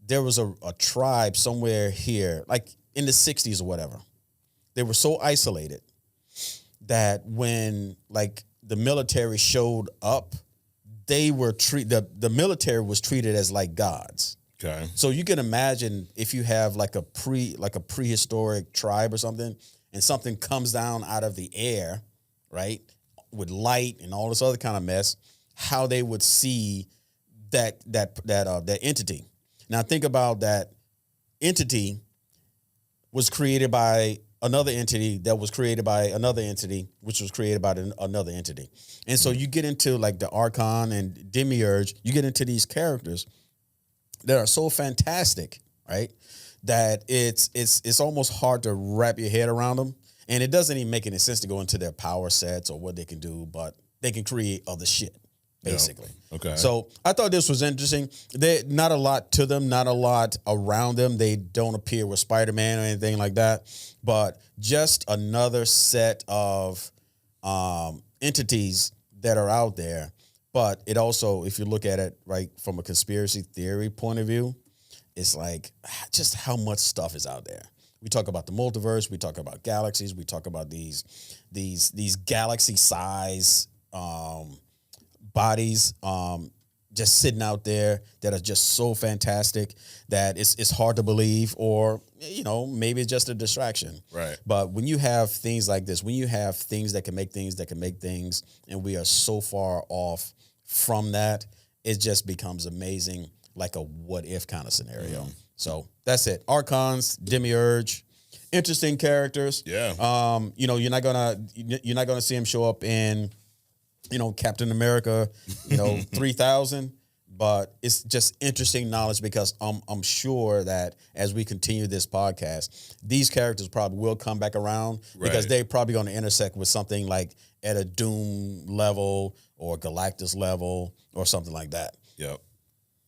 there was a tribe somewhere here, like in the 60s or whatever. They were so isolated that when like the military showed up, they were the military was treated as like gods. Okay. So you can imagine if you have like a prehistoric tribe or something, and something comes down out of the air, right, with light and all this other kind of mess, how they would see that entity. Now think about that entity was created by another entity that was created by another entity, which was created by another entity. And so you get into like the Archon and Demiurge, you get into these characters that are so fantastic, right, that it's almost hard to wrap your head around them. And it doesn't even make any sense to go into their power sets or what they can do, but they can create other shit, basically. Okay. So I thought this was interesting. Not a lot to them, not a lot around them. They don't appear with Spider-Man or anything like that, but just another set of entities that are out there. But it also, if you look at it right from a conspiracy theory point of view, it's like just how much stuff is out there. We talk about the multiverse, we talk about galaxies, we talk about these galaxy size bodies just sitting out there that are just so fantastic that it's hard to believe, or maybe it's just a distraction. Right. But when you have things like this, when you have things that can make things, and we are so far off from that, it just becomes amazing, like a what if kind of scenario. So that's it. Archons, Demiurge, interesting characters. Yeah. You're not gonna see him show up in Captain America, 3000. But it's just interesting knowledge, because I'm sure that as we continue this podcast, these characters probably will come back around, because they're probably going to intersect with something like at a Doom level or Galactus level or something like that. Yep.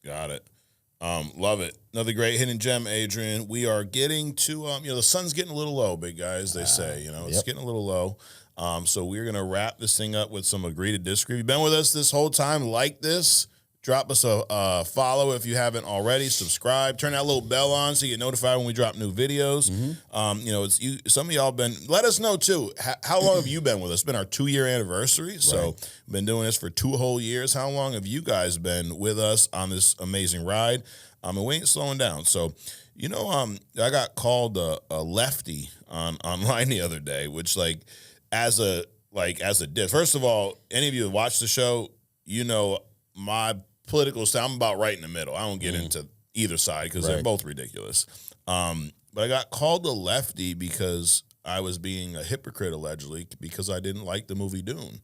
Got it. Love it. Another great hidden gem, Adrian. We are getting to, the sun's getting a little low, big guys, they say. It's getting a little low. So we're going to wrap this thing up with some agree to disagree. You've been with us this whole time. Like this. Drop us a follow if you haven't already. Subscribe. Turn that little bell on so you get notified when we drop new videos. Some of y'all been. Let us know too. How long have you been with us? It's been our 2-year anniversary. So been doing this for 2 whole years. How long have you guys been with us on this amazing ride? And we ain't slowing down. So, I got called a lefty online the other day, which as a diss. First of all, any of you who watch the show, my political style, I'm about right in the middle. I don't get into either side because they're both ridiculous. But I got called a lefty because I was being a hypocrite, allegedly, because I didn't like the movie Dune.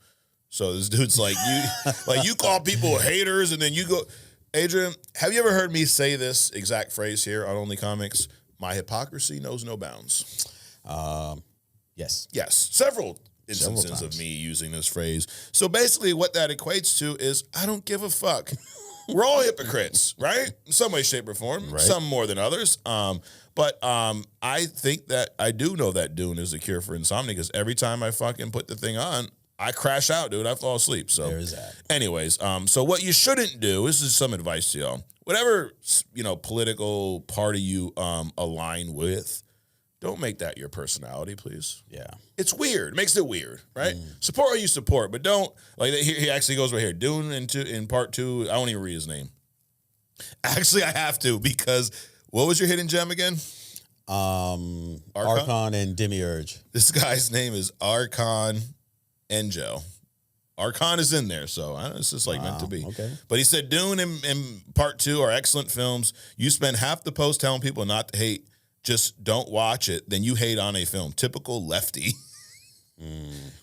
So this dude's like, you call people haters, and then you go, Adrian, have you ever heard me say this exact phrase here on Only Comics? My hypocrisy knows no bounds. Yes. Yes. Several instances of me using this phrase. So basically what that equates to is I don't give a fuck. We're all hypocrites, right? In some way, shape, or form. Right. Some more than others. But I think that I do know that Dune is a cure for insomnia, because every time I fucking put the thing on, I crash out, dude. I fall asleep. So there's that. Anyways, so what you shouldn't do, this is some advice to y'all. Whatever, political party you align with, don't make that your personality, please. Yeah. It's weird. It makes it weird, right? Support who you support, but don't, he actually goes right here. Dune in part 2, I won't even read his name. Actually, I have to, because what was your hidden gem again? Archon and Demiurge. This guy's name is Archon Angel. Archon is in there, so it's just meant to be. Okay. But he said Dune and part 2 are excellent films. You spend half the post telling people not to hate. Just don't watch it, then you hate on a film. Typical lefty.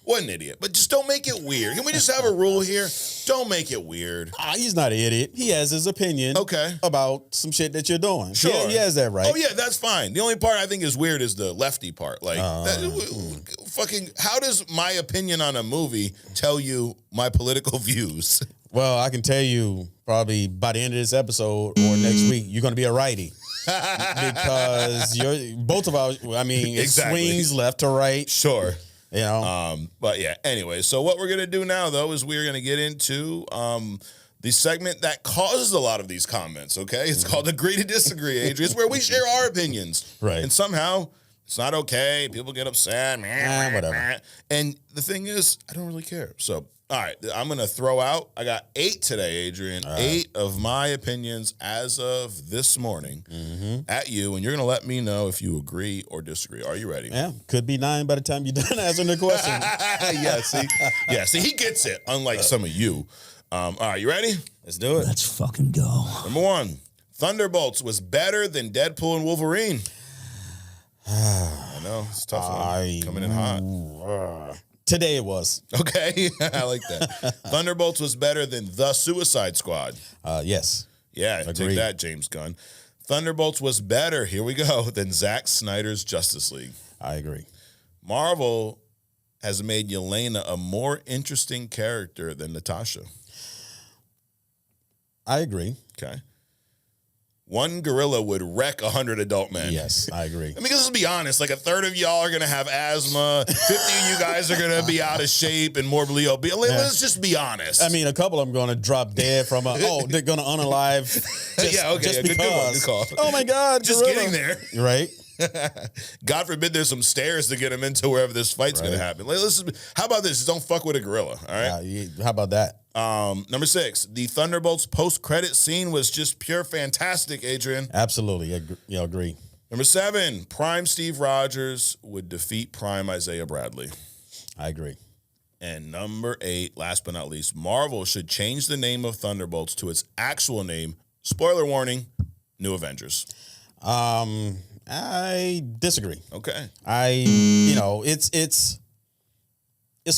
What an idiot. But just don't make it weird. Can we just have a rule here? Don't make it weird. He's not an idiot. He has his opinion about some shit that you're doing. Sure. He has that right. Oh, yeah, that's fine. The only part I think is weird is the lefty part. Fucking, how does my opinion on a movie tell you my political views? Well, I can tell you probably by the end of this episode or next week, you're going to be a righty. Because both of us, it swings left to right. Sure. But yeah, anyway, so what we're going to do now, though, is we're going to get into the segment that causes a lot of these comments, okay? It's called Agree to Disagree, Adrian. It's where we share our opinions. Right. And somehow it's not okay. People get upset. Whatever. And the thing is, I don't really care. So, all right, I'm going to throw out, I got 8 today, Adrian. 8 of my opinions as of this morning at you, and you're going to let me know if you agree or disagree. Are you ready? Yeah, could be 9 by the time you're done answering the question. See, he gets it, unlike some of you. All right, you ready? Let's do it. Let's fucking go. Number 1, Thunderbolts was better than Deadpool and Wolverine. I know, it's tough one. Coming in hot. Today it was. Okay, I like that. Thunderbolts was better than The Suicide Squad. Yes. Yeah, Agreed. Take that, James Gunn. Thunderbolts was better, here we go, than Zack Snyder's Justice League. I agree. Marvel has made Yelena a more interesting character than Natasha. I agree. Okay. One gorilla would wreck 100 adult men. Yes, I agree. I mean, let's be honest. Like, a third of y'all are going to have asthma. 50 of you guys are going to be out of shape and morbidly obese. Let's just be honest. I mean, a couple of them going to drop dead from they're going to unalive. Just because. Good call. Oh, my God. Just gorilla. getting there. Right? God forbid there's some stairs to get him into wherever this fight's going to happen. How about this? Just don't fuck with a gorilla, all right? How about that? Number 6, the Thunderbolts post-credit scene was just pure fantastic, Adrian. Absolutely. Agree. Number 7, Prime Steve Rogers would defeat Prime Isaiah Bradley. I agree. And number 8, last but not least, Marvel should change the name of Thunderbolts to its actual name. Spoiler warning, New Avengers. I disagree. Okay. It's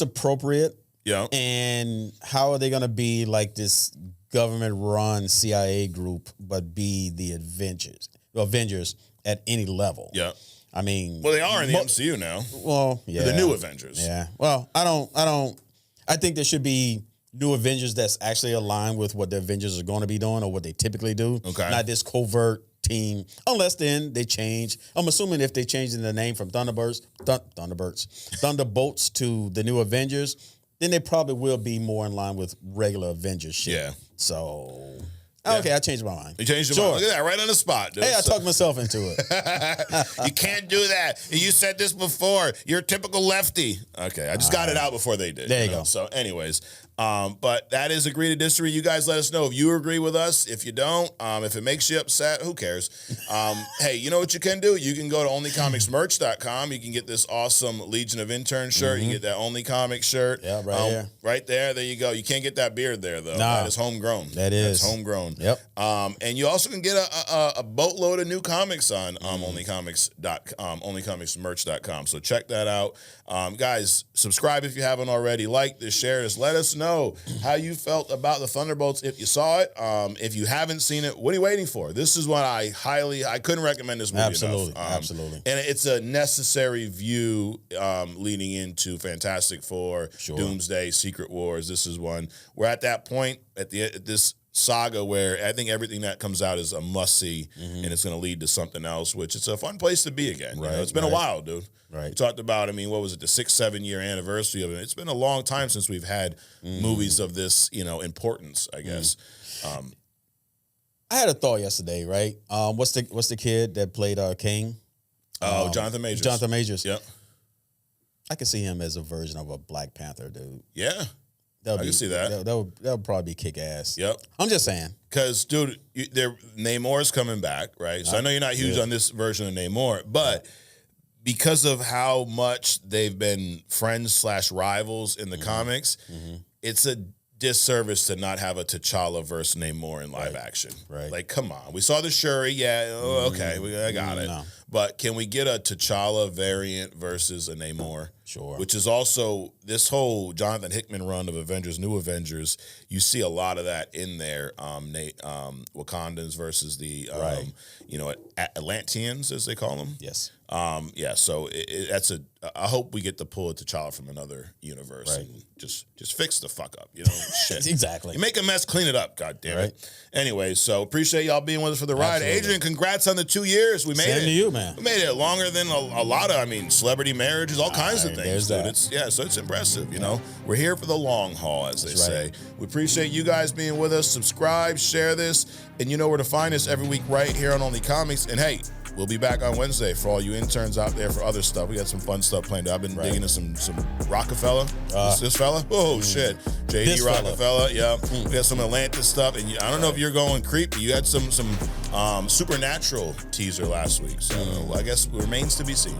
appropriate. Yeah. And how are they going to be like this government-run CIA group, but be the Avengers at any level? Yeah. I mean, well, they are in the MCU now. Well, yeah, the New Avengers. Yeah. Well, I think there should be New Avengers that's actually aligned with what the Avengers are going to be doing or what they typically do. Okay. Not this covert team, unless then they change. I'm assuming if they change the name from Thunderbolts to the New Avengers, then they probably will be more in line with regular Avengers shit. Yeah. So, okay, I changed my mind. You changed your mind. Look at that, right on the spot, dude. Hey, I talked myself into it. You can't do that. You said this before. You're a typical lefty. Okay, I just got it out before they did. There you go. So, anyways, but that is agree to disagree. You guys let us know if you agree with us. If you don't, if it makes you upset, who cares? Hey, you know what you can do? You can go to onlycomicsmerch.com. You can get this awesome Legion of Interns shirt. You can get that Only Comics shirt. Yeah, right here. Right there. There you go. You can't get that beard there, though. Nah. That is homegrown. That's homegrown. Yep. And you also can get a boatload of new comics on onlycomicsmerch.com. So check that out. Guys, subscribe if you haven't already. Like this, share this. Let us know how you felt about the Thunderbolts if you saw it. If you haven't seen it, what are you waiting for? This is what I couldn't recommend this movie enough. Absolutely. And it's a necessary view leading into Fantastic Four, Doomsday, Secret Wars. This is one. We're at that point at this saga where I think everything that comes out is a must-see, and it's going to lead to something else, which it's a fun place to be again. Right, it's been a while, dude. Right. We talked about, what was it, the 6-7 year anniversary of it. It's been a long time since we've had movies of this, importance, I guess. I had a thought yesterday, right? What's the kid that played King? Oh, Jonathan Majors. Jonathan Majors. Yep. I could see him as a version of a Black Panther, dude. Yeah. I can see that. That would probably be kick ass. Yep. I'm just saying. Because, dude, Namor's coming back, right? So I know you're not huge on this version of Namor, but because of how much they've been friends/rivals in the comics, it's a disservice to not have a T'Challa versus Namor in live action. Right. Like, come on. We saw the Shuri. Yeah, okay, I got it. No. But can we get a T'Challa variant versus a Namor? Sure. Which is also this whole Jonathan Hickman run of Avengers, New Avengers. You see a lot of that in there. Wakandans versus the Atlanteans, as they call them. Yes. So that's I hope we get to pull a T'Challa from another universe and just fix the fuck up. Shit. Exactly. You make a mess, clean it up. God damn it. Anyway, so appreciate y'all being with us for the ride. Absolutely. Adrian, congrats on the 2 years. We made Same it. to you, man. We made it longer than a lot of, celebrity marriages, all kinds of things. There's that. So it's impressive. We're here for the long haul, as they say. We appreciate you guys being with us. Subscribe, share this, and you know where to find us every week right here on Only Comics. And hey, we'll be back on Wednesday for all you interns out there for other stuff. We got some fun stuff planned. I've been digging into some Rockefeller. This fella? Oh, shit. J.D. Rockefeller. Yeah. We got some Atlantis stuff. And I don't know if you're going creepy. You had some Supernatural teaser last week. So I guess it remains to be seen.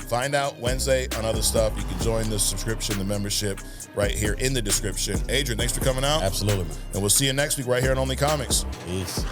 Find out Wednesday on other stuff. You can join the subscription, the membership right here in the description. Adrian, thanks for coming out. Absolutely, man. And we'll see you next week right here on Only Comics. Peace.